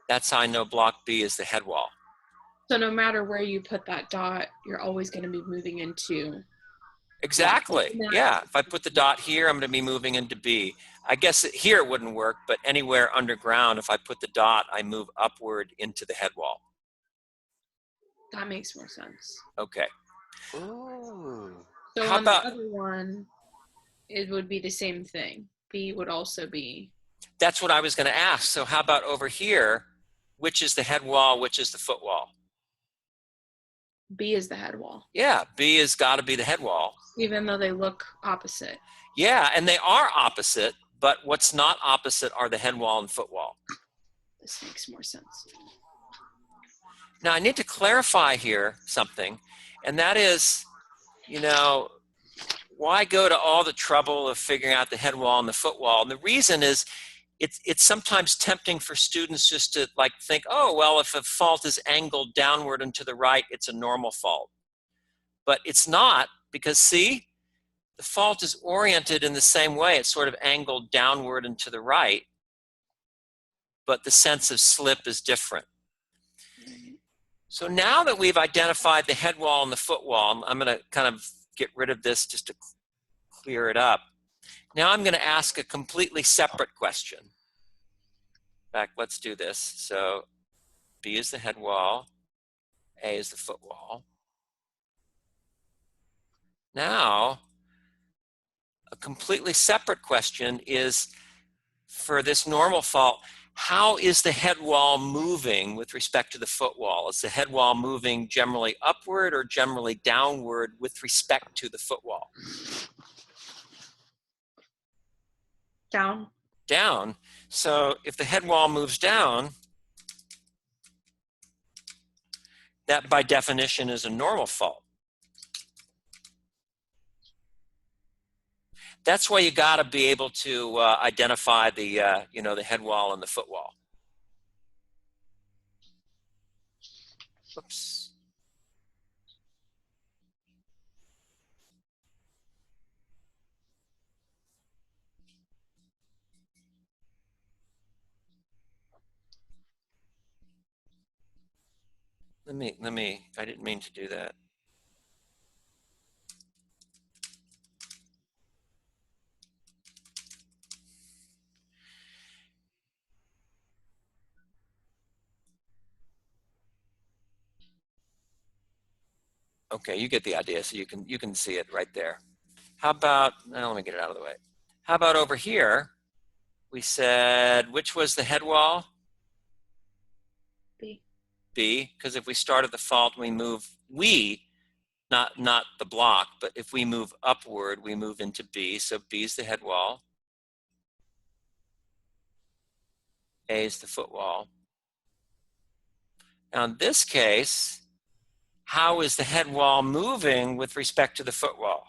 That's how I know block B is the head wall. So no matter where you put that dot, you're always going to be moving into. Exactly. Yeah. If I put the dot here, I'm going to be moving into B. I guess here it wouldn't work, but anywhere underground, if I put the dot, I move upward into the head wall. That makes more sense. Okay. Ooh. So How on about- the other one, it would be the same thing. B would also be. That's what I was going to ask. So how about over here? Which is the head wall? Which is the foot wall? B is the head wall, Yeah, B has got to be the head wall. even though they look opposite. Yeah, and they are opposite, but what's not opposite are the head wall and foot wall. This makes more sense. Now I need to clarify here something, and that is, you know, why go to all the trouble of figuring out the head wall and the foot wall? And the reason is it's sometimes tempting for students just to like think, oh, well, if a fault is angled downward and to the right, it's a normal fault. But it's not, because see, the fault is oriented in the same way. It's sort of angled downward and to the right, but the sense of slip is different. So now that we've identified the head wall and the foot wall, I'm going to kind of get rid of this just to clear it up. Now I'm going to ask a completely separate question. In fact, let's do this. So B is the head wall, A is the foot wall. Now, a completely separate question is, for this normal fault, how is the head wall moving with respect to the foot wall? Is the head wall moving generally upward or generally downward with respect to the foot wall? Down. Down. So if the head wall moves down, that by definition is a normal fault. That's why you got to be able to identify the the head wall and the foot wall. Oops. Let me, I didn't mean to do that. Okay, you get the idea, so you can see it right there. How about, now let me get it out of the way. How about over here? We said, which was the head wall? B. B, because if we start at the fault, we move, not the block, but if we move upward, we move into B, so B is the head wall. A is the foot wall. Now in this case, how is the head wall moving with respect to the foot wall?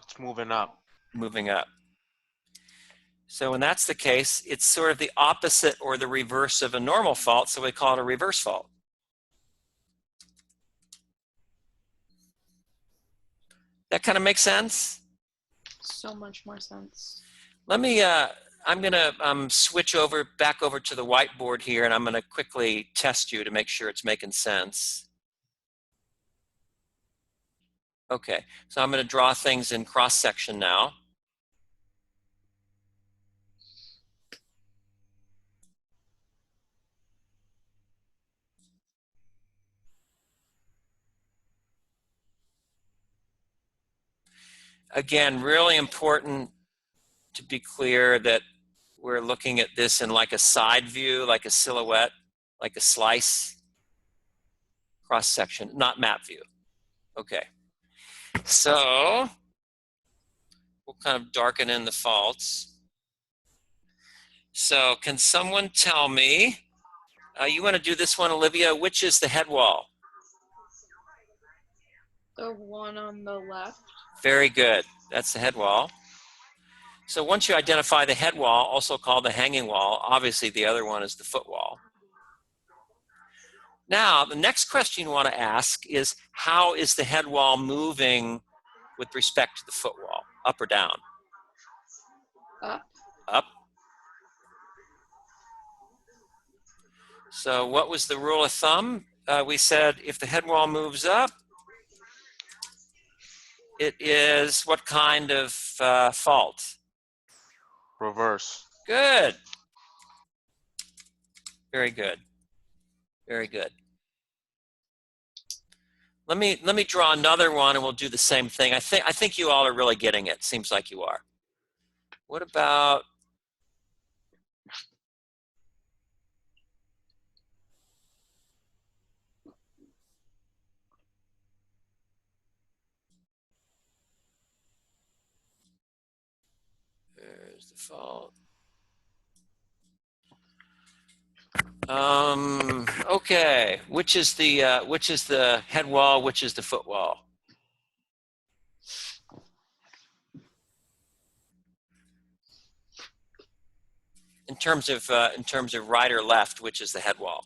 It's moving up. Moving up. So when that's the case, it's sort of the opposite or the reverse of a normal fault, so we call it a reverse fault. That kind of makes sense? So much more sense. Let me, I'm going to switch back over to the whiteboard here, and I'm going to quickly test you to make sure it's making sense. Okay, so I'm going to draw things in cross-section now. Again, really important to be clear that we're looking at this in like a side view, like a silhouette, like a slice, cross-section, not map view. Okay, so we'll kind of darken in the faults. So can someone tell me You want to do this one, Olivia? Which is the head wall? The one on the left. Very good. That's the head wall. So once you identify the head wall, also called the hanging wall, obviously the other one is the foot wall. Now, the next question you want to ask is, how is the head wall moving with respect to the foot wall? Up or down? Up. Up. So what was the rule of thumb? We said if the head wall moves up, it is what kind of fault? Reverse. Good. Very good. Very good. Let me draw another one and we'll do the same thing. I think you all are really getting it. Seems like you are. What about there's the fault. Okay, which is the head wall, which is the foot wall? In terms of right or left, which is the head wall?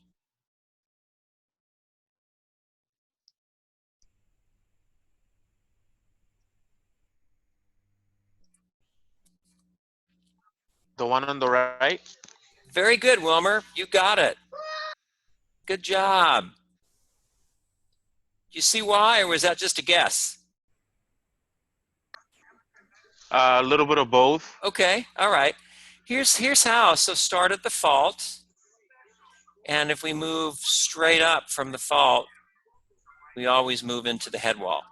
The one on the right? Very good, Wilmer. You got it. Good job. You see why, or was that just a guess? A little bit of both. Okay, all right. Here's how. So start at the fault, and if we move straight up from the fault, we always move into the head wall.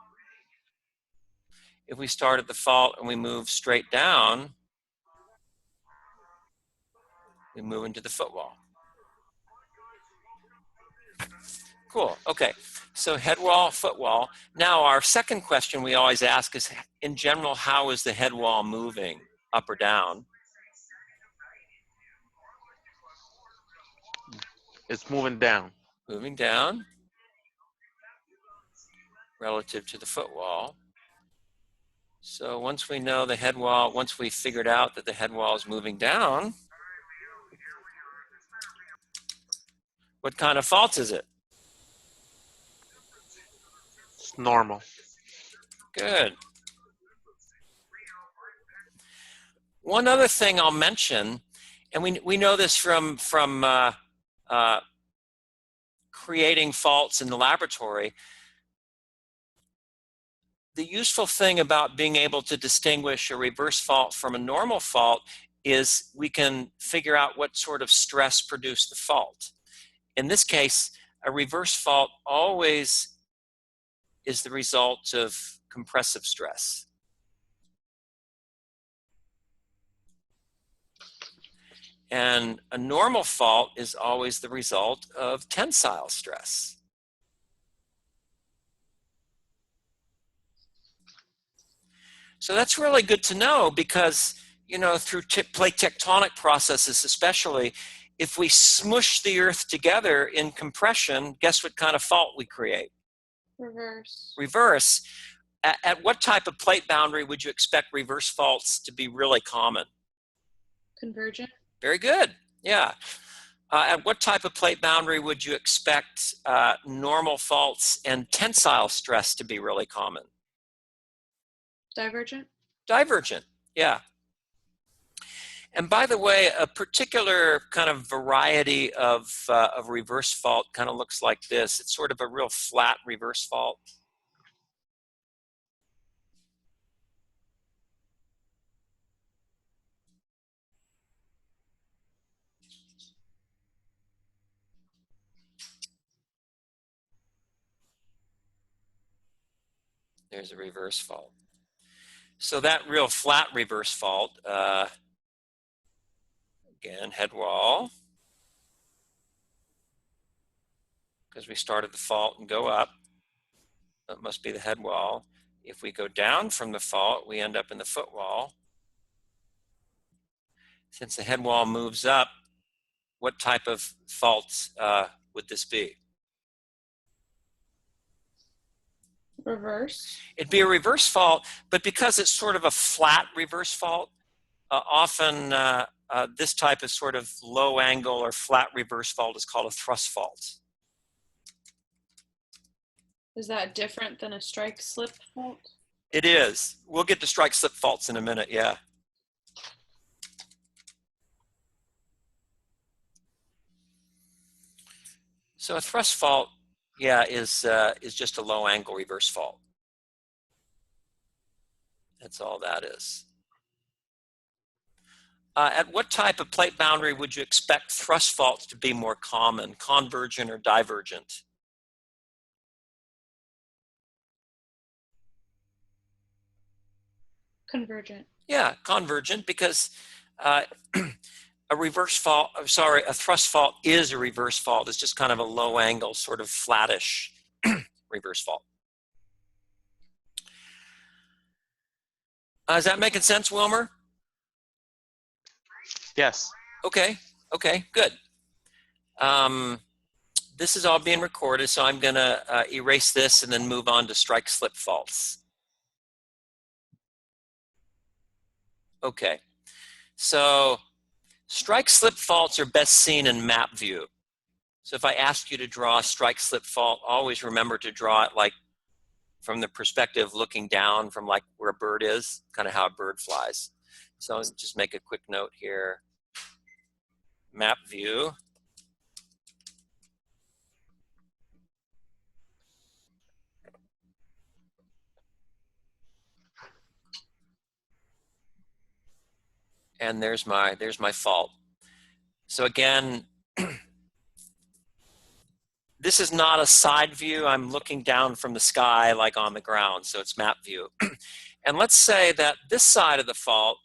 If we start at the fault and we move straight down, we move into the foot wall. Cool, okay. So head wall, foot wall. Now our second question we always ask is, in general, how is the head wall moving, up or down? It's moving down. Moving down relative to the foot wall. So once we know the head wall, once we figured out that the head wall is moving down, what kind of fault is it? It's normal. Good. One other thing I'll mention, and we know this from creating faults in the laboratory. The useful thing about being able to distinguish a reverse fault from a normal fault is we can figure out what sort of stress produced the fault. In this case, a reverse fault always is the result of compressive stress. And a normal fault is always the result of tensile stress. So that's really good to know because, you know, through plate tectonic processes especially, if we smush the Earth together in compression, guess what kind of fault we create? Reverse. Reverse. At what type of plate boundary would you expect reverse faults to be really common? Convergent. Very good, yeah. At what type of plate boundary would you expect normal faults and tensile stress to be really common? Divergent. Divergent, yeah. And by the way, a particular kind of variety of reverse fault kind of looks like this. It's sort of a real flat reverse fault. There's a reverse fault. So that real flat reverse fault, again, head wall, because we started the fault and go up, that must be the head wall. If we go down from the fault, we end up in the foot wall. Since the head wall moves up, what type of fault would this be? Reverse. It'd be a reverse fault, but because it's sort of a flat reverse fault, often this type of sort of low angle or flat reverse fault is called a thrust fault. Is that different than a strike slip fault? It is. We'll get to strike slip faults in a minute, yeah. So a thrust fault, yeah, is just a low angle reverse fault. That's all that is. At what type of plate boundary would you expect thrust faults to be more common, convergent or divergent? Convergent. Yeah, convergent, because a reverse fault, sorry, a thrust fault is a reverse fault. It's just kind of a low angle, sort of flattish reverse fault. Is that making sense, Wilmer? Yes. Okay, okay, good. This is all being recorded, so I'm gonna erase this and then move on to strike slip faults. Okay, so strike slip faults are best seen in map view. So if I ask you to draw a strike slip fault, always remember to draw it like from the perspective looking down from like where a bird is, kind of how a bird flies. So I'll just make a quick note here. Map view. And there's my fault. So again, this is not a side view. I'm looking down from the sky like on the ground, so it's map view. And let's say that this side of the fault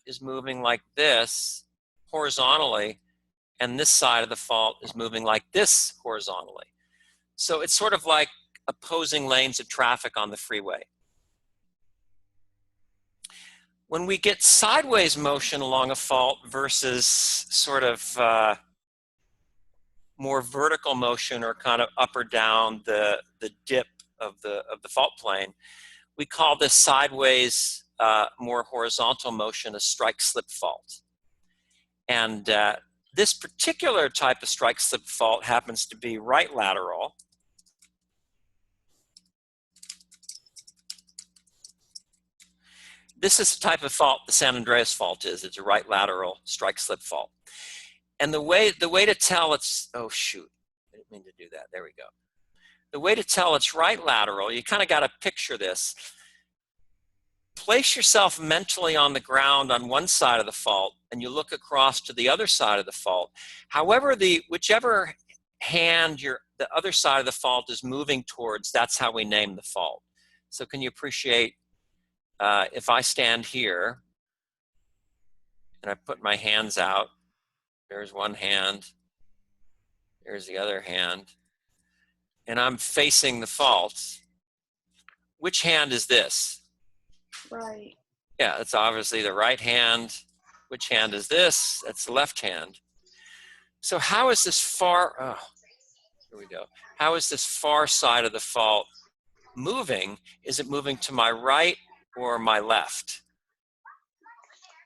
is moving like this horizontally, and this side of the fault is moving like this horizontally. So it's sort of like opposing lanes of traffic on the freeway. When we get sideways motion along a fault versus sort of more vertical motion or kind of up or down the dip of the fault plane, we call this sideways, more horizontal motion a strike slip fault. And this particular type of strike slip fault happens to be right lateral. This is the type of fault the San Andreas fault is. It's a right lateral strike slip fault. And the way to tell it's, oh shoot, I didn't mean to do that. There we go. The way to tell it's right lateral, you kind of got to picture this. Place yourself mentally on the ground on one side of the fault and you look across to the other side of the fault. However, whichever hand the other side of the fault is moving towards, that's how we name the fault. So can you appreciate if I stand here and I put my hands out, there's one hand, there's the other hand, and I'm facing the fault. Which hand is this? Right. Yeah, it's obviously the right hand. Which hand is this? That's the left hand. So how is this here we go. How is this far side of the fault moving? Is it moving to my right or my left?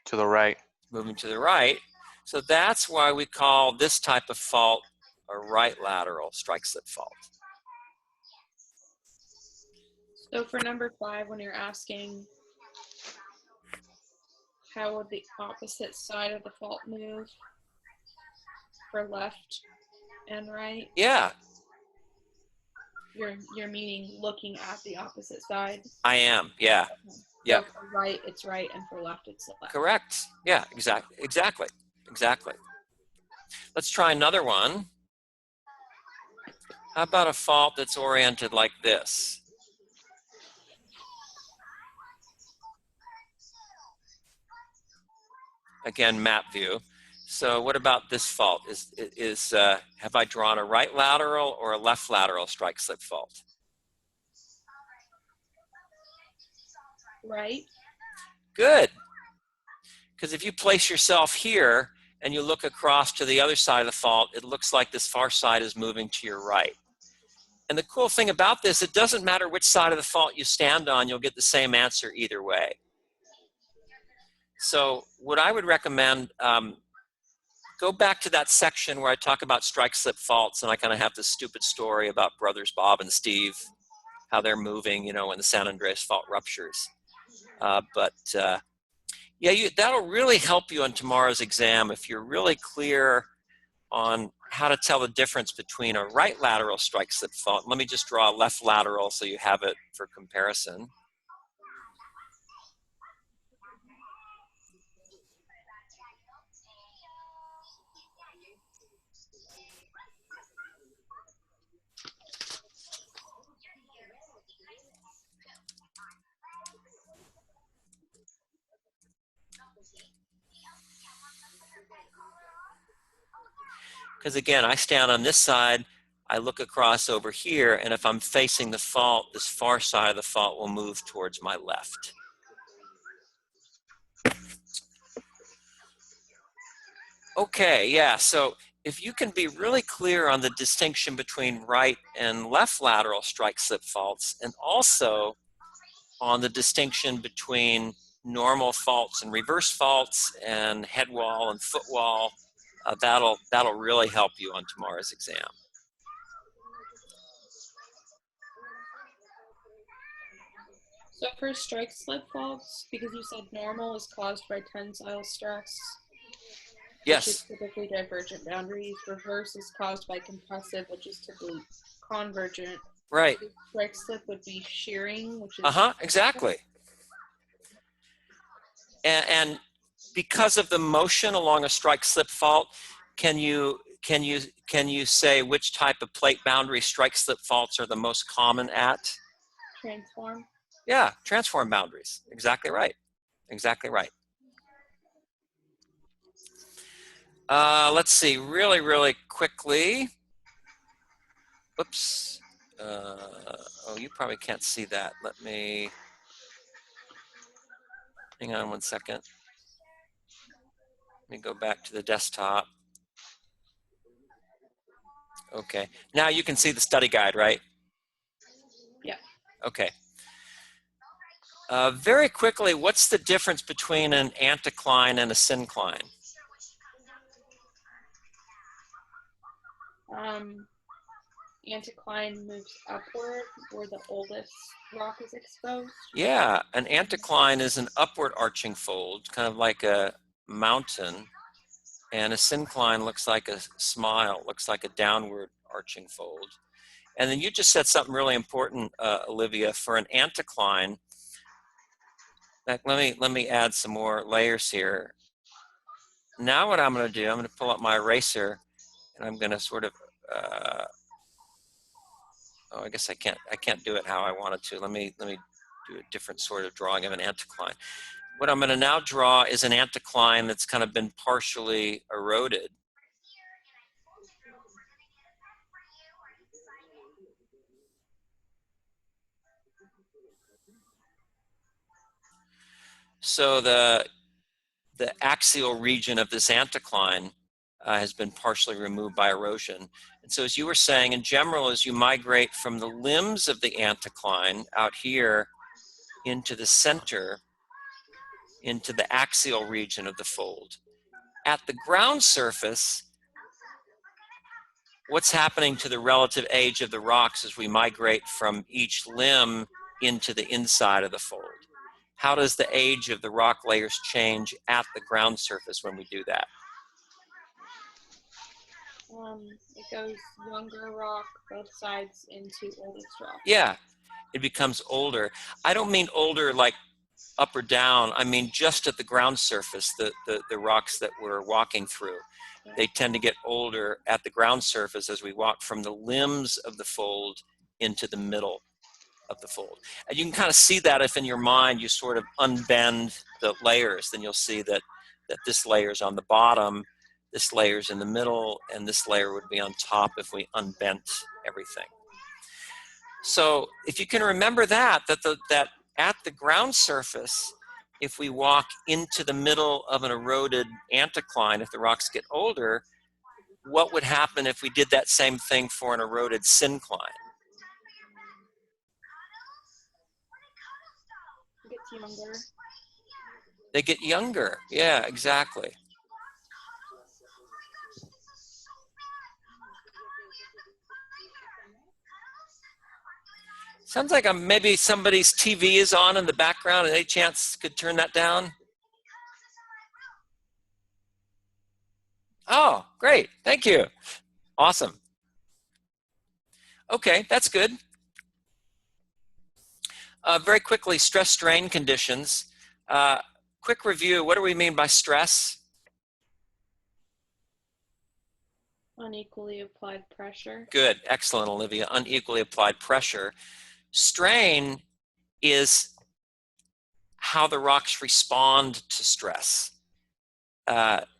To the right. Moving to the right. So that's why we call this type of fault a right lateral strike slip fault. So for number 5, when you're asking how would the opposite side of the fault move for left and right? Yeah. You're meaning looking at the opposite side? I am, yeah. Okay. Yeah. So for right, it's right, and for left, it's left. Correct. Yeah, exactly. Let's try another one. How about a fault that's oriented like this? Again, map view. So what about this fault? Have I drawn a right lateral or a left lateral strike slip fault? Right. Good. Because if you place yourself here and you look across to the other side of the fault, it looks like this far side is moving to your right. And the cool thing about this, it doesn't matter which side of the fault you stand on, you'll get the same answer either way. So what I would recommend, go back to that section where I talk about strike slip faults, and I kind of have this stupid story about brothers Bob and Steve, how they're moving, you know, when the San Andreas fault ruptures. Yeah, that'll really help you on tomorrow's exam if you're really clear on how to tell the difference between a right lateral strike slip fault. Let me just draw a left lateral so you have it for comparison. Because again, I stand on this side, I look across over here, and if I'm facing the fault, this far side of the fault will move towards my left. Okay, yeah, so if you can be really clear on the distinction between right and left lateral strike slip faults, and also on the distinction between normal faults and reverse faults and head wall and foot wall, that'll really help you on tomorrow's exam. So for strike slip faults, because you said normal is caused by tensile stress, Yes. which is typically divergent boundaries. Reverse is caused by compressive, which is typically convergent. Right. Strike slip would be shearing, which is Exactly. And because of the motion along a strike slip fault, can you say which type of plate boundary strike slip faults are the most common at? transform. Yeah, transform boundaries. Exactly right. Exactly right. Let's see, really quickly. Oops. Oh, you probably can't see that. Let me, hang on one second. Let me go back to the desktop. Okay, now you can see the study guide, right? Yeah. Okay. Very quickly, what's the difference between an anticline and a syncline? Anticline moves upward where the oldest rock is exposed. Yeah, an anticline is an upward arching fold, kind of like a mountain, and a syncline looks like a smile, looks like a downward arching fold. And then you just said something really important, Olivia, for an anticline. Let me add some more layers here. Now what I'm going to do, I'm going to pull up my eraser, and I'm going to sort of oh, I guess I can't do it how I wanted to. Let me do a different sort of drawing of an anticline. What I'm going to now draw is an anticline that's kind of been partially eroded. So the axial region of this anticline has been partially removed by erosion. And so as you were saying, in general, as you migrate from the limbs of the anticline out here into the center, into the axial region of the fold, at the ground surface, what's happening to the relative age of the rocks as we migrate from each limb into the inside of the fold? How does the age of the rock layers change at the ground surface when we do that? It goes younger rock, both sides, into oldest rock. Yeah, it becomes older. I don't mean older like up or down. I mean just at the ground surface, the rocks that we're walking through. They tend to get older at the ground surface as we walk from the limbs of the fold into the middle of the fold. And you can kind of see that if in your mind you sort of unbend the layers, then you'll see that this layer is on the bottom, this layer's in the middle, and this layer would be on top if we unbent everything. So if you can remember that at the ground surface, if we walk into the middle of an eroded anticline, if the rocks get older, what would happen if we did that same thing for an eroded syncline? It gets younger. They get younger. Yeah, exactly. Sounds like maybe somebody's TV is on in the background. Any chance could turn that down? Oh, great. Thank you. Awesome. Okay, that's good. Very quickly, stress strain conditions. Quick review. What do we mean by stress? Unequally applied pressure. Good. Excellent, Olivia. Unequally applied pressure. Strain is how the rocks respond to stress.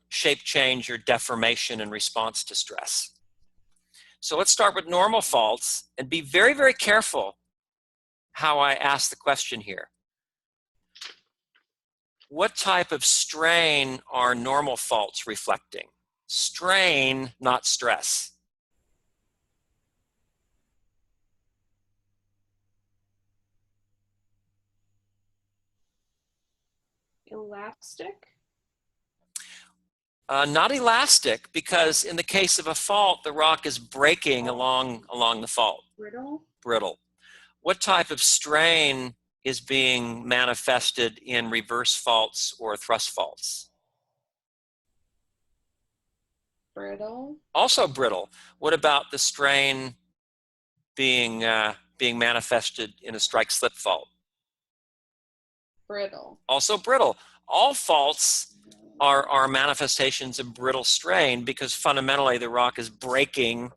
Shape change or deformation in response to stress. So let's start with normal faults and be very, very careful how I ask the question here. What type of strain are normal faults reflecting? Strain, not stress. Elastic. Not elastic, because in the case of a fault, the rock is breaking along the fault. Brittle. Brittle. What type of strain is being manifested in reverse faults or thrust faults? Brittle. Also brittle. What about the strain being manifested in a strike-slip fault? Brittle. Also brittle. All faults are manifestations of brittle strain because fundamentally the rock is breaking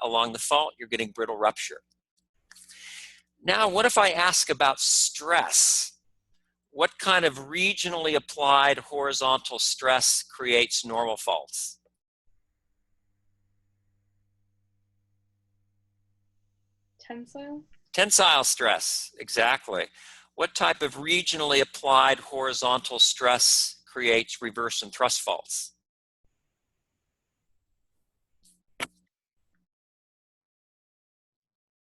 along the fault. You're getting brittle rupture. Now, what if I ask about stress? What kind of regionally applied horizontal stress creates normal faults? Tensile. Tensile stress, exactly. What type of regionally applied horizontal stress creates reverse and thrust faults?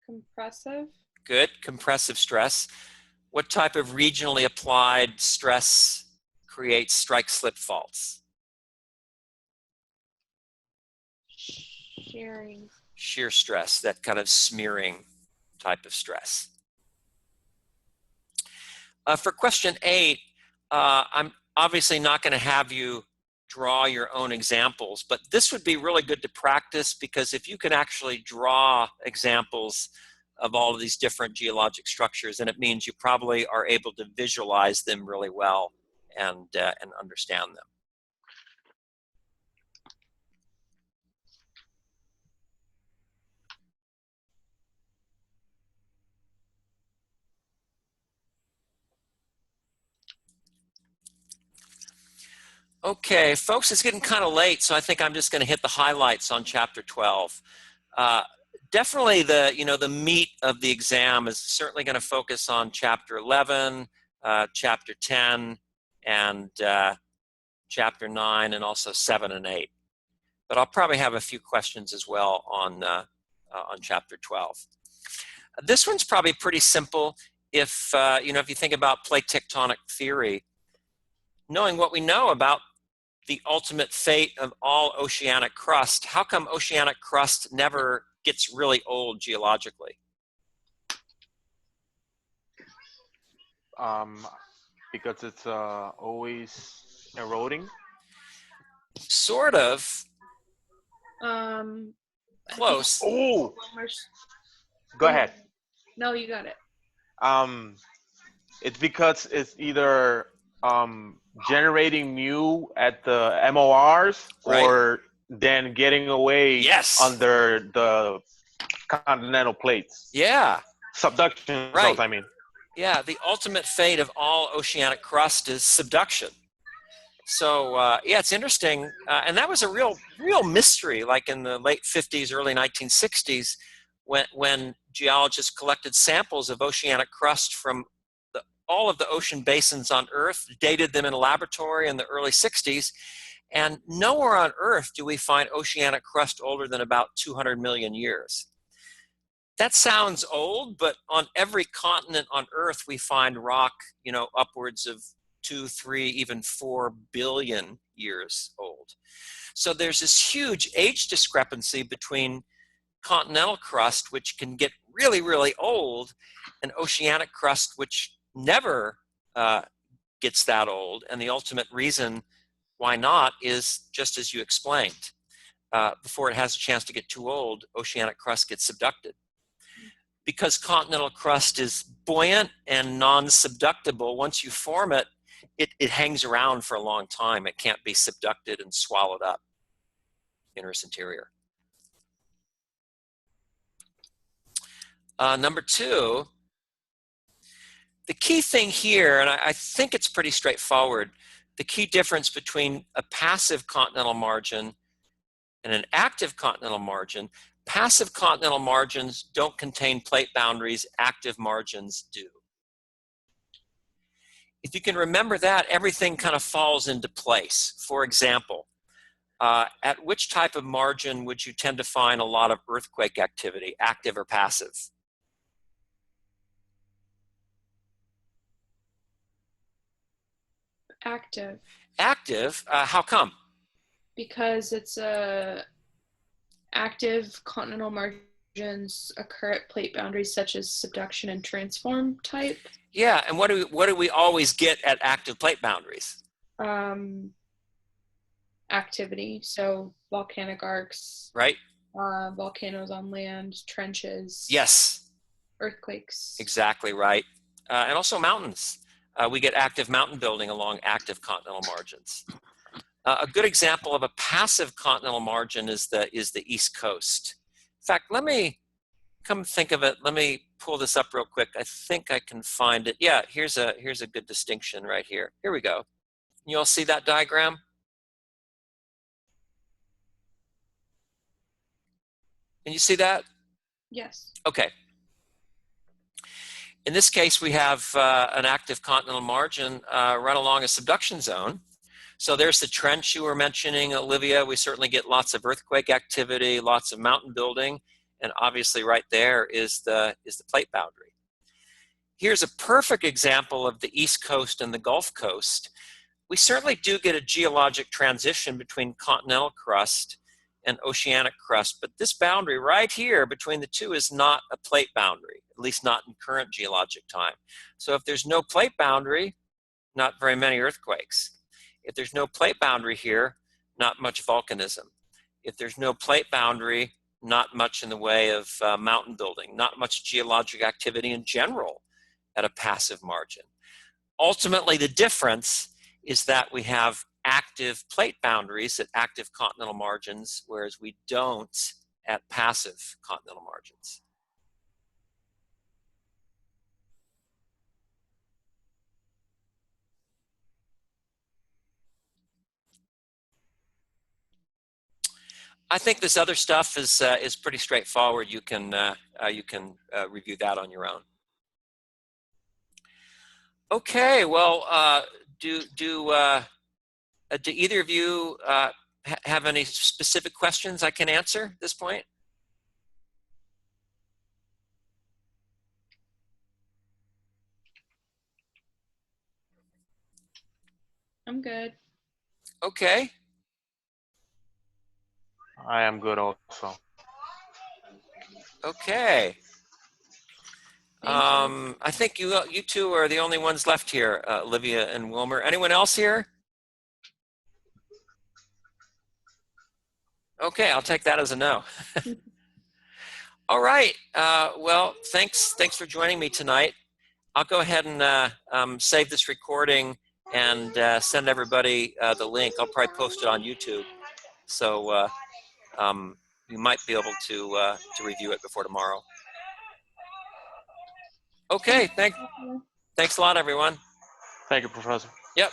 Compressive. Good, compressive stress. What type of regionally applied stress creates strike-slip faults? Shearing. Shear stress, that kind of smearing type of stress. For question 8, I'm obviously not going to have you draw your own examples, but this would be really good to practice, because if you can actually draw examples of all of these different geologic structures, then it means you probably are able to visualize them really well and understand them. Okay, folks, it's getting kind of late, so I think I'm just going to hit the highlights on Chapter 12. Definitely the meat of the exam is certainly going to focus on Chapter 11, Chapter 10, and Chapter 9, and also 7 and 8. But I'll probably have a few questions as well on Chapter 12. This one's probably pretty simple. If if you think about plate tectonic theory, knowing what we know about the ultimate fate of all oceanic crust, how come oceanic crust never gets really old geologically? Because it's always eroding. Sort of. Close. Oh, go ahead. No, you got it. It's because it's either generating new at the MORs, Right. or then getting away Yes. under the continental plates. Yeah. Subduction Right. results, I mean. Yeah, the ultimate fate of all oceanic crust is subduction. So yeah, it's interesting, and that was a real mystery. Like in the late 50s, early 1960s, when geologists collected samples of oceanic crust from all of the ocean basins on Earth, dated them in a laboratory in the early 60s, and nowhere on Earth do we find oceanic crust older than about 200 million years. That sounds old, but on every continent on Earth we find rock, upwards of 2, 3, even 4 billion years old. So there's this huge age discrepancy between continental crust, which can get really, really old, and oceanic crust, which never gets that old. And the ultimate reason why not is just as you explained. Before it has a chance to get too old, oceanic crust gets subducted. Because continental crust is buoyant and non-subductible, once you form it, it hangs around for a long time. It can't be subducted and swallowed up in Earth's interior. Number 2, the key thing here, and I think it's pretty straightforward, the key difference between a passive continental margin and an active continental margin: passive continental margins don't contain plate boundaries, active margins do. If you can remember that, everything kind of falls into place. For example, at which type of margin would you tend to find a lot of earthquake activity, active or passive? Active. Active. How come? Because it's active continental margins occur at plate boundaries such as subduction and transform type. Yeah, and what do we always get at active plate boundaries? Activity. So volcanic arcs. Right. Volcanoes on land, trenches. Yes. Earthquakes. Exactly right. And also mountains. We get active mountain building along active continental margins. A good example of a passive continental margin is the East Coast. In fact, let me come think of it. Let me pull this up real quick. I think I can find it. Yeah, here's a good distinction right here. Here we go. You all see that diagram? Can you see that? Yes. Okay. In this case, we have an active continental margin run along a subduction zone. So there's the trench you were mentioning, Olivia. We certainly get lots of earthquake activity, lots of mountain building, and obviously right there is the plate boundary. Here's a perfect example of the East Coast and the Gulf Coast. We certainly do get a geologic transition between continental crust and oceanic crust, but this boundary right here between the two is not a plate boundary, at least not in current geologic time. So if there's no plate boundary, not very many earthquakes. If there's no plate boundary here, not much volcanism. If there's no plate boundary, not much in the way of mountain building, not much geologic activity in general at a passive margin. Ultimately, the difference is that we have active plate boundaries at active continental margins, whereas we don't at passive continental margins. I think this other stuff is pretty straightforward. You can review that on your own. Okay, well, do either of you have any specific questions I can answer at this point? I'm good. Okay. I am good also. Okay. Thank you. I think you two are the only ones left here, Olivia and Wilmer. Anyone else here? Okay, I'll take that as a no. All right. Well, thanks for joining me tonight. I'll go ahead and save this recording and send everybody the link. I'll probably post it on YouTube, so you might be able to review it before tomorrow. Okay. Thanks a lot, everyone. Thank you, Professor. Yep.